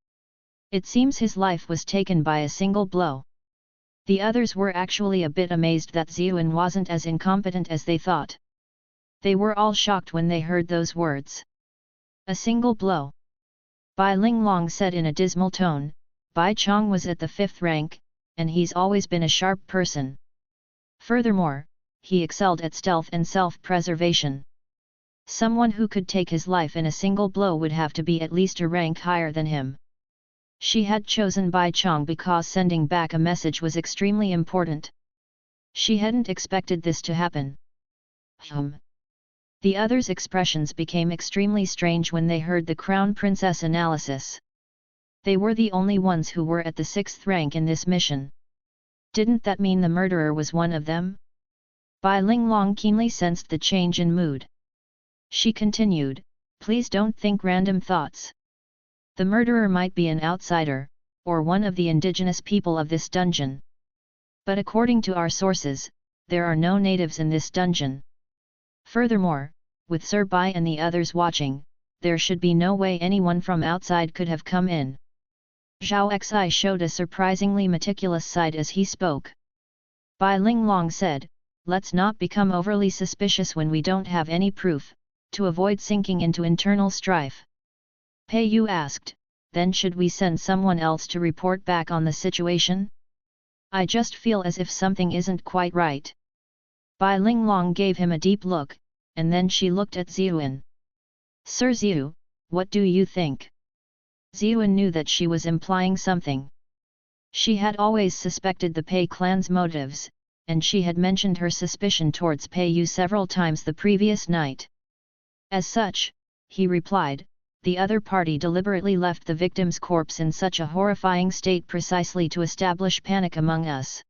It seems his life was taken by a single blow." The others were actually a bit amazed that Ziyuan wasn't as incompetent as they thought. They were all shocked when they heard those words. "A single blow?" Bai Linglong said in a dismal tone. "Bai Chong was at the 5th rank, and he's always been a sharp person. Furthermore, he excelled at stealth and self-preservation. Someone who could take his life in a single blow would have to be at least a rank higher than him." She had chosen Bai Chong because sending back a message was extremely important. She hadn't expected this to happen. The others' expressions became extremely strange when they heard the Crown Princess analysis. They were the only ones who were at the 6th rank in this mission. Didn't that mean the murderer was one of them? Bai Linglong keenly sensed the change in mood. She continued, "Please don't think random thoughts. The murderer might be an outsider, or one of the indigenous people of this dungeon. But according to our sources, there are no natives in this dungeon. Furthermore, with Sir Bai and the others watching, there should be no way anyone from outside could have come in." Zhao Xi showed a surprisingly meticulous side as he spoke. Bai Linglong said, let's not become overly suspicious when we don't have any proof, to avoid sinking into internal strife. Pei Yu asked, then should we send someone else to report back on the situation? I just feel as if something isn't quite right. Bai Linglong gave him a deep look, and then she looked at Ziyuan. Sir Ziyu, what do you think? Ziyuan knew that she was implying something. She had always suspected the Pei clan's motives, and she had mentioned her suspicion towards Pei Yu several times the previous night. As such, he replied, the other party deliberately left the victim's corpse in such a horrifying state precisely to establish panic among us.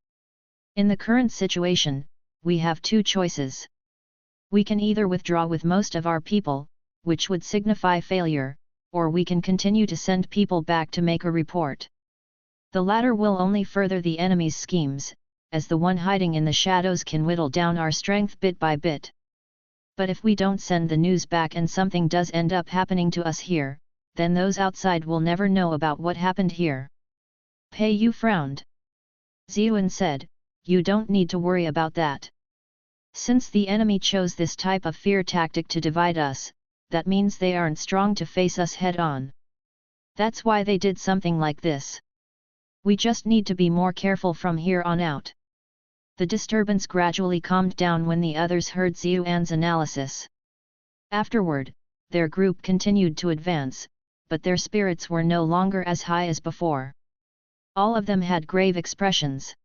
In the current situation, we have two choices. We can either withdraw with most of our people, which would signify failure, or we can continue to send people back to make a report. The latter will only further the enemy's schemes, as the one hiding in the shadows can whittle down our strength bit by bit. But if we don't send the news back and something does end up happening to us here, then those outside will never know about what happened here. Pei Yu frowned. Ziyuan said, you don't need to worry about that. Since the enemy chose this type of fear tactic to divide us, that means they aren't strong to face us head on. That's why they did something like this. We just need to be more careful from here on out. The disturbance gradually calmed down when the others heard Ziyuan's analysis. Afterward, their group continued to advance, but their spirits were no longer as high as before. All of them had grave expressions.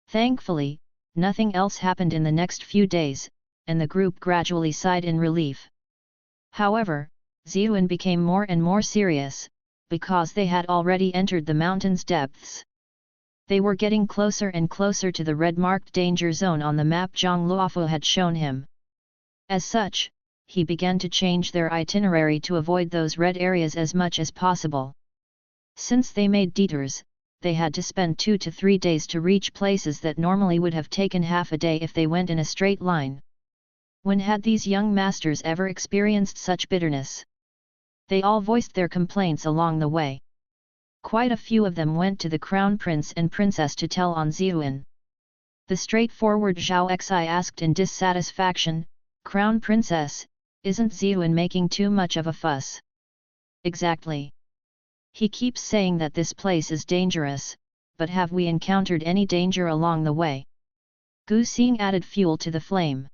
Thankfully, nothing else happened in the next few days, and the group gradually sighed in relief. However, Ziyuan became more and more serious, because they had already entered the mountain's depths. They were getting closer and closer to the red-marked danger zone on the map Zhang Luofu had shown him. As such, he began to change their itinerary to avoid those red areas as much as possible. Since they made detours, they had to spend 2 to 3 days to reach places that normally would have taken half a day if they went in a straight line. When had these young masters ever experienced such bitterness? They all voiced their complaints along the way. Quite a few of them went to the Crown Prince and Princess to tell on Ziyuan. The straightforward Zhao Xi asked in dissatisfaction, Crown Princess, isn't Ziyuan making too much of a fuss? Exactly. He keeps saying that this place is dangerous, but have we encountered any danger along the way? Gu Xing added fuel to the flame.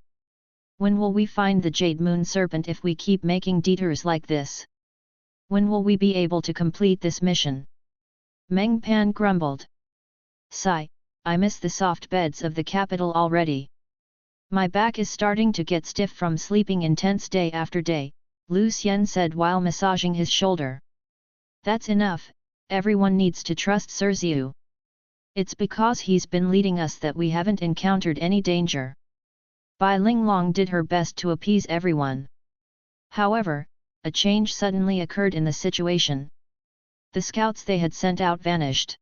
When will we find the Jade Moon Serpent if we keep making detours like this? When will we be able to complete this mission? Meng Pan grumbled. Sigh, I miss the soft beds of the capital already. My back is starting to get stiff from sleeping intense day after day, Lu Xian said while massaging his shoulder. That's enough, everyone needs to trust Sir Ziyu. It's because he's been leading us that we haven't encountered any danger. Bai Linglong did her best to appease everyone. However, a change suddenly occurred in the situation. The scouts they had sent out vanished.